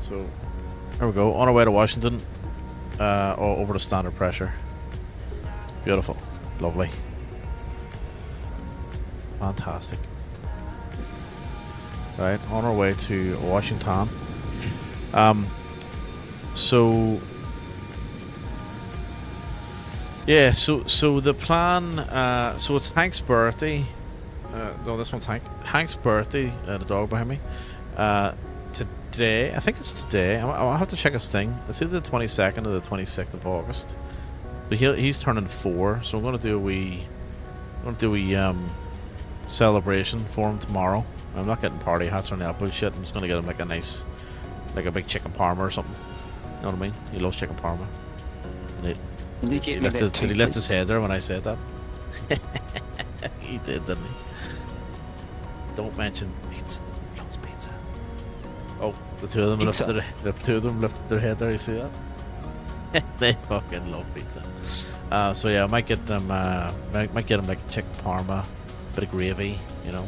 So, there we go. On our way to Washington, over to standard pressure. Beautiful. Lovely. Fantastic. Right, on our way to Washington. So yeah, so the plan, so it's Hank's birthday. No, this one's Hank's birthday, the dog behind me. Today, I think it's today. I'll have to check his thing. It's either the 22nd or the 26th of August. So he's turning 4. So I'm gonna do a wee celebration for him tomorrow. I'm not getting party hats or any of that bullshit. I'm just gonna get him like a nice, like a big chicken parma or something. You know what I mean? He loves chicken parma. And did he lift his head there when I said that? He did, didn't he? Don't mention pizza. He loves pizza. Oh, the two of them lifted their head there. You see that? They fucking love pizza. So yeah, I might get them. Might get them like chicken parma, bit of gravy. You know.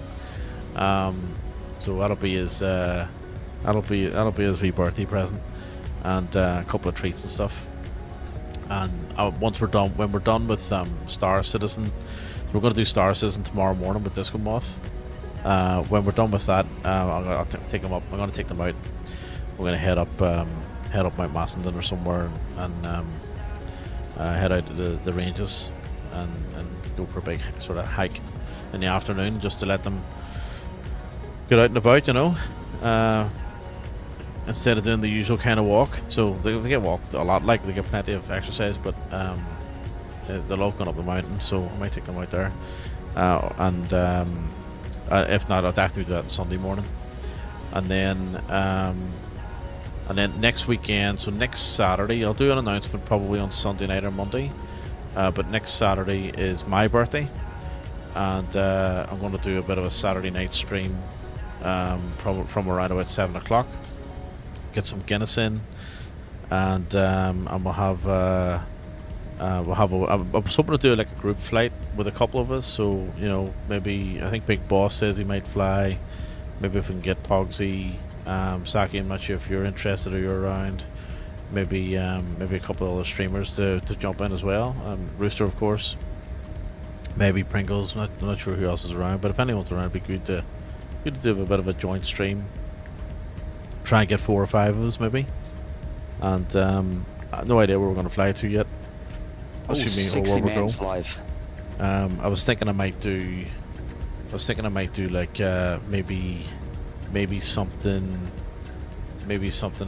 So that'll be his. That'll be his wee birthday present, and a couple of treats and stuff. And when we're done with Star Citizen, so we're going to do Star Citizen tomorrow morning with Disco Moth. When we're done with that, I'll take them up. I'm going to take them out. We're going to head up Mount Macedon or somewhere, and head out to the ranges, and go for a big sort of hike in the afternoon, just to let them get out and about, you know. Instead of doing the usual kind of walk. So they get walked a lot, like they get plenty of exercise, but they love going up the mountain, so I might take them out there. If not, I'll have to do that Sunday morning. And then next weekend, so next Saturday, I'll do an announcement probably on Sunday night or Monday. But next Saturday is my birthday, and I'm going to do a bit of a Saturday night stream from around about 7 o'clock. Get some Guinness in, and we'll have I was hoping to do like a group flight with a couple of us. So you know, maybe I think Big Boss says he might fly. Maybe if we can get Pogsy, Saki, I'm not sure if you're interested or you're around. Maybe a couple of other streamers to jump in as well. Rooster, of course. Maybe Pringles. I'm not sure who else is around, but if anyone's around, it'd be good to do a bit of a joint stream. Try and get 4 or 5 of us maybe, and I have no idea where we're going to fly to yet. Or where we're going. Live. I was thinking I might do like maybe something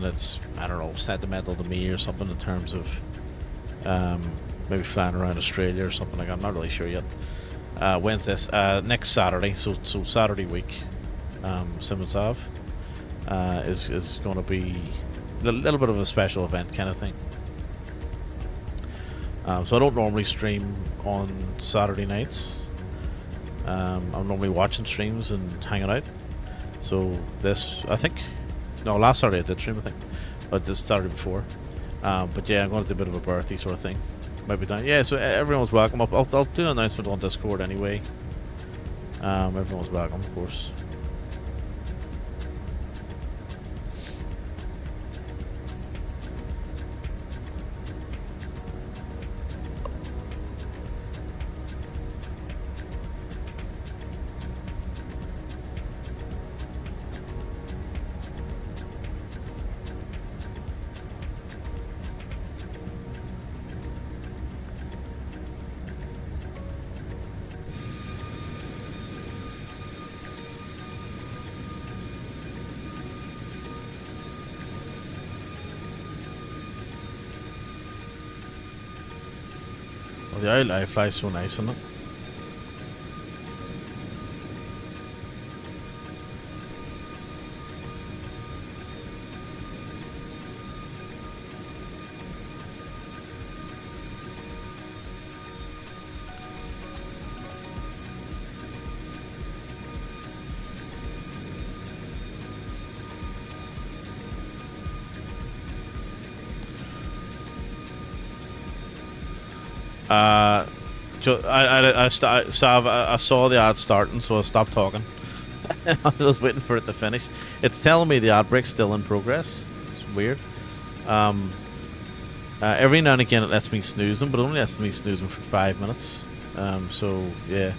that's, I don't know, sentimental to me or something, in terms of maybe flying around Australia or something like that. I'm not really sure yet. When's this? Next Saturday. So Saturday week. Simmons Ave. Is going to be a little bit of a special event kind of thing. So I don't normally stream on Saturday nights. I'm normally watching streams and hanging out. So last Saturday I did stream, I think, but this Saturday before. But yeah, I'm going to do a bit of a birthday sort of thing. Might be done. Yeah, so everyone's welcome. I'll do an announcement on Discord anyway. Everyone's welcome, of course. The I fly so nice, isn't it? I saw the ad starting, so I stopped talking. I was waiting for it to finish. It's telling me the ad break's still in progress. It's weird. Every now and again it lets me snooze them, but it only lets me snooze them for 5 minutes. So yeah.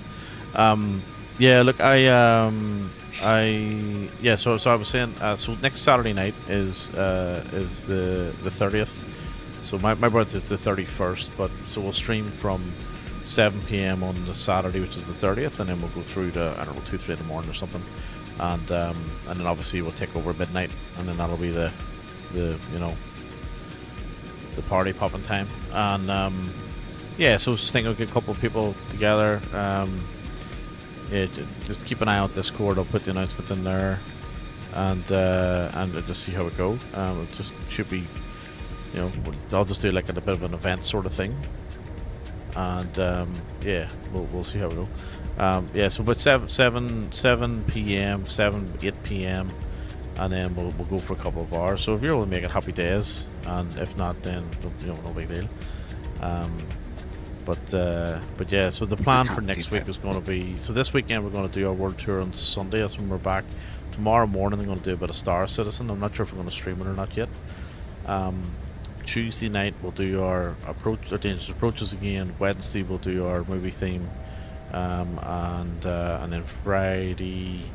Yeah. Look, so I was saying. So next Saturday night is the 30th. So my birthday is the 31st, but so we'll stream from 7 p.m. on the Saturday, which is the 30th, and then we'll go through to, I don't know, 2, 3 in the morning or something, and then obviously we'll take over midnight, and then that'll be the party popping time, and yeah, so just think I'll get a couple of people together. Yeah, just keep an eye out Discord. I'll put the announcement in there, and just see how it goes. It just should be. I'll just do like a bit of an event sort of thing, and yeah, we'll see how we go. Yeah, so about 7 p.m., 8 p.m., and then we'll go for a couple of hours. So if you're able to make it, happy days, and if not, then no big deal. But yeah, so the plan for next week is going to be, so this weekend we're going to do our world tour on Sunday. That's when we're back. Tomorrow morning I'm going to do a bit of Star Citizen. I'm not sure if we're going to stream it or not yet. Tuesday night we'll do our Dangerous Approaches again. Wednesday we'll do our movie theme, and then Friday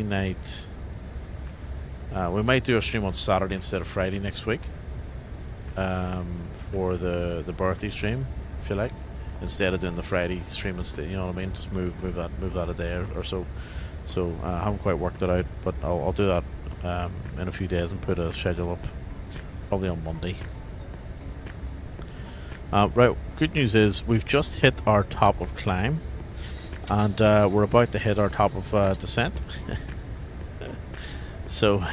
night we might do a stream on Saturday instead of Friday next week, for the birthday stream, if you like, instead of doing the Friday stream instead. You know what I mean? Just move that a day or so. So I haven't quite worked it out, but I'll do that in a few days and put a schedule up. Probably on Monday. Right, good news is we've just hit our top of climb, and we're about to hit our top of descent. So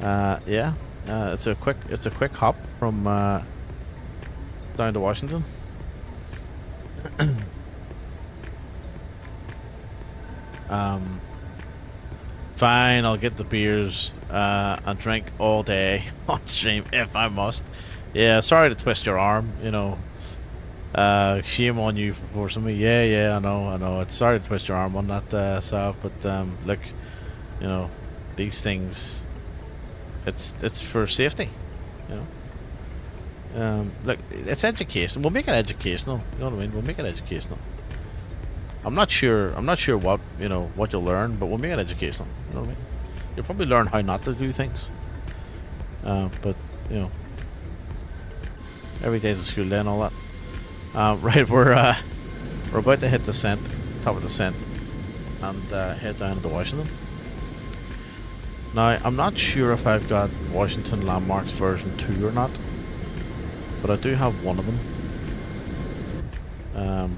yeah, it's a quick hop from down to Washington. Fine, I'll get the beers and drink all day on stream if I must. Yeah, sorry to twist your arm, shame on you for forcing me. Yeah, I know. It's sorry to twist your arm on that, Sav, but look, these things, it's for safety, look, it's education. We'll make it educational. You know what I mean? We'll make it educational. I'm not sure what what you'll learn, but we'll make it educational. You know what I mean? You'll probably learn how not to do things. But every day's a school day and all that. Right, we're about to hit top of descent, and head down to Washington. Now, I'm not sure if I've got Washington Landmarks version 2 or not, but I do have one of them.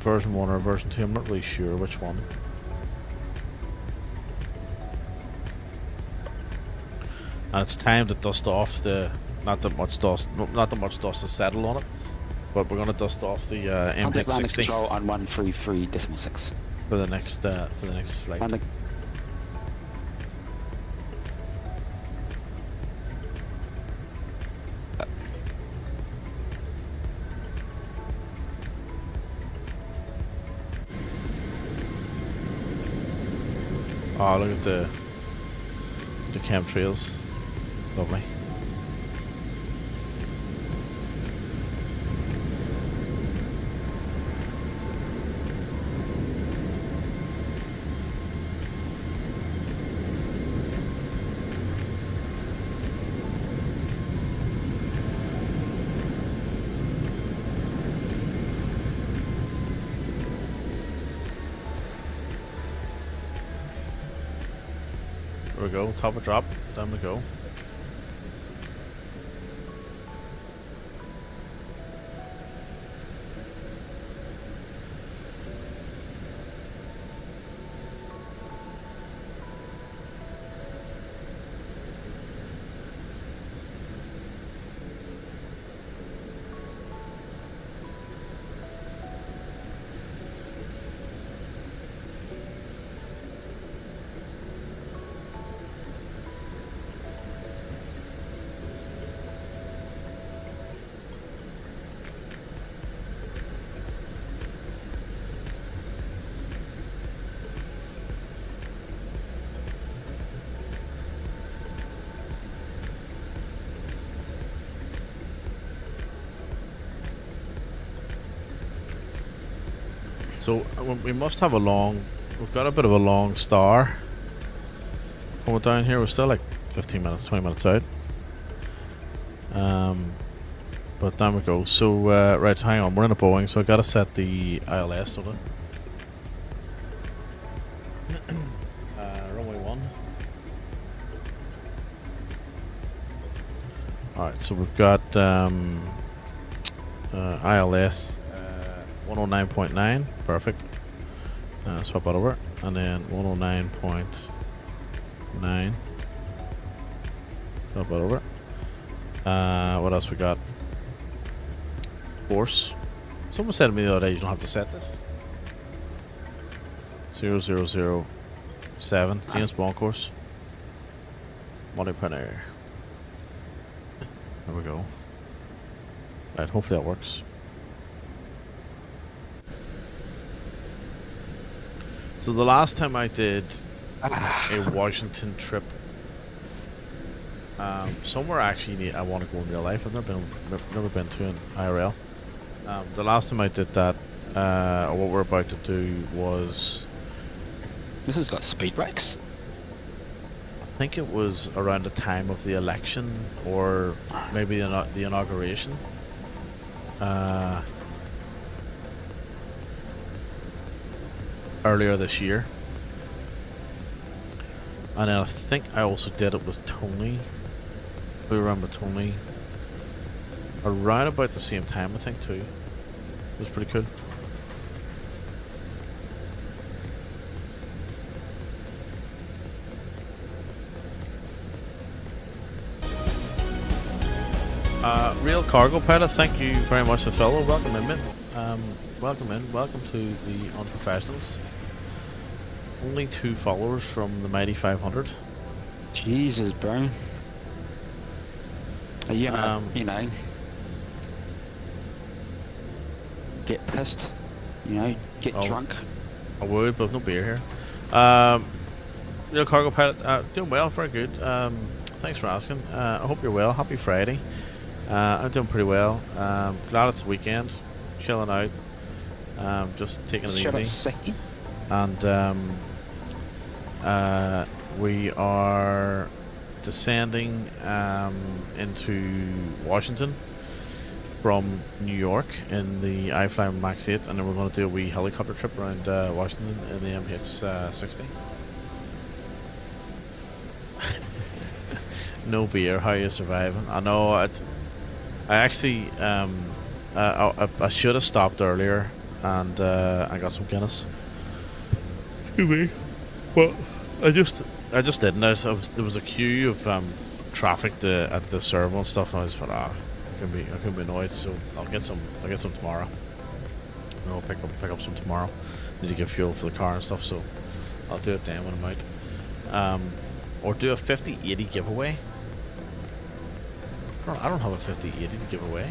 Version 1 or version 2, I'm not really sure which one. And it's time to dust off the not that much dust to settle on it, but we're going to dust off the MD60 control on 133.6 for the next flight. Oh, look at the chemtrails. Lovely. There we go, top of drop, down we go. So we must have a long. We've got a bit of a long star coming down here. We're still like 15 minutes, 20 minutes out. But down we go. So right, hang on. We're in a Boeing, so I gotta set the ILS on it. Runway 1. Alright, so we've got ILS 109.9. Perfect. Swap that over. And then 109.9. Swap that over. What else we got? Course. Someone said to me the other day you don't have to set this. 0007. James Bond course. Money Penner. There we go. Right, hopefully that works. So the last time I did a Washington trip, somewhere actually I want to go in real life. I've never been to an IRL. The last time I did that, or what we're about to do was. This has got speed brakes. I think it was around the time of the election, or maybe the inauguration. Earlier this year. And then I think I also did it with Tony. We were on with Tony around about the same time, I think, too. It was pretty cool. Real Cargo Pilot, thank you very much to fellow. Welcome in, mate. Welcome to the Unprofessionals. Only 2 followers from the mighty 500. Jesus, bro. You know, get pissed. Get drunk. I would, but I've no beer here. Real Cargo Pilot, doing well, very good. Thanks for asking. I hope you're well. Happy Friday. I'm doing pretty well. Glad it's the weekend. Chilling out. Just taking it easy. And we are descending into Washington from New York in the iFly Max 8, and then we're going to do a wee helicopter trip around Washington in the MH60. No beer, how are you surviving? I know, I actually, I should have stopped earlier, and I got some Guinness. Excuse me. Well, I just didn't. There was a queue of traffic at the servo and stuff, and I just thought, I can be annoyed. So I'll get some tomorrow. And I'll pick up some tomorrow. Need to get fuel for the car and stuff, so I'll do it then when I'm out. Or do a 50/80 giveaway. I don't have a 50/80 to give away.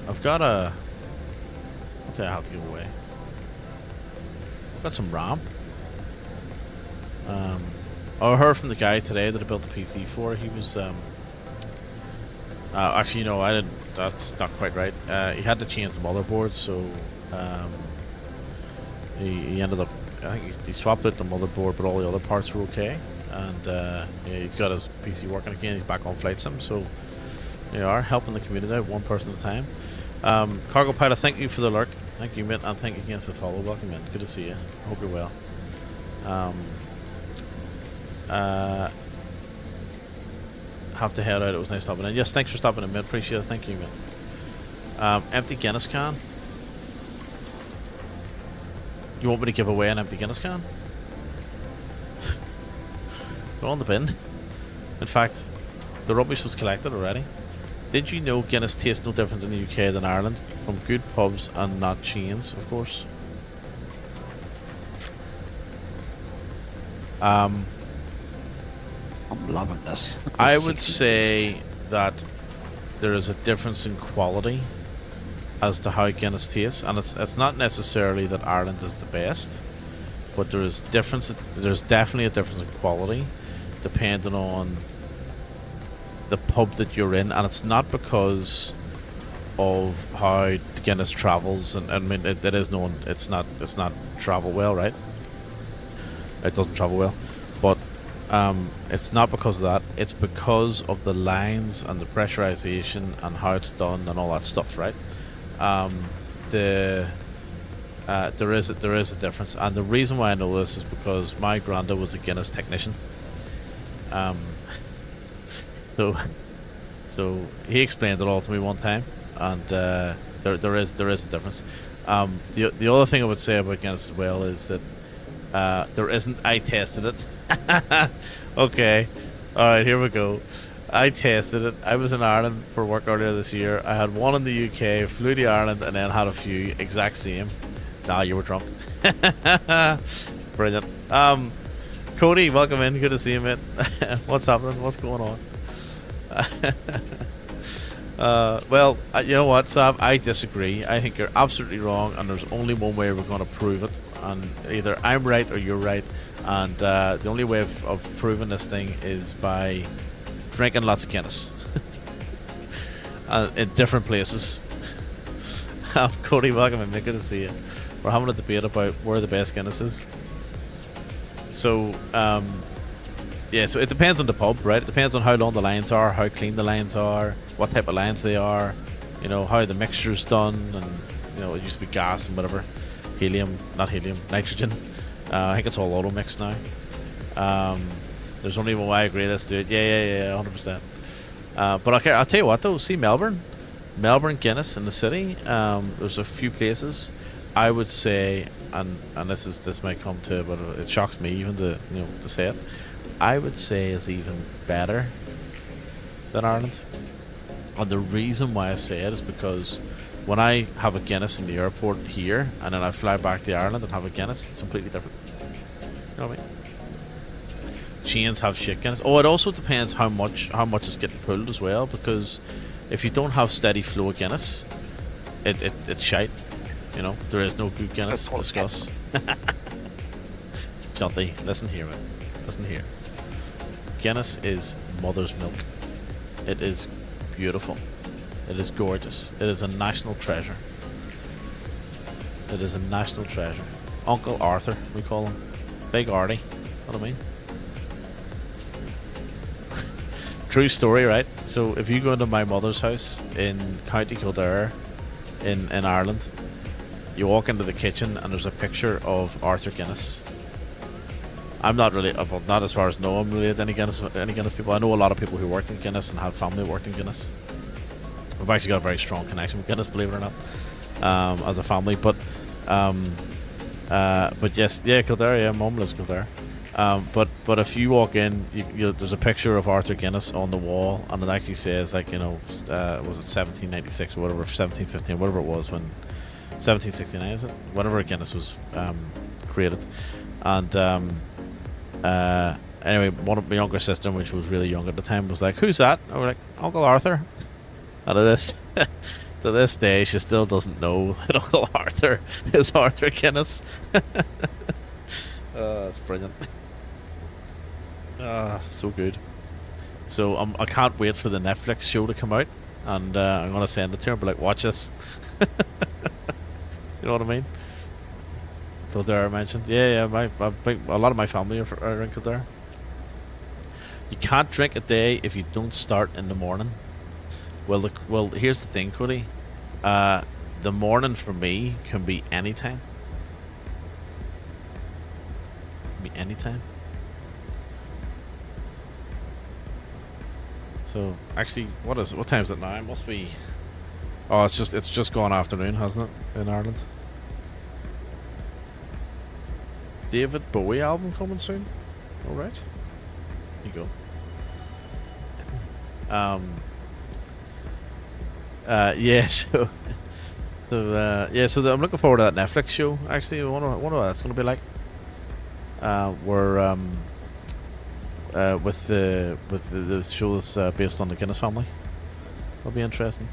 I've got a. What do I have to give away? I've got some RAM. I heard from the guy today that I built the PC for. He was actually, no, I didn't. That's not quite right. He had to change the motherboard, so he ended up. I think he swapped out the motherboard, but all the other parts were okay. And yeah, he's got his PC working again. He's back on Flight Sim, so they are helping the community out one person at a time. Cargo Pilot, thank you for the lurk. Thank you, mate, and thank you again for the follow. Welcome in. Good to see you. Hope you're well. Have to head out. It was nice stopping in. Yes, thanks for stopping in, mate. Appreciate it. Thank you, mate. Empty Guinness can. You want me to give away an empty Guinness can? Go on the bin. In fact, the rubbish was collected already. Did you know Guinness tastes no different in the UK than Ireland? From good pubs and not chains, of course. I'm loving this. I would say that there is a difference in quality as to how Guinness tastes, and it's not necessarily that Ireland is the best, but there's definitely a difference in quality depending on the pub that you're in, and it's not because of how Guinness travels, and I mean it is known it's not travel well, right? It doesn't travel well, but it's not because of that. It's because of the lines and the pressurization and how it's done and all that stuff, right? There is a difference, and the reason why I know this is because my granddad was a Guinness technician. So he explained it all to me one time, and there is a difference. The other thing I would say about Guinness as well is that there isn't. I tested it. Okay, all right, here we go. I tested it. I was in Ireland for work earlier this year. I had one in the UK, flew to Ireland, and then had a few exact same. Nah, you were drunk. Brilliant. Cody, welcome in. Good to see you, mate. What's happening? What's going on? Well, you know what, Sav? I disagree. I think you're absolutely wrong, and there's only one way we're going to prove it. And either I'm right or you're right. And the only way of proving this thing is by drinking lots of Guinness in different places. Cody, welcome in, mate. Good to see you. We're having a debate about where the best Guinness is. So, yeah, so it depends on the pub, right? It depends on how long the lines are, how clean the lines are, what type of lines they are, you know, how the mixture's done, and, you know, it used to be gas and whatever. Nitrogen. I think it's all auto mix now. There's only one way. I agree, let's do it. Yeah, 100%. But okay, I'll tell you what though, see Melbourne Guinness in the city, there's a few places I would say, and this might come to, but it shocks me even to say it, I would say is even better than Ireland. And the reason why I say it is because when I have a Guinness in the airport here, and then I fly back to Ireland and have a Guinness, it's completely different. You know what I mean? Chains have shit Guinness. Oh, it also depends how much is getting pulled as well, because if you don't have steady flow of Guinness, it's shite. You know, there is no good Guinness to discuss. Jonty, listen here, man. Listen here. Guinness is mother's milk. It is beautiful. It is gorgeous. It is a national treasure. It is a national treasure. Uncle Arthur, we call him. Big Artie. Know what I mean? True story, right? So if you go into my mother's house in County Kildare in Ireland, you walk into the kitchen and there's a picture of Arthur Guinness. I'm not really, well, not as far as know I'm related to any Guinness people. I know a lot of people who worked in Guinness and have family who worked in Guinness. We've actually got a very strong connection with Guinness, believe it or not, as a family. But yes, yeah, Kildare, yeah, Mum lives Kildare. But if you walk in, there's a picture of Arthur Guinness on the wall, and it actually says, like, you know, was it 1796 or whatever, 1715, whatever it was, when 1769 is it? Whenever Guinness was created. And anyway, one of my younger sister, when she was really young at the time, was like, "Who's that?" And we're like, "Uncle Arthur." And to this day, she still doesn't know that Uncle Arthur is Arthur Guinness. Oh, that's brilliant. So good. So I can't wait for the Netflix show to come out, and I'm gonna send it to her and be like, "Watch this." You know what I mean? Kildare mentioned. Yeah. A lot of my family are in Kildare. You can't drink a day if you don't start in the morning. Well, here's the thing, Cody. The morning for me can be any time. Anytime. So actually, what time is it now? It must be. Oh, it's just gone afternoon, hasn't it, in Ireland? David Bowie album coming soon. All right. There you go. Yeah. So I'm looking forward to that Netflix show. Actually, I wonder what that's going to be like. We're with the show that's based on the Guinness family. That'll be interesting.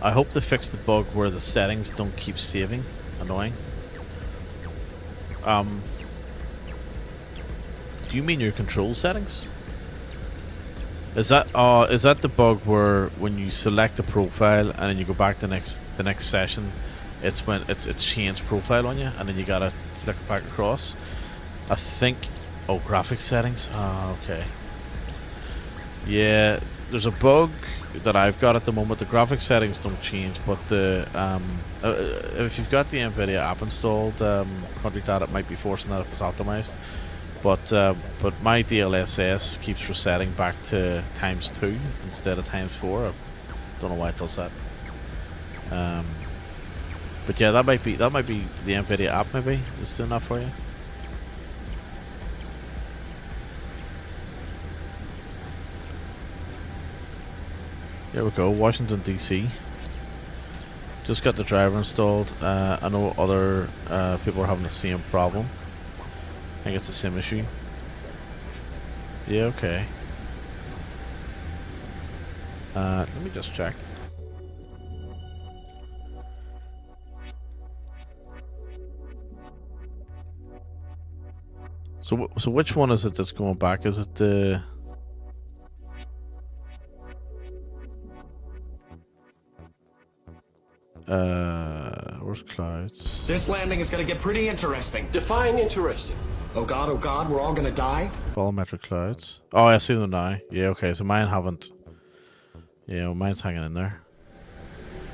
I hope they fix the bug where the settings don't keep saving. Annoying. Do you mean your control settings? Is that the bug where when you select the profile and then you go back the next session, it's when it's changed profile on you, and then you gotta flick it back across? I think. Oh, graphics settings. Oh, okay. Yeah, there's a bug that I've got at the moment. The graphics settings don't change, but the if you've got the NVIDIA app installed, country that, it might be forcing that if it's optimized. But my DLSS keeps resetting back to ×2 instead of ×4. I don't know why it does that. But yeah, that might be the NVIDIA app. Maybe it's doing that for you. Here we go, Washington DC. Just got the driver installed. I know other people are having the same problem. I think it's the same issue. Yeah, okay. Let me just check. So which one is it that's going back? Is it the... where's clouds? This landing is gonna get pretty interesting. Define interesting. Oh god, we're all gonna die? Volumetric clouds. Oh, I see them now. Yeah, okay, so mine haven't... Yeah, well, mine's hanging in there.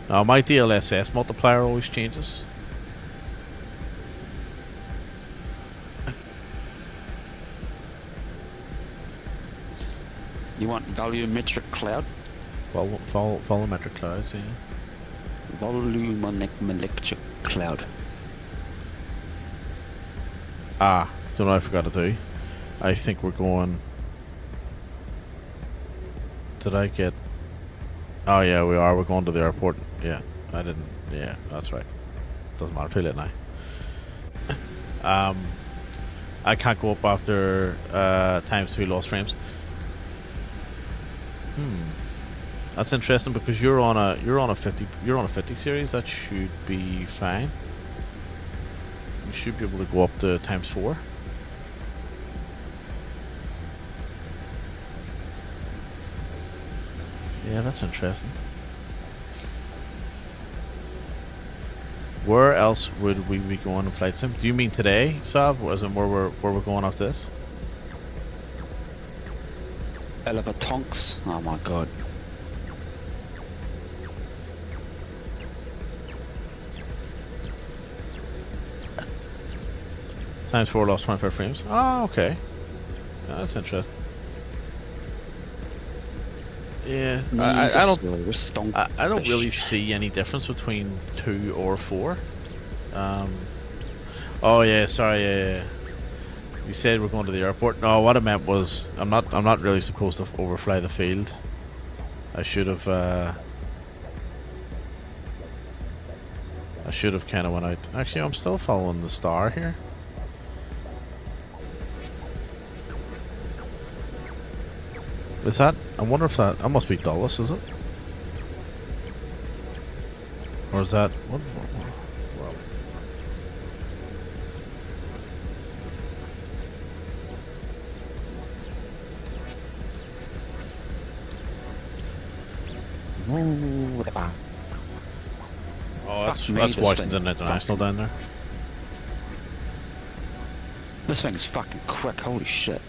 Now, my DLSS multiplier always changes. You want volumetric cloud? Volumetric clouds, yeah. Volumetric cloud. Ah, don't know what I forgot to do. I think we're going... Did I get... Oh yeah, we are. We're going to the airport. Yeah, I didn't... Yeah, that's right. Doesn't matter. Too late now. I can't go up after ×2 lost frames. That's interesting because you're on a 50 series. That should be fine. You should be able to go up to ×4. Yeah, that's interesting. Where else would we be going in Flight Sim? Do you mean today, Sav? As in where we're going off this? Elevatonks. Oh my god. ×4 lost 25 frames. Oh, okay. That's interesting. Yeah, I don't really see any difference between 2 or 4. Oh yeah, sorry. Yeah. You said we're going to the airport. No, what I meant was I'm not really supposed to overfly the field. I should have kind of went out. Actually, I'm still following the star here. Is that? I wonder if that must be Dulles, is it? Or is that what? Oh, that's Washington International down there. This thing's fucking quick. Holy shit.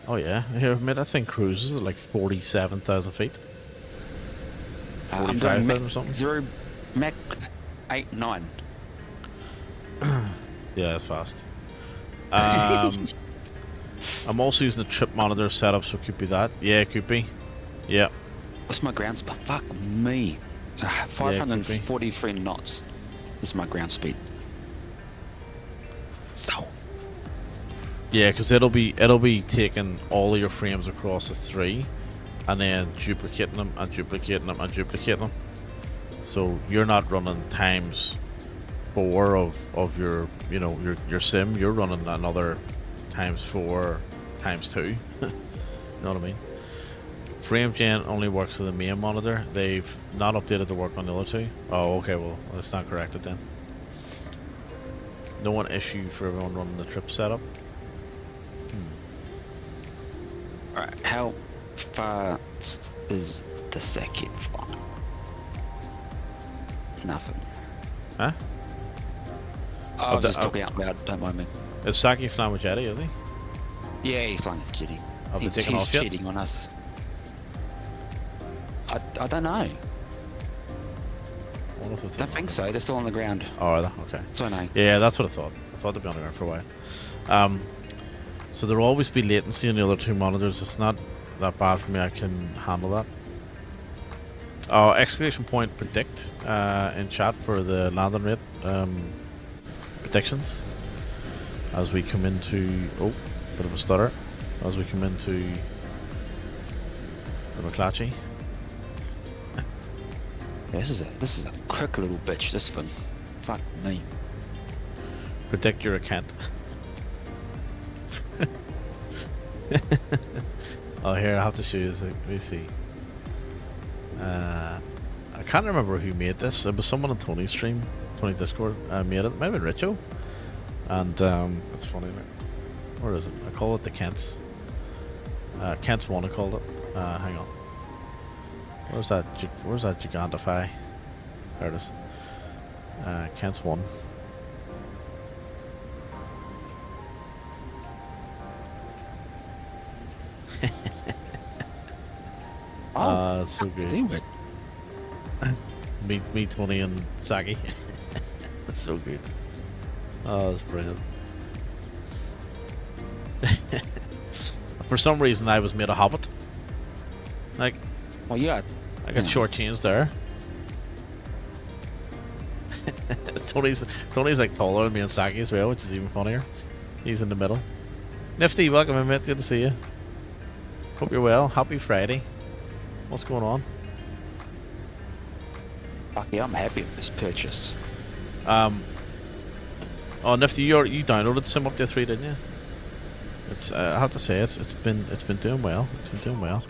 Oh yeah, here, mate, that thing cruises at like 47,000 feet. 45,000 or something. 0 Mach 8.9. Yeah, it's fast. I'm also using the trip monitor setup, so it could be that. Yeah, it could be. Yeah. What's my ground speed? Fuck me. 543 knots is my ground speed. So. Yeah, because it'll be taking all of your frames across the 3, and then duplicating them and duplicating them and duplicating them. So you're not running ×4 of your your sim. You're running another ×4 ×2. You know what I mean? Frame gen only works for the main monitor. They've not updated to work on the other 2. Oh, okay. Well, it's not corrected then. No one issue for everyone running the trip setup. Alright, how fast is the second flying? Nothing. Huh? I was just talking out loud, don't mind me. Is Saki flying with Jetty, is he? Yeah, he's flying a jetty. Have they He's taken off yet? cheating on us. I don't know. I wonder if they've Don't taken think off. so. They're still on the ground. Oh, are they? Okay. So no. Yeah, that's what I thought. I thought they'd be on the ground for a while. So there'll always be latency on the other two monitors. It's not that bad for me. I can handle that. Oh, exclamation point predict in chat for the landing rate predictions as we come into bit of a stutter as we come into the McClatchy. This is a quick little bitch. This one. Fuck me. Predict you're a Kent. Oh, here I have to show you. Let me see. I can't remember who made this. It was someone on Tony's stream, Tony's Discord. Made it. It might have been Richo. And it's funny. Like, where is it? I call it the Kents. Kents 1. I called it. Hang on. Where's that? Where's that Gigantify? There it is. Kents 1. That's so good. Do it. Me, Tony, and Saki. That's so good. Oh, that's brilliant. For some reason, I was made a hobbit. Like, Well, yeah. I got shortchanged there. Tony's like taller than me and Saki as well, which is even funnier. He's in the middle. Nifty, welcome in, mate. Good to see you. Hope you're well. Happy Friday. What's going on? Fuck yeah, I'm happy with this purchase. Oh, Nifty, you downloaded Sim Update 3, didn't you? It's I have to say it's been doing well. It's been doing well.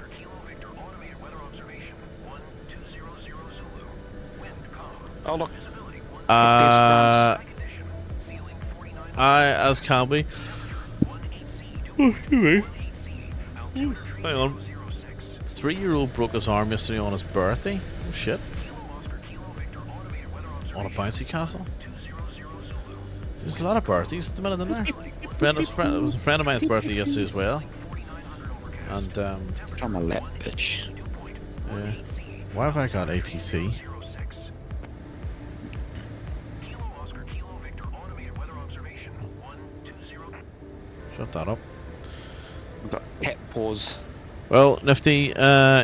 Oh look. I as can be. Oh, excuse me. Hang on. 3-year-old broke his arm yesterday on his birthday. Oh shit. On a bouncy castle. There's a lot of birthdays at the minute, isn't there? It was a friend of mine's birthday yesterday as well. And It's on my lap, bitch. yeah. Why have I got ATC? Shut that up. We've got cat paws. Well, Nifty,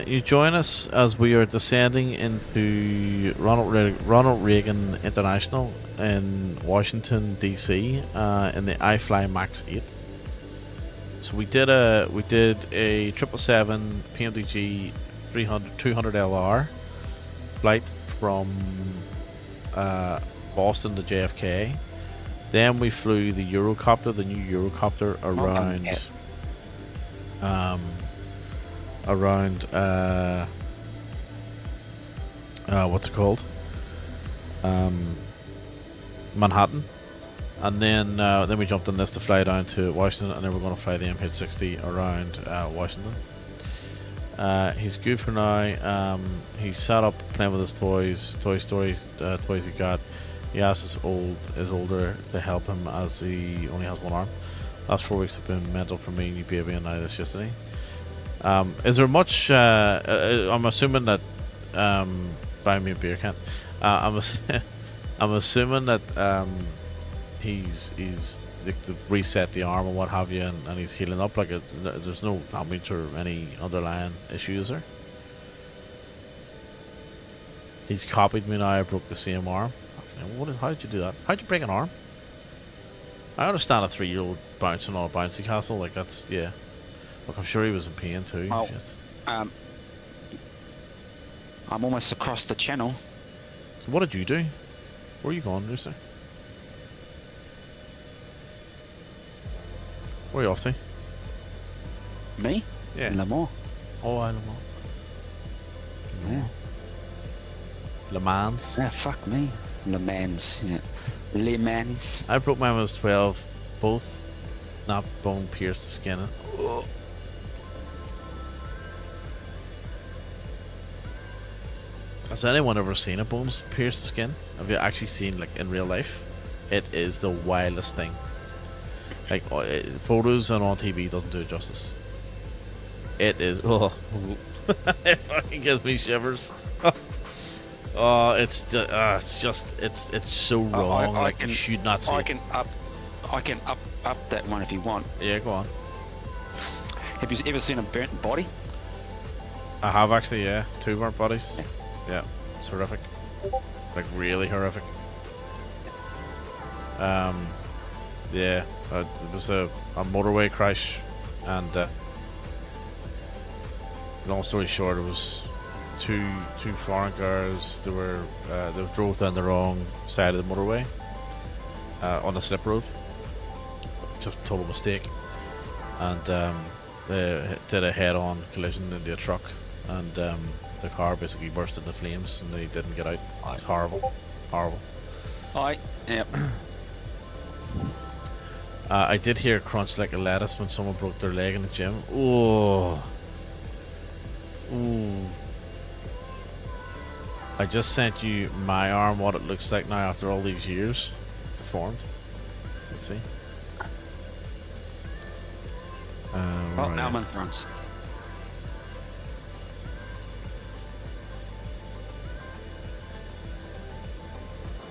you join us as we are descending into Ronald Reagan International in Washington D.C. In the iFly Max 8. So we did a 777 PMDG 200 LR flight from Boston to JFK. Then we flew the Eurocopter, the new Eurocopter, around what's it called? Manhattan. And then we jumped on this to fly down to Washington, and then we're going to fly the MH60 around Washington. He's good for now. He's sat up playing with his toys, Toy Story toys he got. He asked his older to help him as he only has one arm. Last 4 weeks have been mental for me, new baby, and now this yesterday. Is there much? I'm assuming that buy me a beer can. I'm assuming that he's they've reset the arm and what have you, and he's healing up. Like there's no damage or any underlying issues there. He's copied me now. I broke the same arm. How did you do that? How'd you break an arm? I understand a 3-year-old bouncing on a bouncy castle. Like that's yeah. Look, I'm sure he was in pain too. Oh, Shit. I'm almost across the channel. So what did you do? Where are you going, Lucy? Where are you off to? Me? Yeah. Le Mans. Oh, I Le Mans. Yeah. Le Mans. Yeah, fuck me. Le Mans. Yeah. Le Mans. I broke mine when I was 12. Both. Not bone pierced the skin. Oh. Has anyone ever seen a bone pierce the skin? Have you actually seen, like, in real life? It is the wildest thing. Like, photos and on TV doesn't do it justice. It is. Oh, it fucking gives me shivers. Oh, it's just it's so wrong. Like, you should not see. I can up that one if you want. Yeah, go on. Have you ever seen a burnt body? I have actually, yeah. 2 burnt bodies. Yeah, it's horrific. Like, really horrific. Yeah, it was a motorway crash, and long story short, it was two foreign cars. They drove down the wrong side of the motorway on a slip road. Just a total mistake, and they did a head-on collision into a truck, and the car basically burst into flames, and they didn't get out. It was horrible, horrible. Aye, yep. I did hear crunch like a lettuce when someone broke their leg in the gym. Oh. Ooh. I just sent you my arm, what it looks like now after all these years. Deformed. Let's see. Oh, right. Almond runs.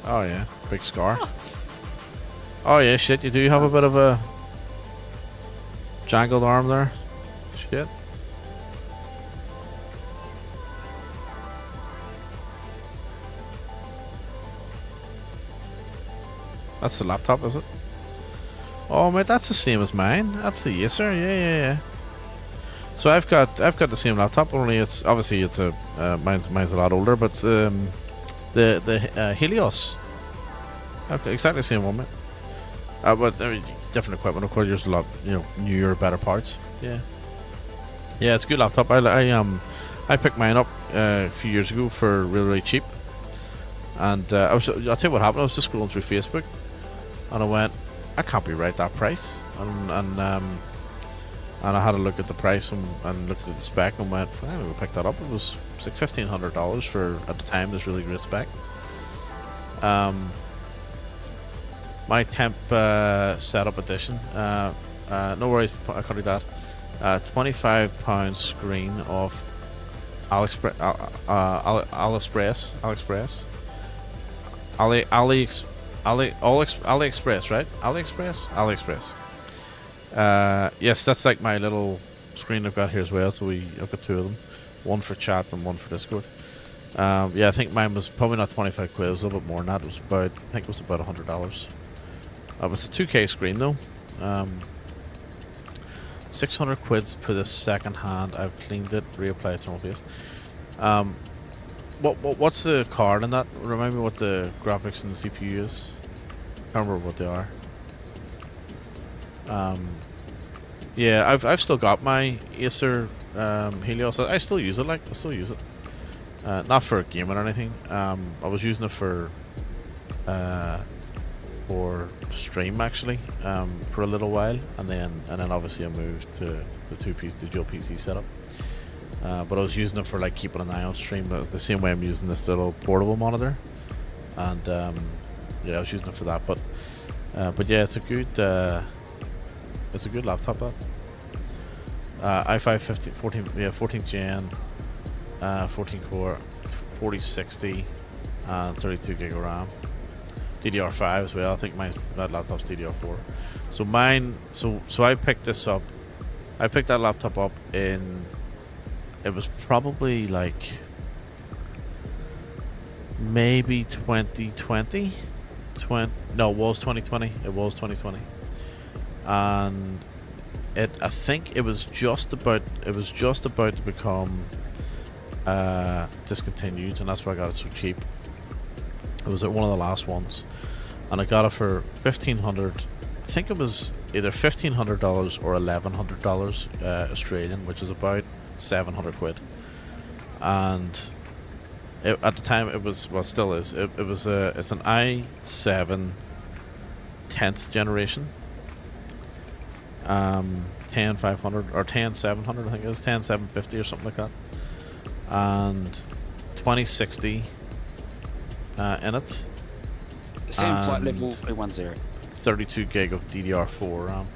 Oh yeah, big scar. Oh yeah, shit, you do have a bit of a jangled arm there. Shit. That's the laptop, is it? Oh mate, that's the same as mine. That's the Acer. Yeah. So I've got the same laptop, only it's obviously it's a mine's a lot older, but the Helios. Okay, exactly the same one, mate. But I mean, different equipment, of course. There's a lot, newer, better parts. Yeah, it's a good laptop. I picked mine up a few years ago for really cheap, and I'll tell you what happened. I was just scrolling through Facebook, and I went, I can't be right that price, and I had a look at the price and looked at the spec and went, I'm gonna pick that up. It was like $1,500 for, at the time, this really great spec. My temp setup edition. No worries, I can't do that. £25 screen off AliExpress. AliExpress, right? AliExpress. Yes, that's like my little screen I've got here as well. So I've got 2 of them, one for chat and one for Discord. Yeah, I think mine was probably not 25 quid. It was a little bit more than that. It was about, I think it was about $100. It's a 2K screen though. 600 quid for this second hand. I've cleaned it, reapplied thermal paste. What's the card in that? Remind me what the graphics and the CPU is. Can't remember what they are. Yeah, I've still got my Acer Helios. I still use it. Not for gaming or anything. I was using it for stream actually, for a little while, and then obviously I moved to the dual PC setup. But I was using it for like keeping an eye on stream. But the same way I'm using this little portable monitor, and yeah, I was using it for that. But yeah, it's a good laptop. That i5 14th gen, 14 core, 4060, and 32 gig of RAM. DDR5 as well. I think my laptop's DDR4. So mine. So I picked this up. I picked that laptop up in. It was probably like maybe 2020. No, it was 2020. It was 2020. And I think it was just about to become discontinued, and that's why I got it so cheap. It was one of the last ones, and I got it for $1,500. I think it was either $1,500 or $1,100 Australian, which is about 700 quid. And at the time it was, well, still is. It's an i7 10th generation. 10500 or 10700, I think it was 10750 or something like that, and 2060 in it. Same flight And level 310. 32 gig of DDR4 RAM.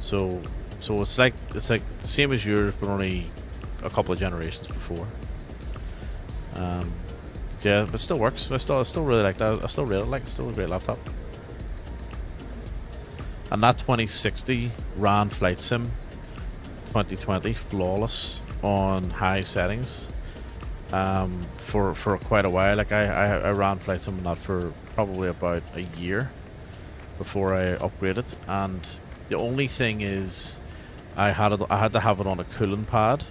So it's like the same as yours, but only a couple of generations before. Yeah, but it still works. I still really like that. I still really like it. Still a great laptop. And that 2060 ran Flight Sim 2020 flawless on high settings for quite a while. Like I ran Flight Sim on that for probably about a year before I upgraded, and the only thing is I had to have it on a cooling pad,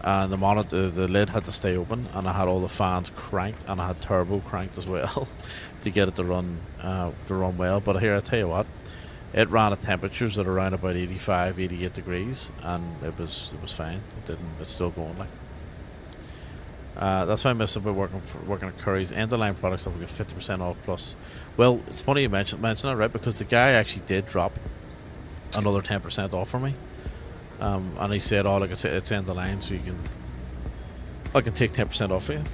and the lid had to stay open, and I had all the fans cranked, and I had turbo cranked as well to get it to run well. But here, I tell you what, it ran at temperatures at around about 85, 88 degrees, and it was fine. It's still going like. That's why I miss about working at Curry's. End of line products have got 50% off plus. Well, it's funny you mention that, right? Because the guy actually did drop another 10% off for me, and he said, "Oh, like I said, it's end of line, so I can take 10% off for you."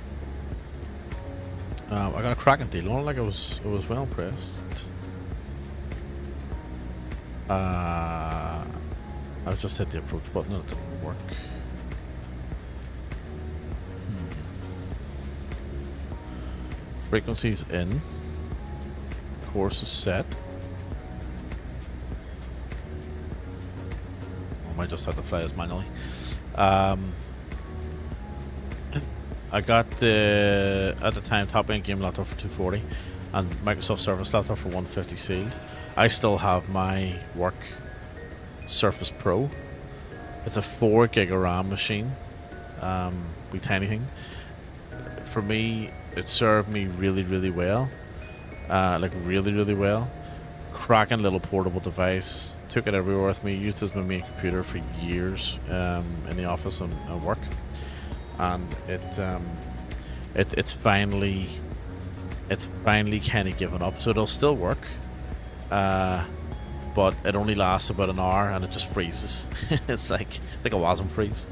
I got a cracking deal on it. Like I was well impressed. I just hit the approach button and it didn't work. Frequencies in. Course is set. I might just have to fly this manually. I got at the time top end game laptop for 240 and Microsoft Surface laptop for 150 sealed. I still have my work Surface Pro. It's a 4 gig of RAM machine, with tiny thing. For me, it served me really, really well. Like really well. Cracking little portable device. Took it everywhere with me. Used it as my main computer for years in the office and work. And it's finally kind of given up. So it'll still work, but it only lasts about an hour and it just freezes. It's like a WASM freeze.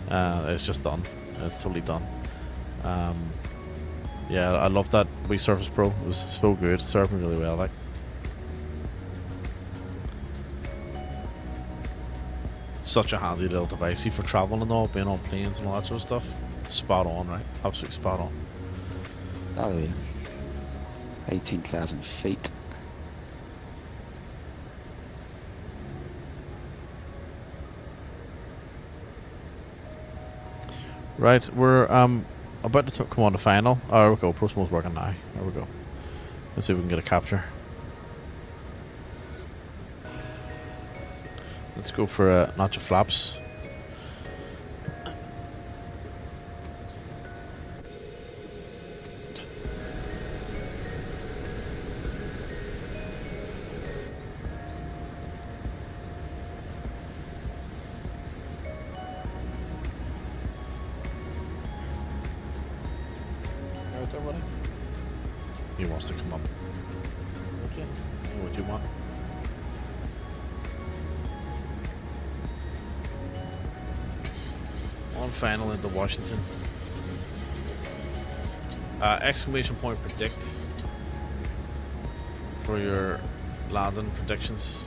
It's just done. It's totally done. Yeah, I love that wee Surface Pro. It was so good. It served me really well. Like, such a handy little device for traveling and all, being on planes and all that sort of stuff. Spot on, right? Absolutely spot on. Oh yeah. 18,000 feet. Right, we're about to come on to final. Oh, there we go. Pro mode's working now. There we go. Let's see if we can get a capture. Let's go for notch of flaps. He wants to come up. Okay. What do you want? On final into Washington. Exclamation point predict for your landing predictions.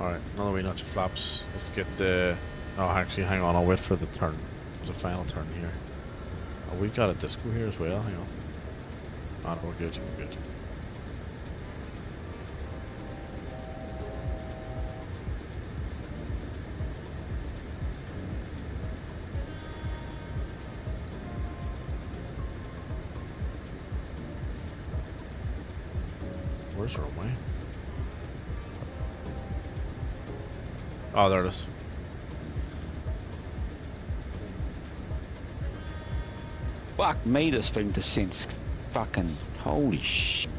Alright, another way notch flaps. Let's get the... Oh, actually, hang on. I'll wait for the turn. There's a final turn here. Oh, we've got a disco here as well. Hang on. Oh, no, we're good. We're good. Where's our way? Oh, there it is. Fuck me, this thing descends. Fucking holy shit.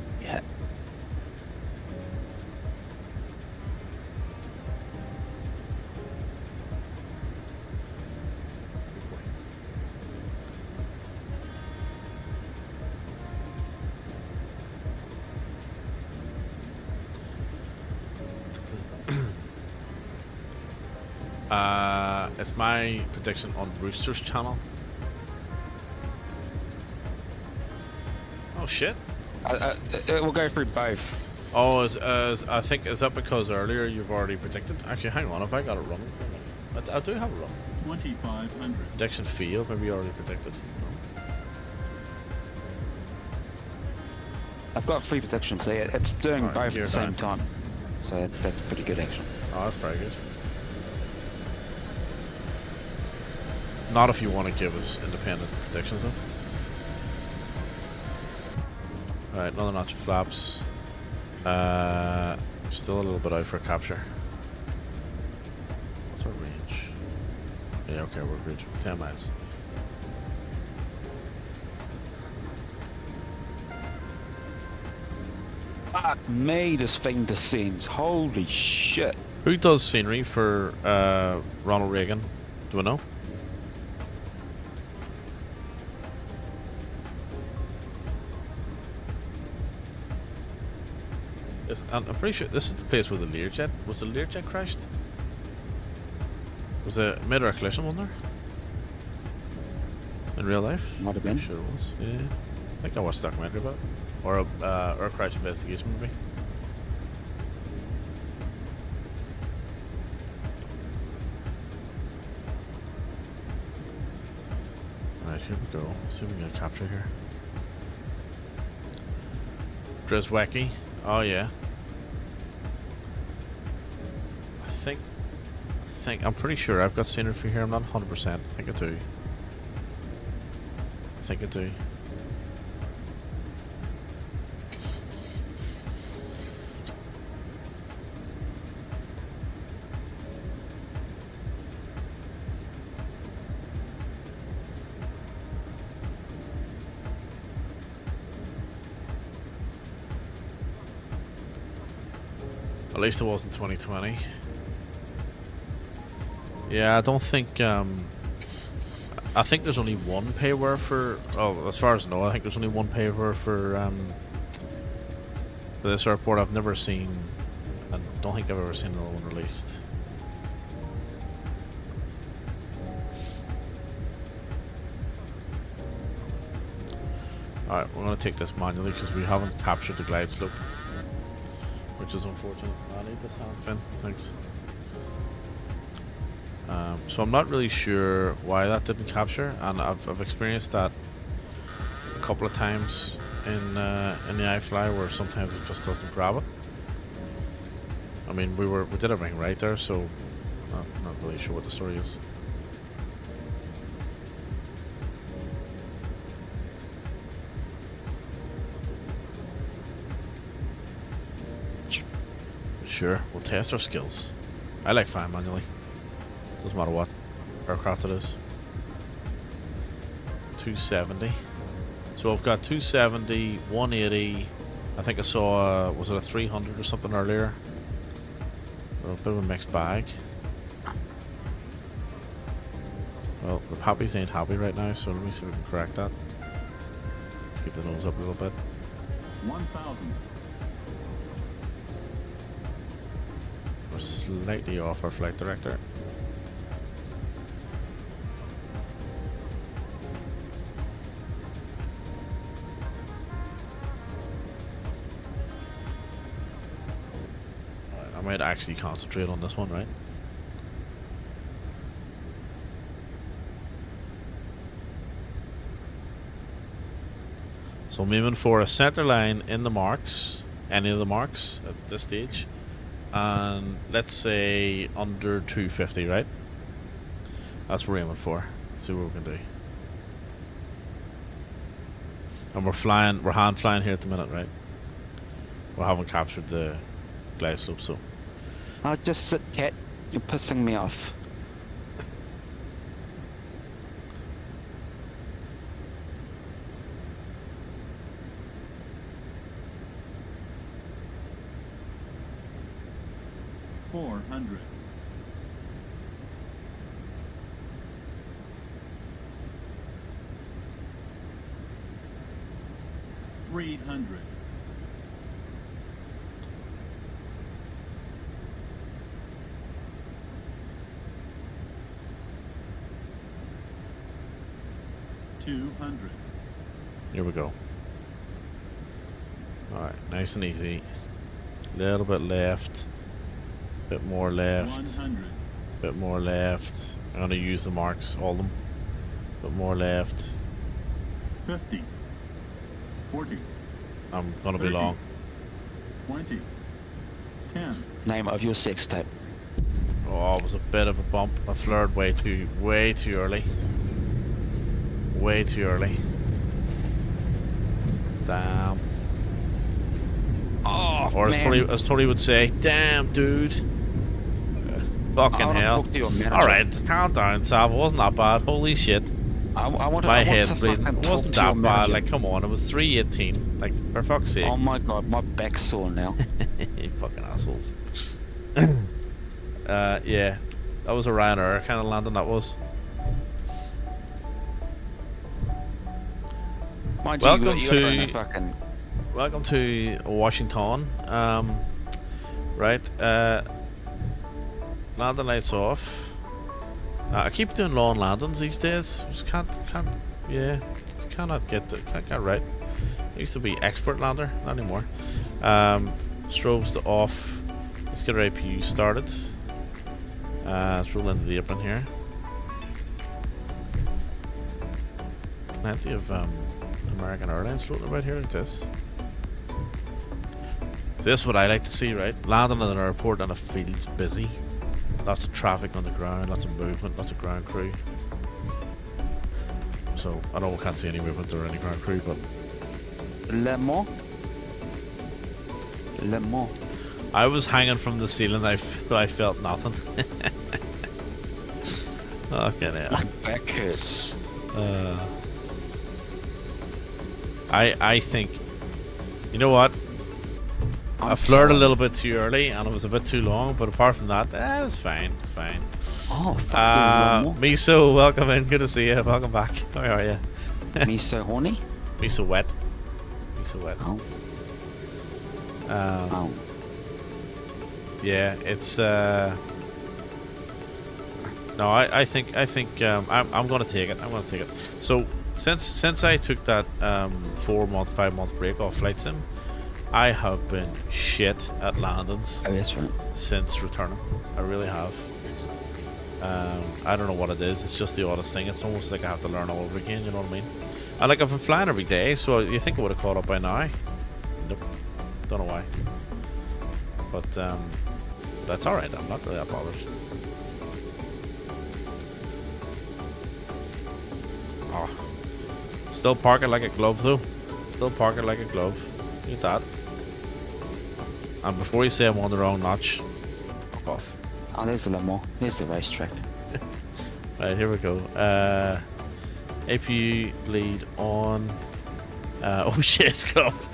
It's my prediction on Rooster's channel. Oh shit. It will go through both. Oh, I think, is that because earlier you've already predicted? Actually, hang on, if I got it running. I do have it running. 2,500. Prediction failed, maybe you already predicted. No. I've got 3 predictions, so yeah, it's doing Alright, both at gear the same down. time. So that's pretty good action. Oh, that's very good. Not if you want to give us independent predictions, though. Right, another notch of flaps. Still a little bit out for capture. What's our range? Yeah, okay, we're good. 10 miles. Fuck me, this thing descends. Holy shit. Who does scenery for Ronald Reagan? Do we know? I'm pretty sure this is the place where the Learjet was. The Learjet crashed. Was a mid-air collision, wasn't there? In real life? Might have been. Sure it was. Yeah, I think I watched a documentary about it, or a crash investigation movie. Alright, here we go. Let's see if we can get a capture here. Drizwacky. Oh yeah. I'm pretty sure I've got scenery for here. I'm not 100%. I think I do. At least it wasn't 2020. Yeah, I don't think. I think there's only one payware for. Oh, as far as I know, I think there's only one payware for this airport. I've never seen. I don't think I've ever seen another one released. Alright, we're going to take this manually because we haven't captured the glide slope, which is unfortunate. I need this hand fin, thanks. So I'm not really sure why that didn't capture, and I've experienced that a couple of times in the iFly where sometimes it just doesn't grab it. I mean, we did everything right there, so not really sure what the story is. Sure, we'll test our skills. I like flying manually. Doesn't matter what aircraft it is. 270. So I've got 270, 180. I think I saw, was it a 300 or something earlier? A bit of a mixed bag. Well, the Pappies ain't happy right now, so let me see if we can correct that. Let's keep the nose up a little bit. 1,000. We're slightly off our flight director. Alright, I might actually concentrate on this one, right? So I'm aiming for a center line in the marks, any of the marks at this stage. And let's say under 250, right? That's what we're aiming for. See what we can do. And we're hand flying here at the minute, right? We haven't captured the glide slope, so. Oh, just sit, cat. You're pissing me off. 400. 300. 200. Here we go. Alright, nice and easy. Little bit left. Bit more left. 100. Bit more left. I'm gonna use the marks, all of them. Bit more left. 50. 40. I'm gonna be 30. long. 20. 10. Name of your sex tape. Oh, it was a bit of a bump. I flared way too early. Way too early. Damn. Oh, Or as man. Tony would say, damn, dude. Fucking I wanna hell. talk to your manager. Alright, calm down, Sav. It wasn't that bad. Holy shit. I want My to head's fucking bleeding. It talk wasn't to your that bad. manager. Like, come on. It was 3:18. Like, for fuck's sake. Oh my god, my back's sore now. You fucking assholes. Yeah. That was a Ryanair kind of landing, that was. Mind Welcome you, got to- fucking. Welcome to Washington. Right. Landing lights off. I keep doing long landings these days. Just can't, yeah. Just can't get right. I used to be expert lander, not anymore. Strobes to off. Let's get our APU started. Let's roll into the apron here. Plenty of American Airlines floating about here like this. So this is what I like to see, right? Landing at an airport and it feels busy. Lots of traffic on the ground, lots of movement, lots of ground crew. So I know we can't see any movement or any ground crew, but Le Mans. I was hanging from the ceiling. I felt nothing. Okay, now. My back hurts. I think, you know what? I I'm flirted a sorry. little bit too early and it was a bit too long, but apart from that, it's fine. It's fine. Oh, fuck these Miso, welcome in. Good to see you. Welcome back. How are you? Me so horny. Miso wet. Miso wet. Oh. Um, Yeah, it's no. I think I'm gonna take it. I'm gonna take it. So since I took that 5-month break off flight sim, I have been shit at landings Oh, that's right. since returning. I really have. I don't know what it is. It's just the oddest thing. It's almost like I have to learn all over again. You know what I mean? And like I've been flying every day, so you think I would have caught up by now? Nope. Don't know why. But that's all right. I'm not really that bothered. Oh, still parking like a glove though. Still parking like a glove. Look at that. And before you say I'm on the wrong notch, fuck off. Oh, there's the Le Mans. There's the racetrack. Right, here we go. APU bleed on. Oh shit, it's glove.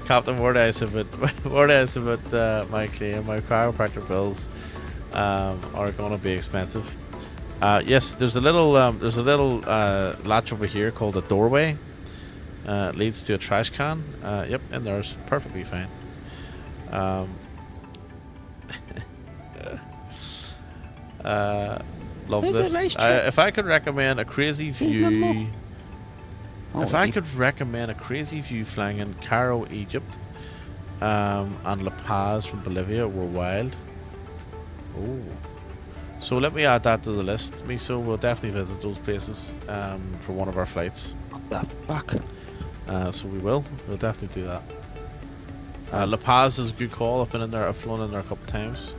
Captain, word is about my claim. My chiropractor bills are going to be expensive. Yes, there's a little latch over here called a doorway. Leads to a trash can. Yep, in there is perfectly fine. Love There's this. a racetrack. If I could recommend a crazy view. Oh, If I could recommend a crazy view flying in Cairo, Egypt, and La Paz from Bolivia were wild. Oh, so let me add that to the list. So we'll definitely visit those places for one of our flights. what the fuck? So we'll definitely do that. La Paz is a good call. I've been in there. I've flown in there a couple of times.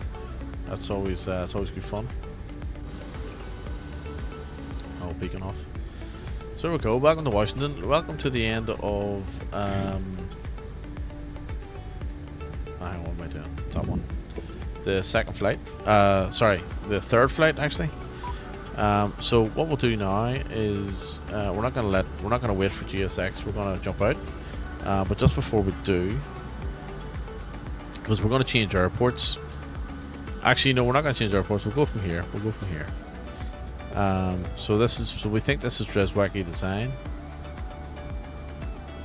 It's always good fun. Oh, beacon off. So here we go. Welcome to Washington. Welcome to the end of hang on, what am I doing? That one. The second flight. Sorry, the third flight actually. So what we'll do now is we're not gonna wait for GSX. We're gonna jump out But just before we do, because we're going to change airports. Actually, no, we're not going to change airports. We'll go from here. So we think this is Dreswacky design.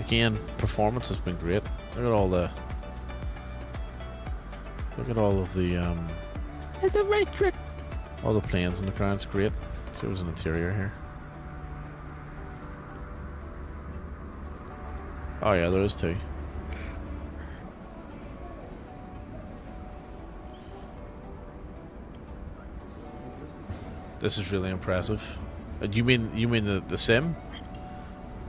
Again, performance has been great. Look at all of the It's a red trick. all the planes in the ground. It's great. So there's an interior here. Oh yeah, there is too. This is really impressive. You mean the sim?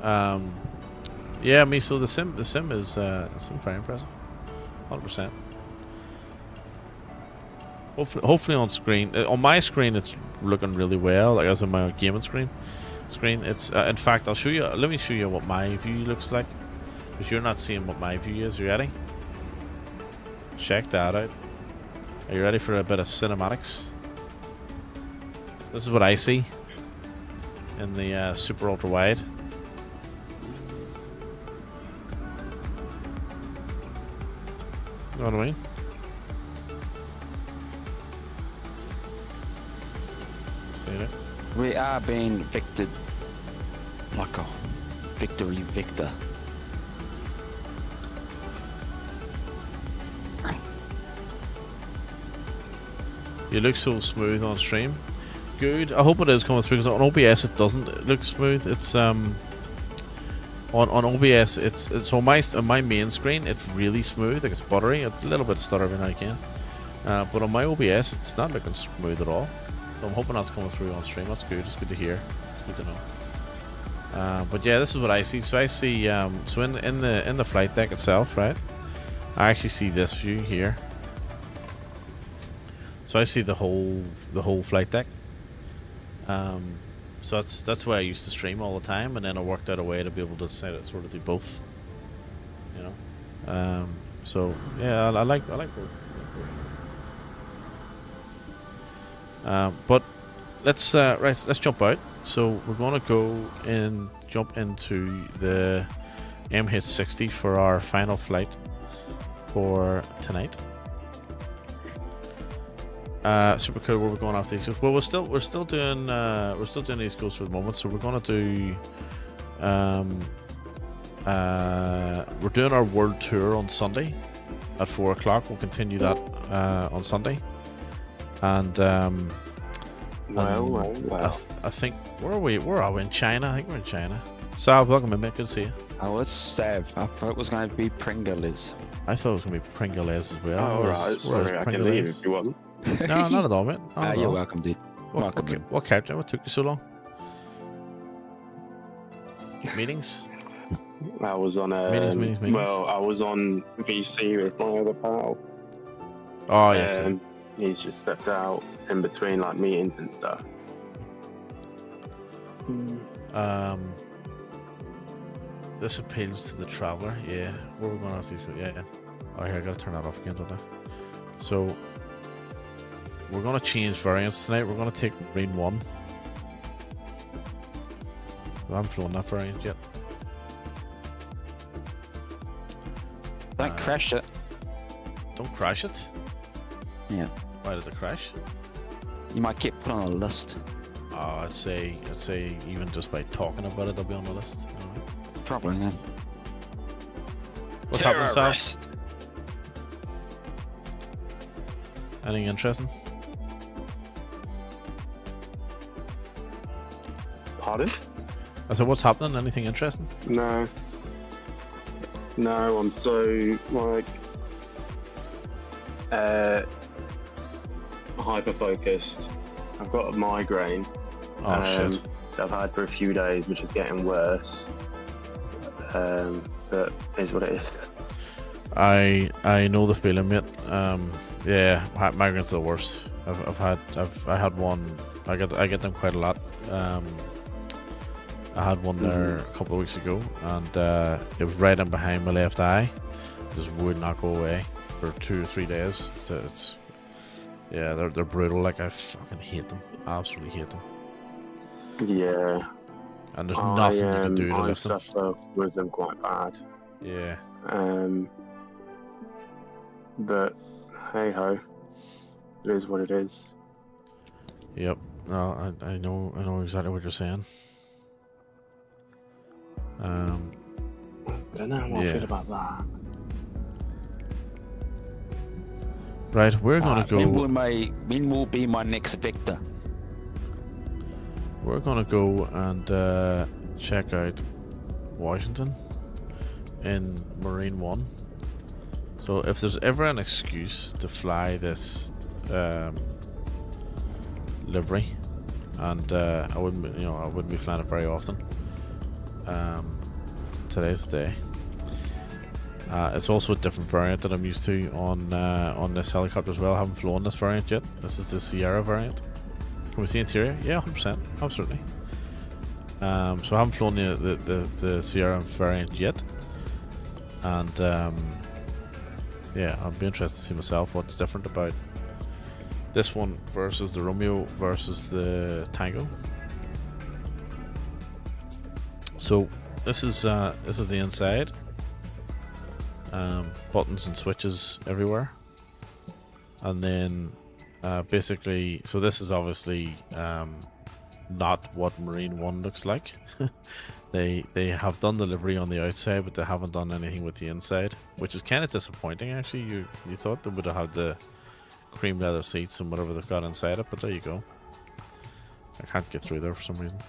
Yeah, I mean, so the sim is very impressive. 100%. Hopefully on screen, on my screen it's looking really well. Like as on my gaming screen, it's in fact I'll show you. Let me show you what my view looks like, because you're not seeing what my view is. You ready? Check that out. Are you ready for a bit of cinematics? This is what I see in the super ultra wide. You know what I mean? Seen it? We are being victored like a victory victor. You look so smooth on stream. Good. I hope it is coming through, because on OBS it doesn't look smooth. It's on OBS it's on my main screen it's really smooth, like it's buttery. It's a little bit stutter every now and again. But on my OBS it's not looking smooth at all. So I'm hoping that's coming through on stream. That's good. It's good to hear. It's good to know. But yeah, this is what I see. So I see so in the flight deck itself, right? I actually see this view here. So I see the whole flight deck. So that's why I used to stream all the time, and then I worked out a way to be able to sort of do both. You know. So yeah, I like both. But let's jump out. So we're gonna jump into the MH60 for our final flight for tonight. Super cool. Where we're going after East Coast. Well, we're still doing East Coast for the moment. So we're gonna do we're doing our world tour on Sunday at 4 o'clock. We'll continue that on Sunday. And I think where are we in China? I think we're in China. Sal, welcome in, mate. Good to see you. Oh, it's Sav. I thought it was going to be Pringles. I thought it was going to be Pringles as well. Oh, right. Sorry, I can leave if you want. No, not at all, mate. Not at You're all. welcome, dude. Welcome. What kept you? What took you so long? Meetings? I was on Meetings. Well, I was on VC with my other pal. Oh yeah. He's just stepped out in between like meetings and stuff. This appeals to the traveller. Yeah. Where we're going after these? Yeah. Oh, here, I gotta turn that off again, don't I? So we're gonna change variants tonight. We're gonna take Marine 1. I haven't flown that variant yet. Don't crash it. Don't crash it. Yeah. Why did it crash? You might get put on a list. Oh, I'd say even just by talking about it, they'll be on the list. You know what I mean? Probably, yeah. What's happening, Sal? Terrorist. Anything interesting? Pardon? I said, what's happening? Anything interesting? No, I'm so like hyper focused. I've got a migraine. Oh shit. That I've had for a few days, which is getting worse. But is what it is. I know the feeling, mate. Yeah, migraines are the worst. I had one. I get them quite a lot. I had one there a couple of weeks ago, and it was right in behind my left eye. It just would not go away for 2 or 3 days. So they're brutal. Like, I fucking hate them. Absolutely hate them. Yeah. And there's nothing you can do to I lift them. suffer with them quite bad. Yeah. But hey ho, it is what it is. Yep. No, I know exactly what you're saying. I don't know how I Yeah. feel about that. Right, we're gonna go. When will be my next vector? We're gonna go and check out Washington in Marine One. So if there's ever an excuse to fly this livery, and I wouldn't be flying it very often. Today's the day. It's also a different variant that I'm used to on this helicopter as well. I haven't flown this variant yet. This is the Sierra variant. Can we see interior? Yeah, 100%, absolutely. So I haven't flown the Sierra variant yet, and yeah, I'd be interested to see myself what's different about this one versus the Romeo versus the Tango. So this is the inside. Buttons and switches everywhere, and then basically, so this is obviously not what Marine 1 looks like. They have done the livery on the outside, but they haven't done anything with the inside, which is kind of disappointing actually. You thought they would have had the cream leather seats and whatever they've got inside it, but there you go. I can't get through there for some reason.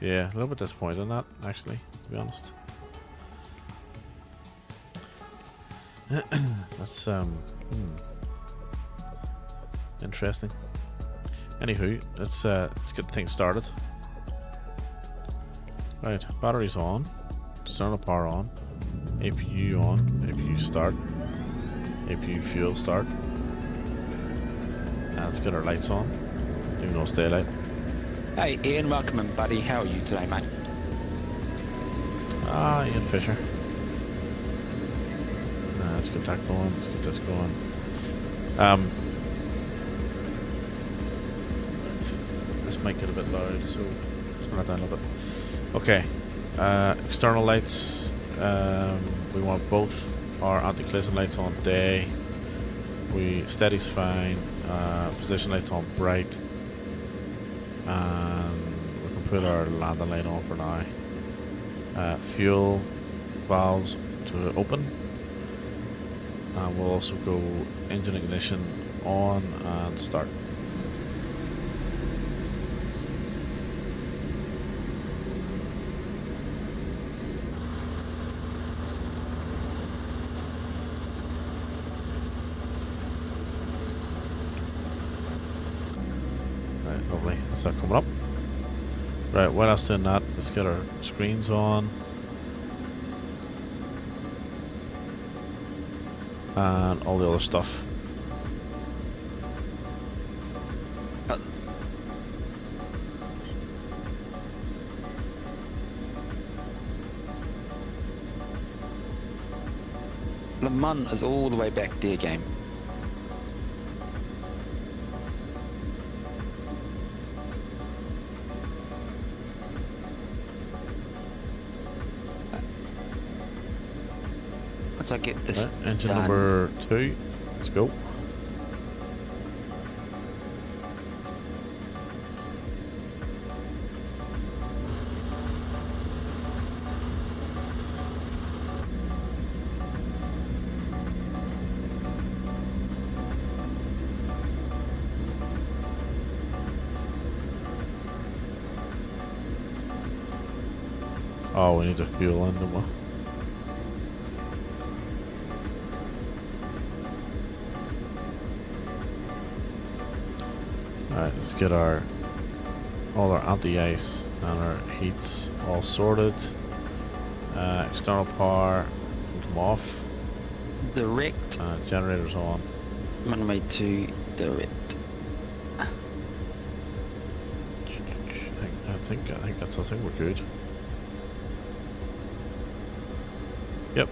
Yeah, a little bit disappointed in that actually, to be honest. That's interesting. Anywho, let's get things started. Right, batteries on, external power on, APU on, APU start, APU fuel start. And let's get our lights on, even though it's daylight. Hey Ian, welcome in buddy. How are you today, mate? Ian Fisher. Let's get that going. Let's get this going. This might get a bit loud, so let's turn it down a little bit. Okay. External lights. We want both our anti-collision lights on day. Steady's fine. Position lights on bright. And we can put our landing light on for now. Fuel valves to open. And we'll also go engine ignition on and start. Right, lovely. That's that coming up. Right, while I was doing that, let's get our screens on. And all the other stuff. Le Mans is all the way back there, game. Once I get this engine done, number 2, let's go. Oh, we need to fuel in, don't we? Alright, let's get all our anti-ice and our heats all sorted. External power can come off. direct. Generators on. Runway 2, direct. I think that's. I think we're good. Yep.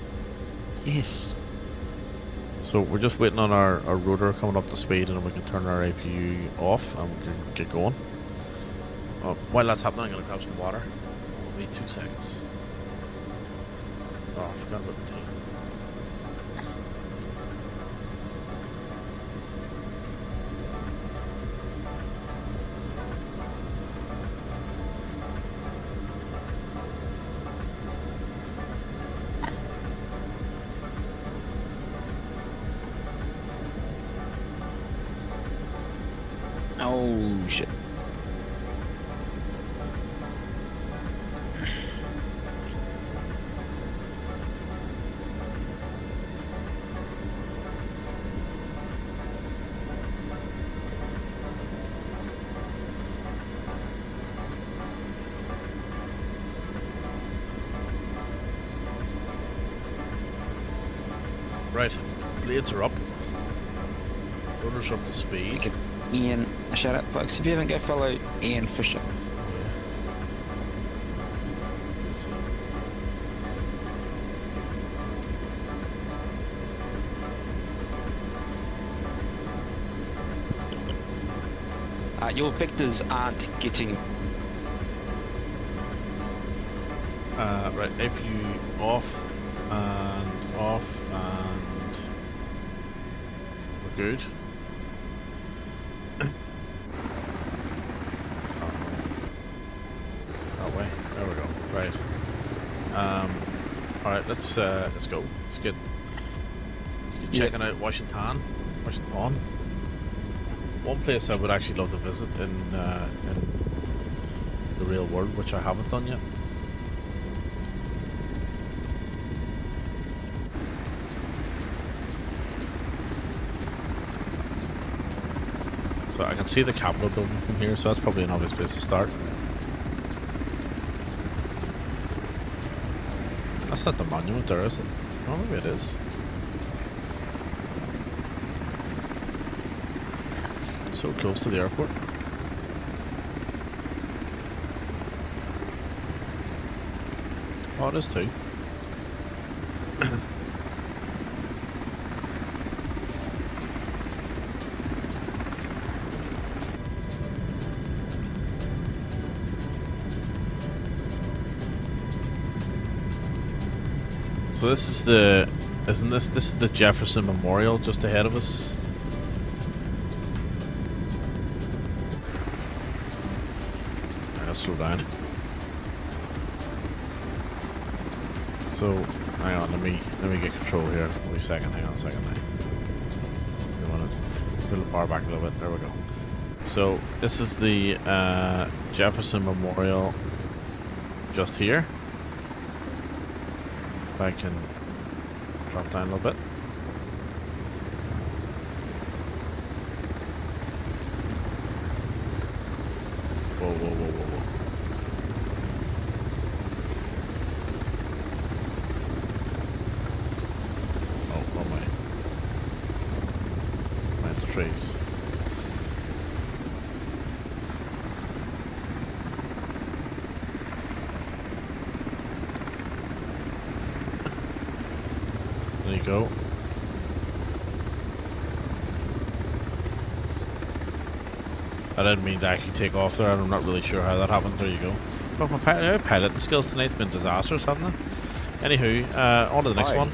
Yes. So we're just waiting on our rotor coming up to speed, and then we can turn our APU off and we can get going. While that's happening, I'm gonna grab some water. Only 2 seconds. Oh, I forgot about the team. Oh shit. Right, blades are up. Rotors up to speed. Give Ian a shout out, folks. If you haven't, go follow Ian Fisher. Your vectors aren't getting. Right, APU off and off and we're good. That way. There we go. Right. Alright, let's go. Let's get checking out Washington. One place I would actually love to visit in the real world, which I haven't done yet. So I can see the Capitol building from here, so that's probably an obvious place to start. That's not the monument there, is it? Oh, maybe it is. So close to the airport. Oh, it is too. So this is the, isn't this is the Jefferson Memorial just ahead of us? Let's slow down. So, hang on, let me get control here. Wait a second, hang on a second now. We want to pull the bar back a little bit. There we go. So this is the Jefferson Memorial just here. If I can drop down a little bit. Whoa, whoa, whoa, whoa, whoa. Oh, what am I? Am I at the trees? There you go. I didn't mean to actually take off there, and I'm not really sure how that happened. There you go. But my piloting skills tonight's been disastrous, haven't they? Anywho, on to the next one.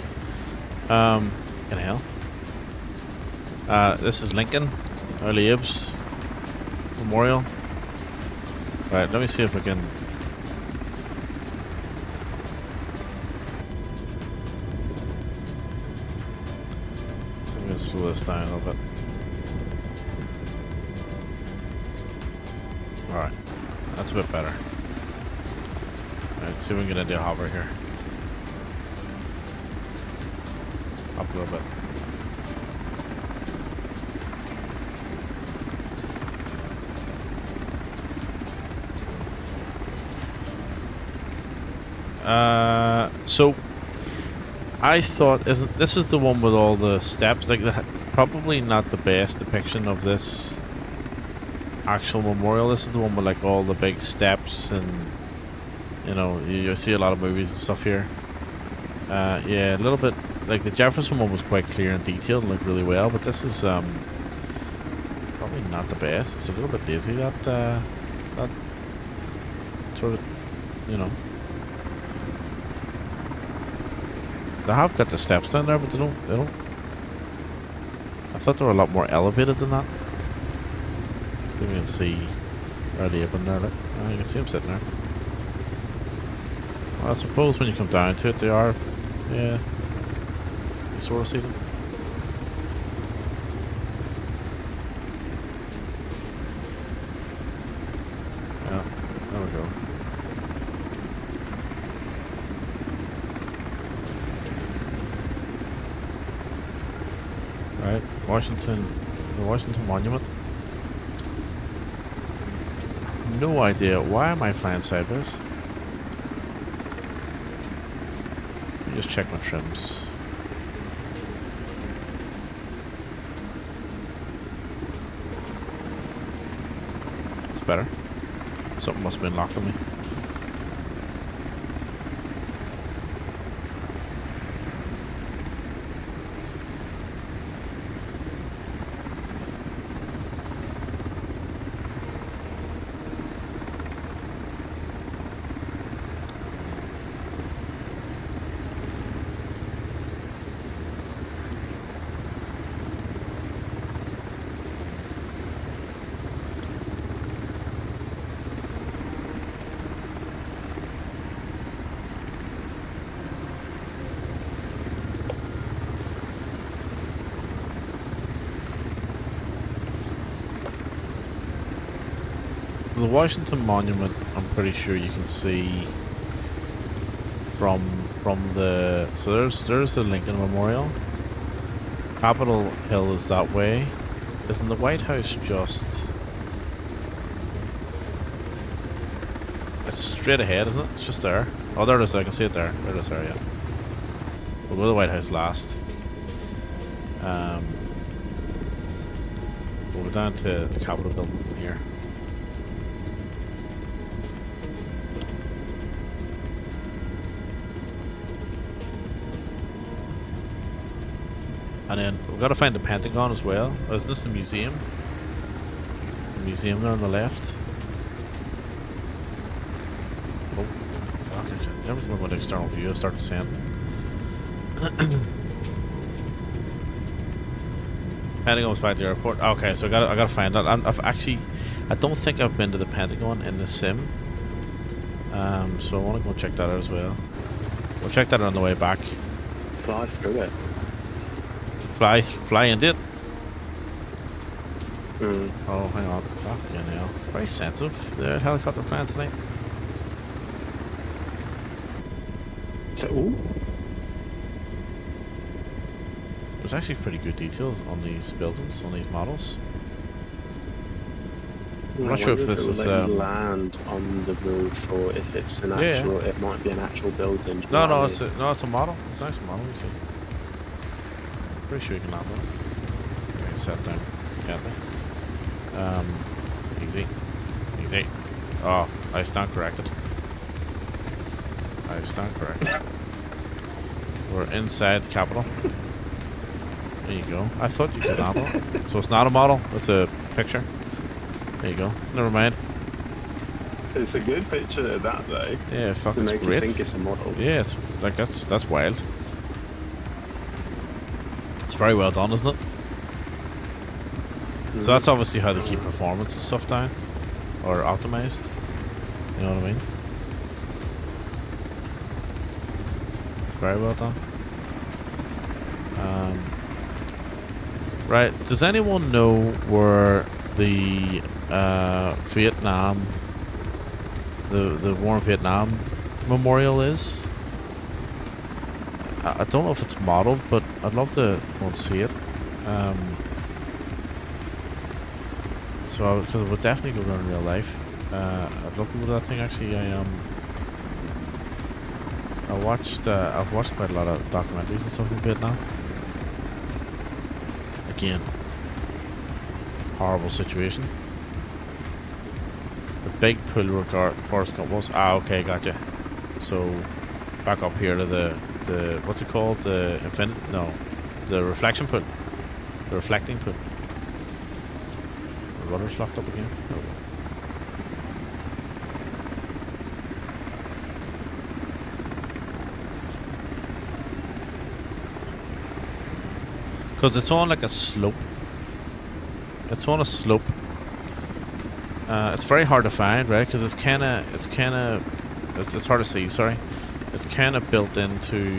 In hell. This is Lincoln, Early Ibs Memorial. Right, let me see if I can. So I'm gonna slow this down a little bit. Alright, that's a bit better. Alright, see if we can get into a hover here. Up a little bit. So I thought, isn't this is the one with all the steps? Like, probably not the best depiction of this actual memorial. This is the one with like all the big steps, and you know, you see a lot of movies and stuff here. Yeah, a little bit like the Jefferson one was quite clear and detailed and looked really well, but this is probably not the best. It's a little bit lazy, that sort of, you know. They have got the steps down there, but they don't. I thought they were a lot more elevated than that. You can see early up in there. Look, oh, you can see them sitting there. Well, I suppose when you come down to it, they are. Yeah, you sort of see them. Yeah, there we go. Right, the Washington Monument. No idea. Why am I flying sideways? Let me just check my trims. It's better. Something must have been locked on me. The Washington Monument, I'm pretty sure you can see from the, so there's the Lincoln Memorial. Capitol Hill is that way. Isn't the White House just, it's straight ahead, isn't it? It's just there. Oh, there it is. I can see it there. There it is there, yeah. We'll go to the White House last. We'll go down to the Capitol building from here. And then we've got to find the Pentagon as well. Oh, is this the museum? The museum there on the left. Oh, fuck, I can't. Everything about the external view, I started saying. Pentagon was by the airport. Okay, so I gotta find that. I don't think I've been to the Pentagon in the sim. So I want to go check that out as well. We'll check that out on the way back. Fly through it. Fly into it. Mm. Oh, hang on. Fuck yeah, now. It's very sensitive. The helicopter flying tonight. So, ooh. There's actually pretty good details on these buildings, on these models. I'm not sure if this is land on the roof or if it's an actual. It might be an actual building. No, it's a model. It's an actual model. You see. Pretty sure you can land on it. Okay, set down gently. Easy. Easy. Oh, I stand corrected. I stand corrected. We're inside the Capitol. There you go. I thought you could handle it. So it's not a model, it's a picture. There you go. Never mind. It's a good picture of that though. Yeah, fuck, it's great. You think it's a model. Yeah, it's like that's wild. It's very well done, isn't it? So that's obviously how they keep performance and stuff down, or optimized. You know what I mean? It's very well done. Right. Does anyone know where the Vietnam, the War in Vietnam memorial is? I don't know if it's modeled, but I'd love to go and see it. So, because I would definitely go there in real life. I'd love to go to that thing. Actually, I've watched quite a lot of documentaries and stuff in Vietnam. Again, horrible situation. The big pool where Forrest Gump was. Ah, okay, gotcha. So, back up here to the what's it called? The the reflection pool. The reflecting pool. The rudder's locked up again. There we go. Because it's on like a slope. It's on a slope. It's very hard to find, right? Because it's hard to see. Sorry, it's kind of built into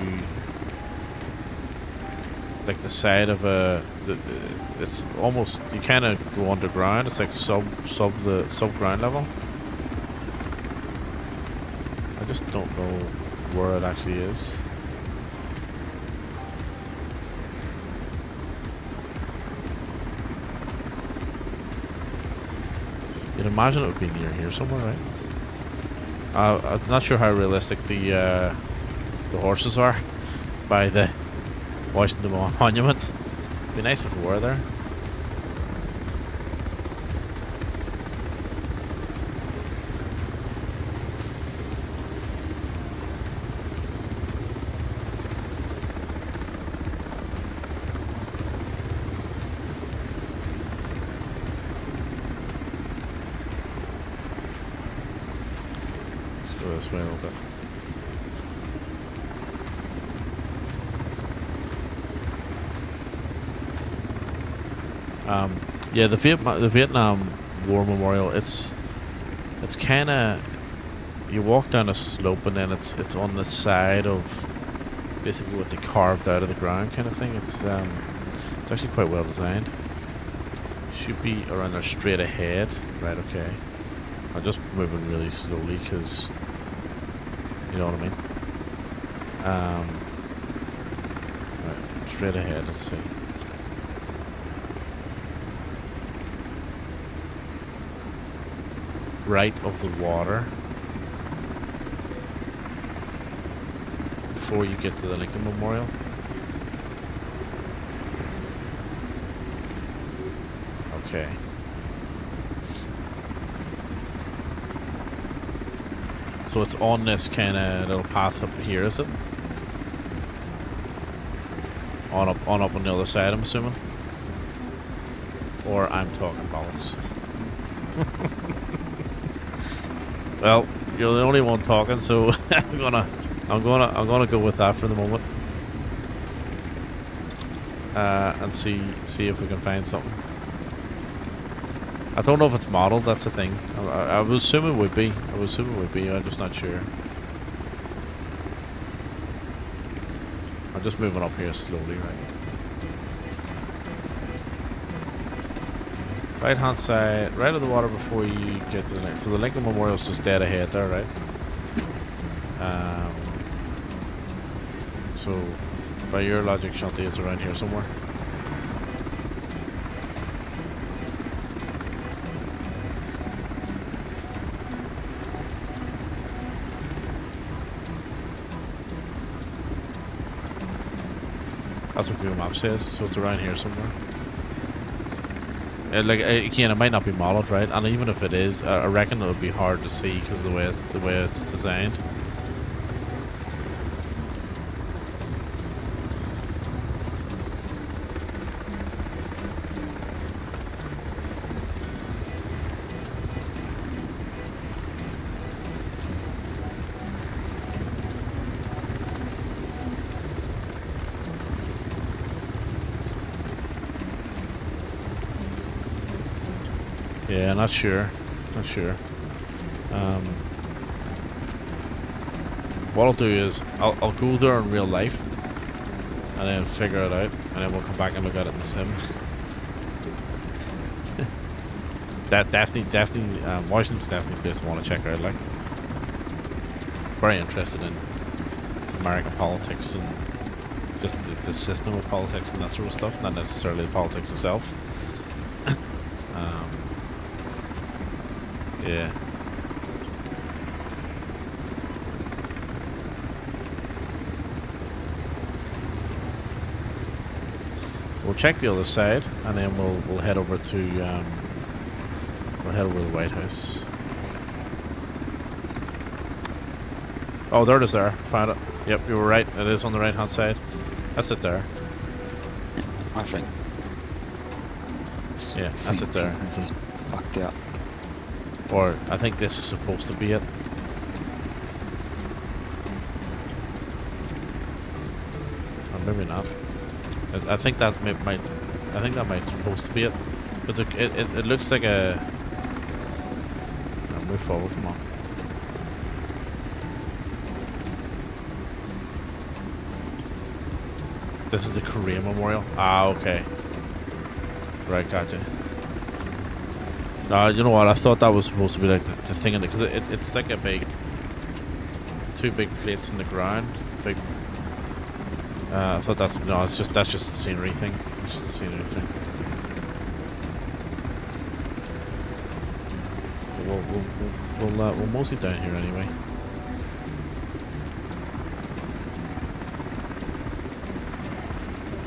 like the side of it's almost, you kind of go underground. It's like sub ground level. I just don't know where it actually is. You'd imagine it would be near here somewhere, right? I'm not sure how realistic the horses are by the Washington Monument. It'd be nice if it were there. This way a little bit. Yeah, the Vietnam War Memorial. It's kind of, you walk down a slope and then it's on the side of basically what they carved out of the ground, kind of thing. It's actually quite well designed. Should be around there straight ahead. Right. Okay. I'm just moving really slowly because. You know what I mean? Right, straight ahead, let's see. Right of the water. Before you get to the Lincoln Memorial. Okay. So it's on this kind of little path up here, is it? On up on the other side, I'm assuming. Or I'm talking bollocks. Well, you're the only one talking, so I'm gonna go with that for the moment. And see if we can find something. I don't know if it's modelled, that's the thing. I would assume it would be. I'm just not sure. I'm just moving up here slowly, right? Right hand side, right of the water before you get to the next. So the Lincoln Memorial's just dead ahead there, right? So by your logic, Shanti, it's around here somewhere. That's what Google Maps says, so it's around here somewhere. Again, it might not be modeled, right? And even if it is, I reckon it would be hard to see because of the way it's designed. Yeah, not sure. What I'll do is I'll go there in real life and then figure it out, and then we'll come back and look at it in the sim. That definitely Washington's definitely a place I want to check out. Like, very interested in American politics and just the system of politics and that sort of stuff, not necessarily the politics itself. Yeah. We'll check the other side, and then we'll head over to the White House. Oh, there it is. There, found it. Yep, you were right. It is on the right hand side. That's it there. I think. Yeah, that's it there. This is fucked out. Or I think this is supposed to be it. Or maybe not. I think that might. I think that might supposed to be it. But it looks like a. Move forward, come on. This is the Korea Memorial. Ah, okay. Right, gotcha. You know what? I thought that was supposed to be like the thing in it, because it's like a big, 2 big plates in the ground. Big. I thought that's that's just the scenery thing. It's just the scenery thing. We'll mostly down here anyway.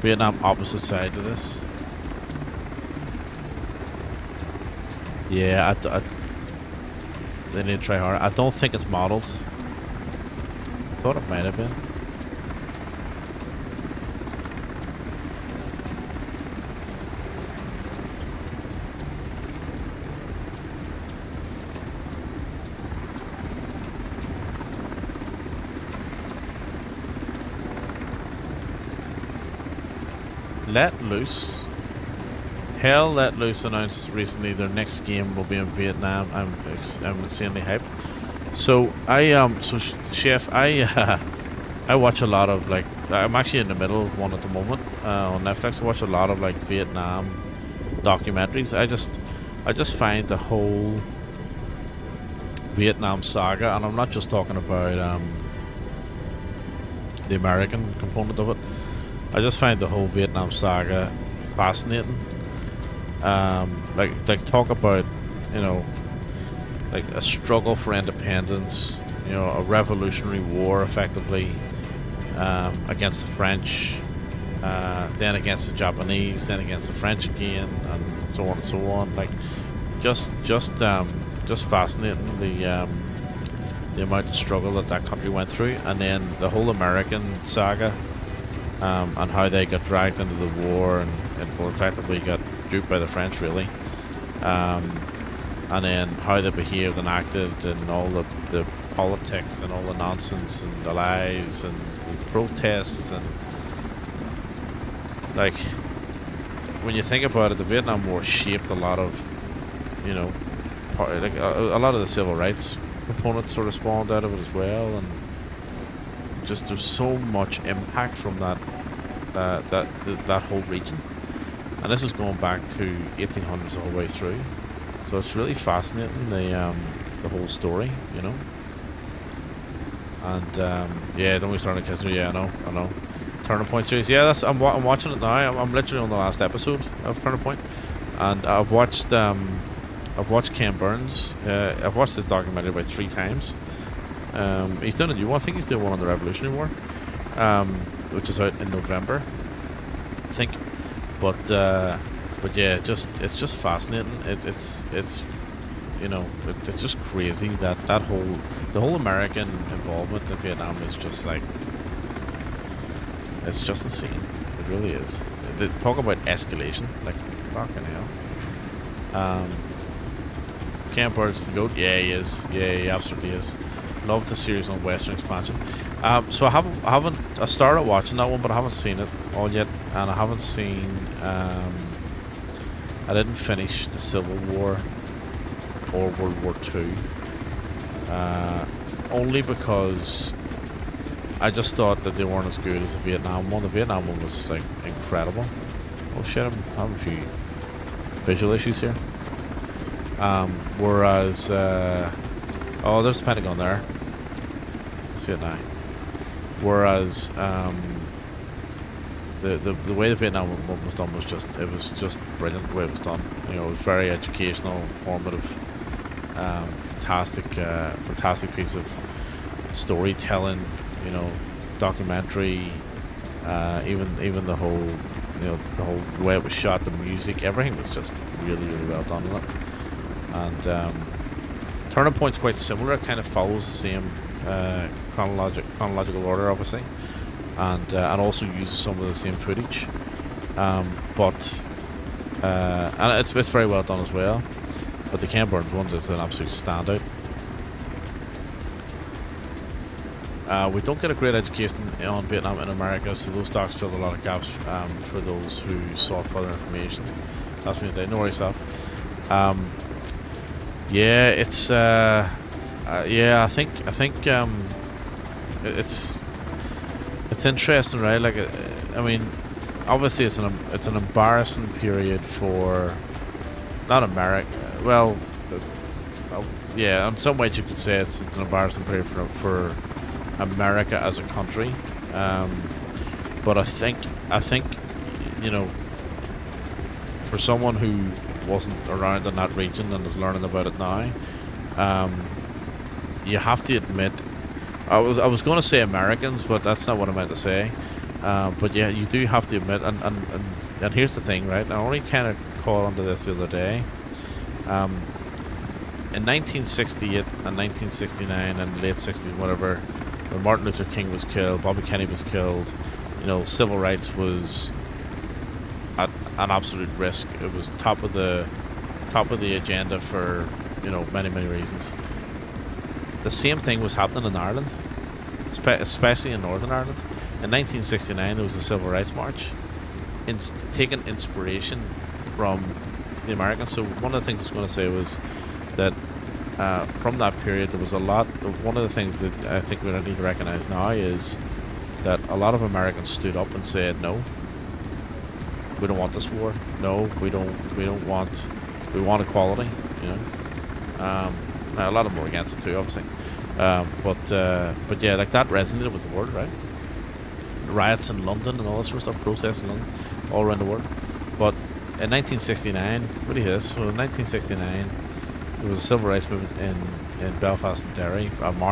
Vietnam opposite side to this. Yeah, they need to try harder. I don't think it's modeled. Thought it might have been. Let Loose. Hell Let Loose announced recently their next game will be in Vietnam. I'm insanely hyped. So Chef, I watch a lot of, like, I'm actually in the middle of one at the moment on Netflix. I watch a lot of, like, Vietnam documentaries. I just find the whole Vietnam saga, and I'm not just talking about the American component of it. I just find the whole Vietnam saga fascinating. Like talk about, you know, like a struggle for independence, you know, a revolutionary war effectively, against the French, then against the Japanese, then against the French again, and so on and so on. Like, just fascinating, the amount of struggle that country went through, and then the whole American saga. And how they got dragged into the war and effectively got duped by the French, really. And then how they behaved and acted, and all the politics and all the nonsense and the lies and the protests, and like, when you think about it, the Vietnam War shaped a lot of, you know, like a lot of the civil rights components sort of spawned out of it as well, and just there's so much impact from that whole region, and this is going back to 1800s all the way through, so it's really fascinating, the whole story, you know. And yeah, don't we start on Kisner? Yeah, I know. Turning Point series. Yeah, I'm watching it now. I'm literally on the last episode of Turning Point, and I've watched Ken Burns. I've watched this documentary about 3 times. He's done a new one. I think he's doing one on the Revolutionary War, which is out in November, I think. But yeah, it's just fascinating. It's you know, it's just crazy that the whole American involvement in Vietnam is just like, it's just insane. It really is. They talk about escalation, like, fucking hell. Ken Burns is the GOAT. Yeah, he is. Yeah, he absolutely is. Love the series on Western expansion. So I started watching that one, but I haven't seen it all yet, and I haven't seen. I didn't finish the Civil War or World War II, only because I just thought that they weren't as good as the Vietnam one. The Vietnam one was, like, incredible. Oh shit, I'm having a few visual issues here. Whereas, oh, there's the Pentagon there. See it now. Whereas the way the Vietnam one was done was just brilliant. The way it was done, you know, it was very educational, informative, fantastic piece of storytelling. You know, documentary. Even the whole, you know, the whole way it was shot, the music, everything was just really well done in it. And Turning Point's quite similar. It kind of follows the same chronological order, obviously, and also uses some of the same footage, but and it's very well done as well. But the Ken Burns one is an absolute standout. We don't get a great education on Vietnam in America, so those docs filled a lot of gaps for those who sought further information. That's me today. No worries, stuff. Yeah, it's yeah. I think it's interesting, right? Like, I mean, obviously it's an embarrassing period for not America. Well, yeah, in some ways you could say it's an embarrassing period for America as a country. But I think you know, for someone who wasn't around in that region and is learning about it now, you have to admit, I was going to say Americans, but that's not what I meant to say. But yeah, you do have to admit, and here's the thing, right? I only kind of caught onto this the other day. In 1968 and 1969 and late 60s, whatever, when Martin Luther King was killed, Bobby Kennedy was killed, you know, civil rights was at an absolute risk. It was top of the agenda for, you know, many reasons. The same thing was happening in Ireland, especially in Northern Ireland. In 1969, there was a civil rights march, taking inspiration from the Americans. So one of the things I was going to say was that from that period, there was a lot. One of the things that I think we need to recognize now is that a lot of Americans stood up and said, "No, we don't want this war. No, we don't want. We want equality." You know, now a lot of them were against it too, obviously. But yeah, like that resonated with the world, right? Riots in London and all this sort of stuff, protests in London, all around the world. But in 1969, what do you hear this? So in 1969, there was a civil rights movement in Belfast and Derry,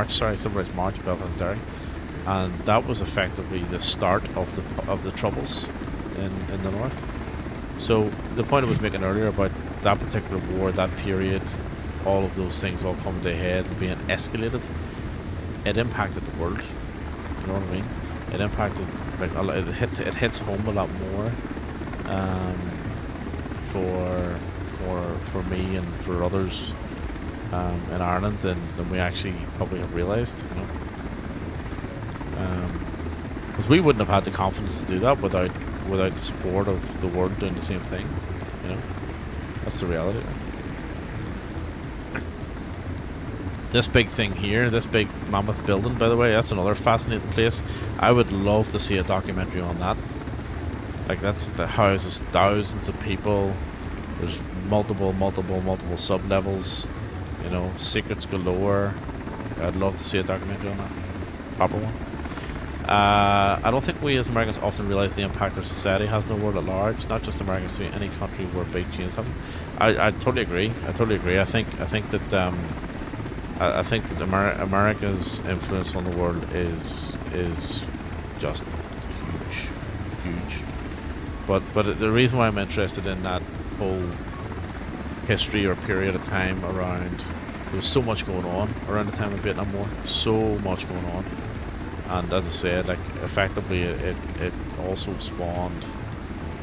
civil rights march in Belfast and Derry, and that was effectively the start of the troubles in the north. So the point I was making earlier about that particular war, that period, all of those things all coming to a head and being escalated, it impacted the world. You know what I mean? It impacted, like, it hits home a lot more for me and for others in Ireland than we actually probably have realised. You know, because we wouldn't have had the confidence to do that without the support of the world doing the same thing. You know, that's the reality. This big thing here, this big mammoth building, by the way, that's another fascinating place. I would love to see a documentary on that. Like, that houses thousands of people. There's multiple sub-levels. You know, secrets galore. I'd love to see a documentary on that. Proper one. I don't think we as Americans often realise the impact our society has in the world at large. Not just Americans, to any country where big changes happen. I totally agree. I think that America's influence on the world is just huge. But the reason why I'm interested in that whole history or period of time around, there was so much going on around the time of the Vietnam War, so much going on, and as I said, like, effectively it also spawned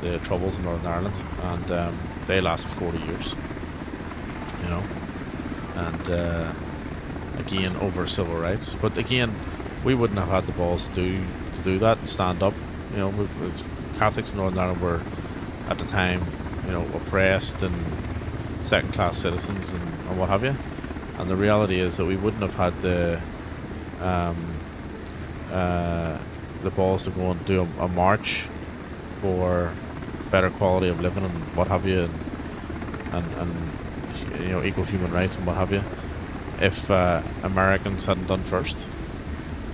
the troubles in Northern Ireland, and they lasted 40 years, you know, and again over civil rights. But again, we wouldn't have had the balls to do that and stand up. You know, Catholics in Northern Ireland were at the time, you know, oppressed and second-class citizens and what have you. And the reality is that we wouldn't have had the balls to go and do a march for better quality of living and what have you, and you know, equal human rights and what have you, if Americans hadn't done first,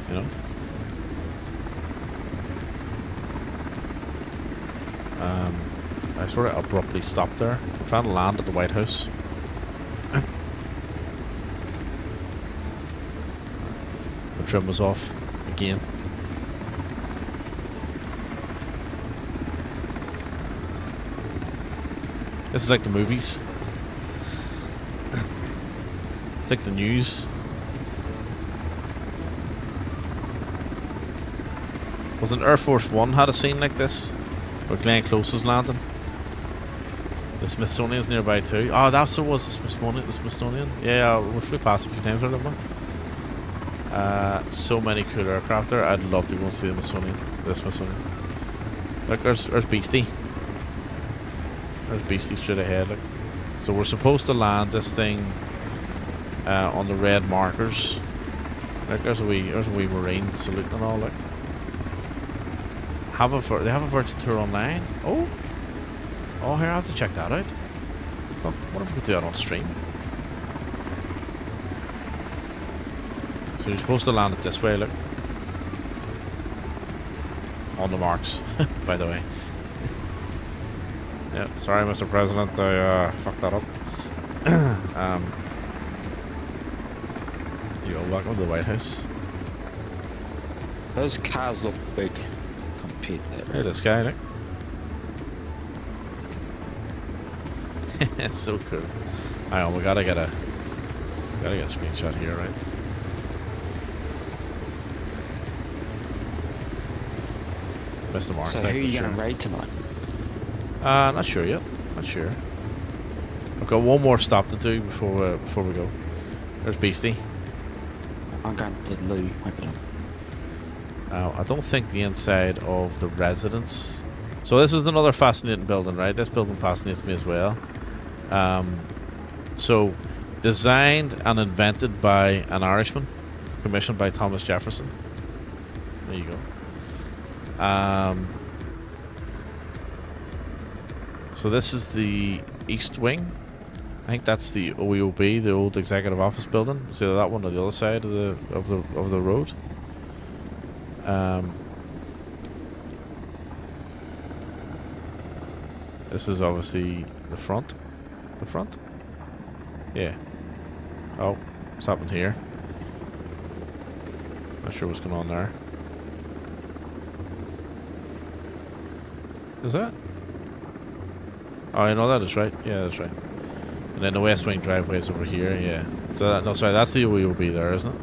you know. I sort of abruptly stopped there. I'm trying to land at the White House. The trim was off again. This is like the movies. It's like the news. Wasn't Air Force One had a scene like this where Glenn Close was landing? The Smithsonian's nearby too. Oh, that's what was the Smithsonian. Yeah, we flew past a few times, remember? So many cool aircraft there. I'd love to go and see the Smithsonian. This Smithsonian. Look, there's Beastie. There's Beastie straight ahead. Look. So we're supposed to land this thing on the red markers. Look, there's a wee marine saluting and all. Look. They have a virtual tour online. Oh, here I have to check that out. Look, what if we could do that on stream? So you're supposed to land it this way, look. On the marks, by the way. Yeah, sorry, Mr. President, I fucked that up. Yo, welcome to the White House. Those cars look big compared to that. Hey, this guy, look. It's so cool. Hang on, we gotta get a screenshot here, right? Mr. Mark. So who are you going to raid tonight? Not sure yet. Not sure. I've got one more stop to do before we go. There's Beastie. I'm going to the loo. I don't think the inside of the residence. So this is another fascinating building, right? This building fascinates me as well. So designed and invented by an Irishman, commissioned by Thomas Jefferson. There you go. So this is the east wing. I think that's the OEOB, the old executive office building. See that one on the other side of the road. This is obviously the front. The front? Yeah. Oh, what's happened here? Not sure what's going on there. Is that? Oh, I know that is right. Yeah, that's right. And then the west wing driveway is over here. Yeah. So that, no, sorry, that's the OEOB there, isn't it?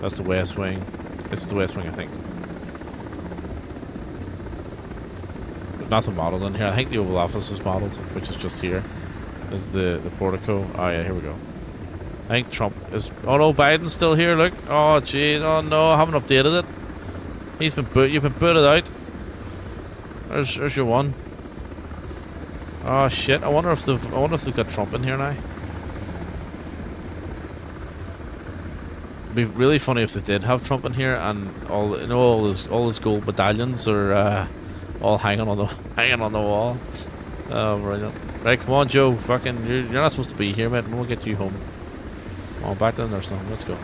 That's the west wing. This is the west wing, I think. But nothing modelled in here. I think the Oval Office is modelled, which is just here. Is the portico. Oh yeah, here we go. I think Trump is. Oh no, Biden's still here. Look. Oh gee. Oh no, I haven't updated it. He's been You've been booted out. There's your one. Oh shit! I wonder if they've got Trump in here now. It'd be really funny if they did have Trump in here and all his gold medallions are all hanging on the wall. Oh brilliant! Right, come on, Joe. Fucking, you're not supposed to be here, mate. We'll get you home. Come on, back to the nursing home. Let's go.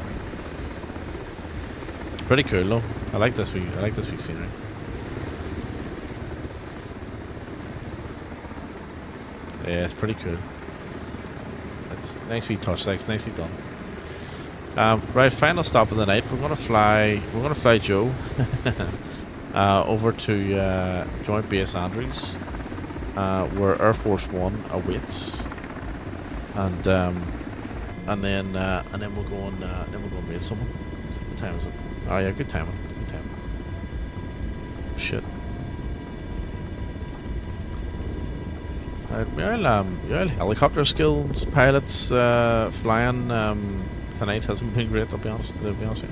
Pretty cool though. I like this view scenery. Yeah, it's pretty cool. It's nicely touched, like, it's nicely done. Right, final stop of the night. We're gonna fly Joe over to Joint Base Andrews, where Air Force One awaits, and then we'll go and raid someone. What time is it? Oh yeah, good timing. Good timing. Shit. Your helicopter skills, pilots, flying tonight hasn't been great. To be honest with you.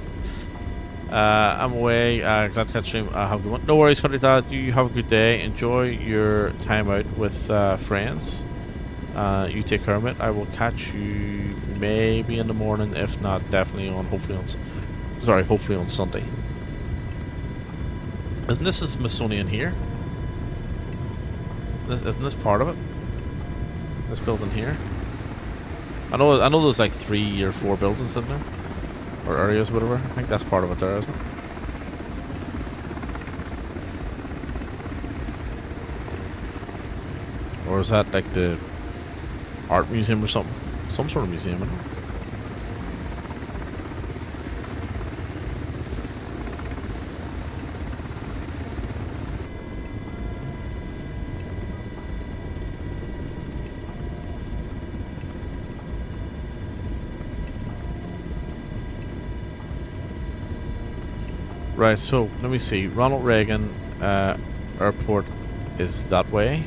I'm away. Glad to catch stream. Have a good one. No worries, Country Dad. You have a good day. Enjoy your time out with friends. You take care of it. I will catch you maybe in the morning, if not, definitely hopefully on Sunday. Isn't this Smithsonian here? Isn't this part of it? This building here? I know there's like 3 or 4 buildings in there. Or areas, whatever. I think that's part of it there, isn't it? Or is that like the art museum or something? Some sort of museum, I don't know. Right, so let me see. Ronald Reagan Airport is that way.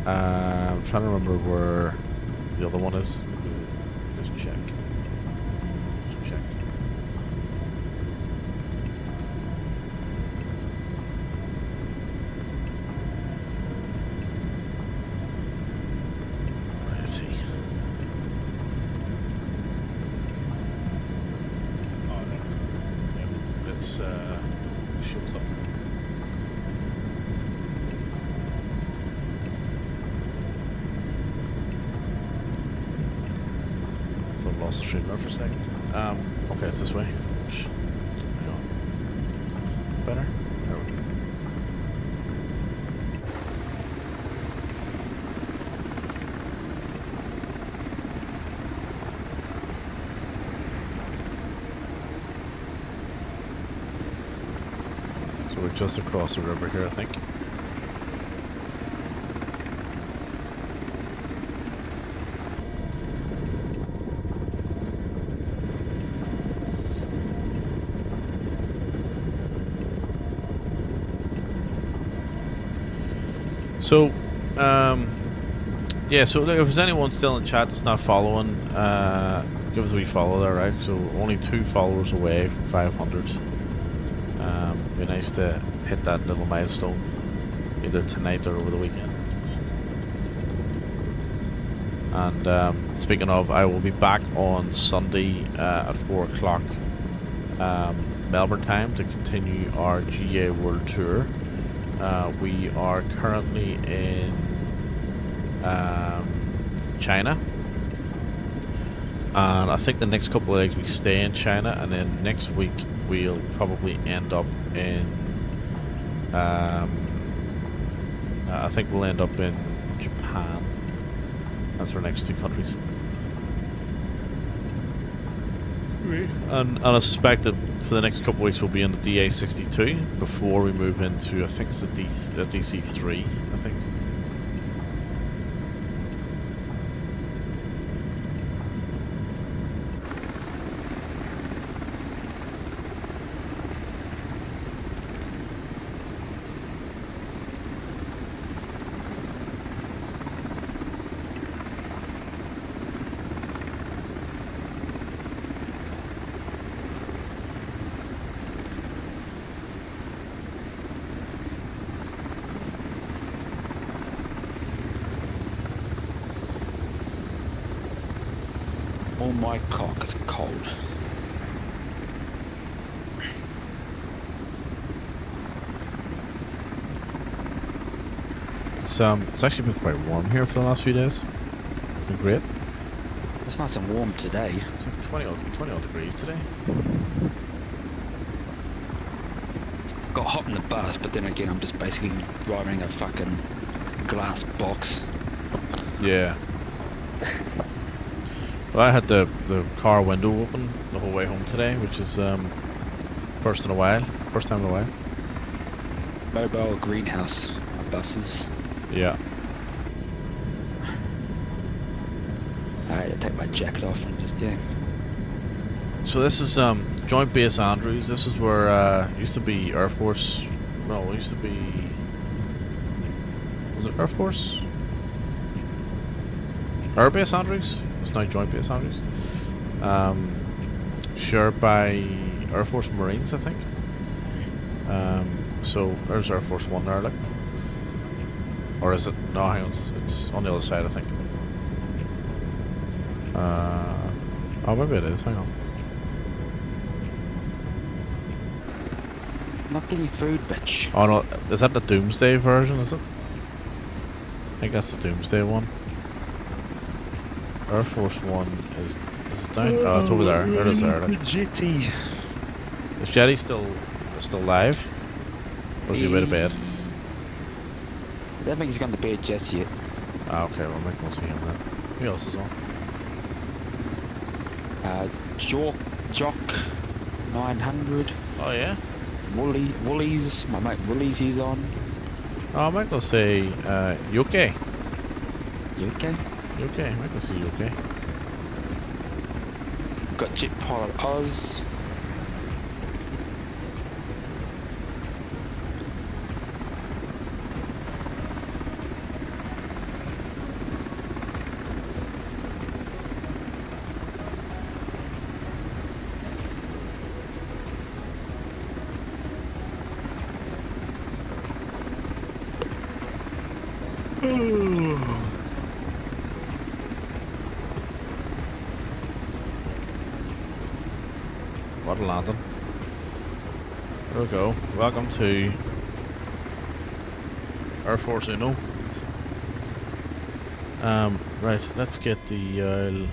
I'm trying to remember where the other one is. Just check. me see. Oh, no. Yep. It's shows up. Thought I lost the stream there for a second. Okay, it's this way. Hang on. Better? There we go. So we're just across the river here, I think. So, yeah, so look, if there's anyone still in chat that's not following, give us a wee follow there, right? So, only 2 followers away from 500. Be nice to hit that little milestone either tonight or over the weekend. And speaking of, I will be back on Sunday at 4 o'clock Melbourne time to continue our GA World Tour. We are currently in China, and I think the next couple of legs we stay in China, and then next week we'll probably end up in I think we'll end up in Japan. That's our next 2 countries. And I suspect that for the next couple of weeks we'll be in the DA62 before we move into, I think it's the DC3, I think. Oh my cock, it's cold. It's actually been quite warm here for the last few days. It's been great. It's nice and warm today. It's like 20 odd degrees today. Got hot in the bus, but then again I'm just basically driving a fucking glass box. Yeah. Well, I had the car window open the whole way home today, which is first time in a while. Mobile greenhouse buses. Yeah. I had to take my jacket off and just So this is Joint Base Andrews. This is where used to be Air Force. No, it used to be. Was it Air Force? Air Base Andrews. It's now Joint Base Andrews. Shared by Air Force Marines, I think. So there's Air Force One there, like. Or is it? No, hang on. It's on the other side, I think. Oh, maybe it is. Hang on. not getting food, bitch. Oh no, is that the Doomsday version, is it? I think that's the Doomsday one. Air Force One is it down? Oh, it's over there. There it is there. Like. Jetty. Is Jetty still live? Or is he away to bed? I don't think he's gone to bed just yet. Ah, okay, well, Mick won't see him then. Who else is on? Jock 900. Oh yeah? Woolies, my mate Woolies, he's on. Oh, Mick will say, you okay? You okay? You okay? Mick will say you okay. Got Jet Pilot Oz. What a landing. There we go. Welcome to Air Force Uno. Right, let's get the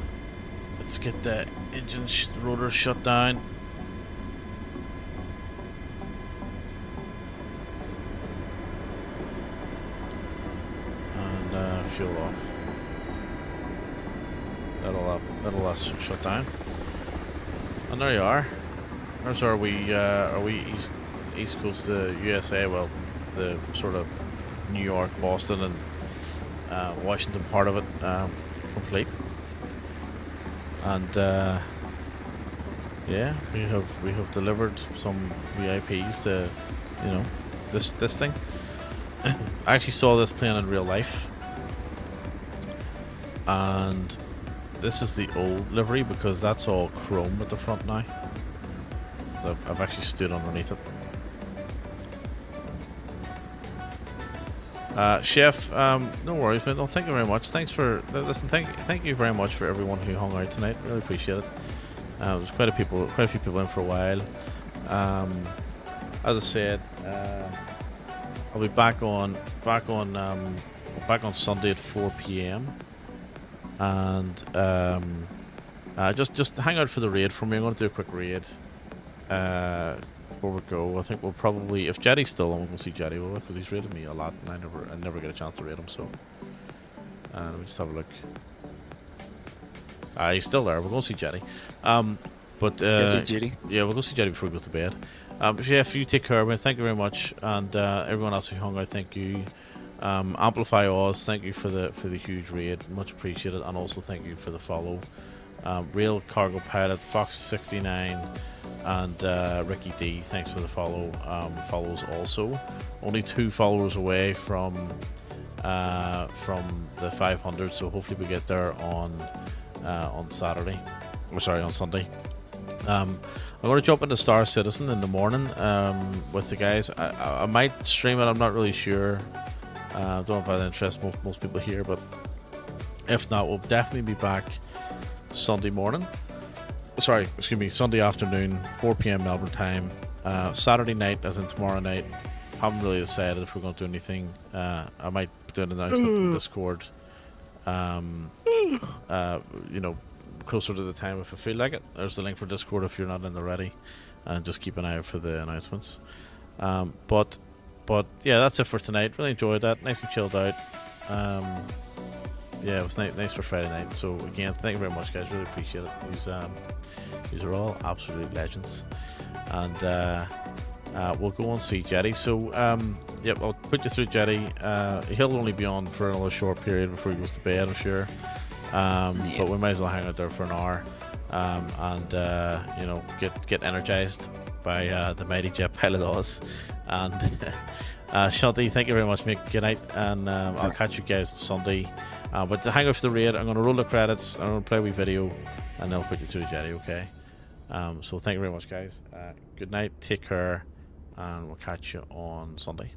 engine rotor shut down. And fuel off. That'll shut down. And there you are. There's our wee east coast of USA. Well, the sort of New York, Boston, and Washington part of it complete. And yeah, we have delivered some VIPs to, you know, this thing. I actually saw this plane in real life, and this is the old livery because that's all chrome at the front now. I've actually stood underneath it. Chef, no worries, mate. No, thank you very much. Thanks for listen. Thank you very much for everyone who hung out tonight. Really appreciate it. There's quite a few people in for a while. As I said, I'll be back on Sunday at 4 p.m. and just hang out for the raid for me. I'm going to do a quick raid. Before we go, I think we'll probably, if Jetty's still on, we'll go see Jetty, will we? Because he's raided me a lot, and I never get a chance to raid him. So, let me just have a look. He's still there. We'll go see Jetty. But yeah, we'll go see Jetty before he goes to bed. Jeff, you take care of me. Thank you very much, and everyone else who hung out, thank you. Amplify Oz, thank you for the huge raid, much appreciated, and also thank you for the follow. Real Cargo Pilot, Fox69, and Ricky D, thanks for the follows also. Only 2 followers away from the 500, so hopefully we get there on Saturday, or sorry, on Sunday. I'm going to jump into Star Citizen in the morning with the guys. I might stream it, I'm not really sure. I don't know if that interests most people here, but if not, we'll definitely be back Sunday morning. Sorry, excuse me, Sunday afternoon, 4 p.m. Melbourne time. Saturday night, as in tomorrow night. Haven't really decided if we're going to do anything. I might do an announcement in Discord. You know, closer to the time if I feel like it. There's the link for Discord if you're not in there already, and just keep an eye out for the announcements. But yeah, that's it for tonight. Really enjoyed that. Nice and chilled out. Yeah, it was nice for Friday night. So again, thank you very much, guys. Really appreciate it. These are all absolute legends. And we'll go and see Jetty. So yep, I'll put you through Jetty. He'll only be on for another short period before he goes to bed, I'm sure. But we might as well hang out there for an hour, and you know, get energized by the mighty jet pilot Oz. And Shanti, thank you very much, mate. Good night, and I'll catch you guys Sunday. But to hang out for the raid, I'm going to roll the credits, I'm going to play a wee video, and then I'll put you through the Jetty, okay? So thank you very much, guys. Good night, take care, and we'll catch you on Sunday.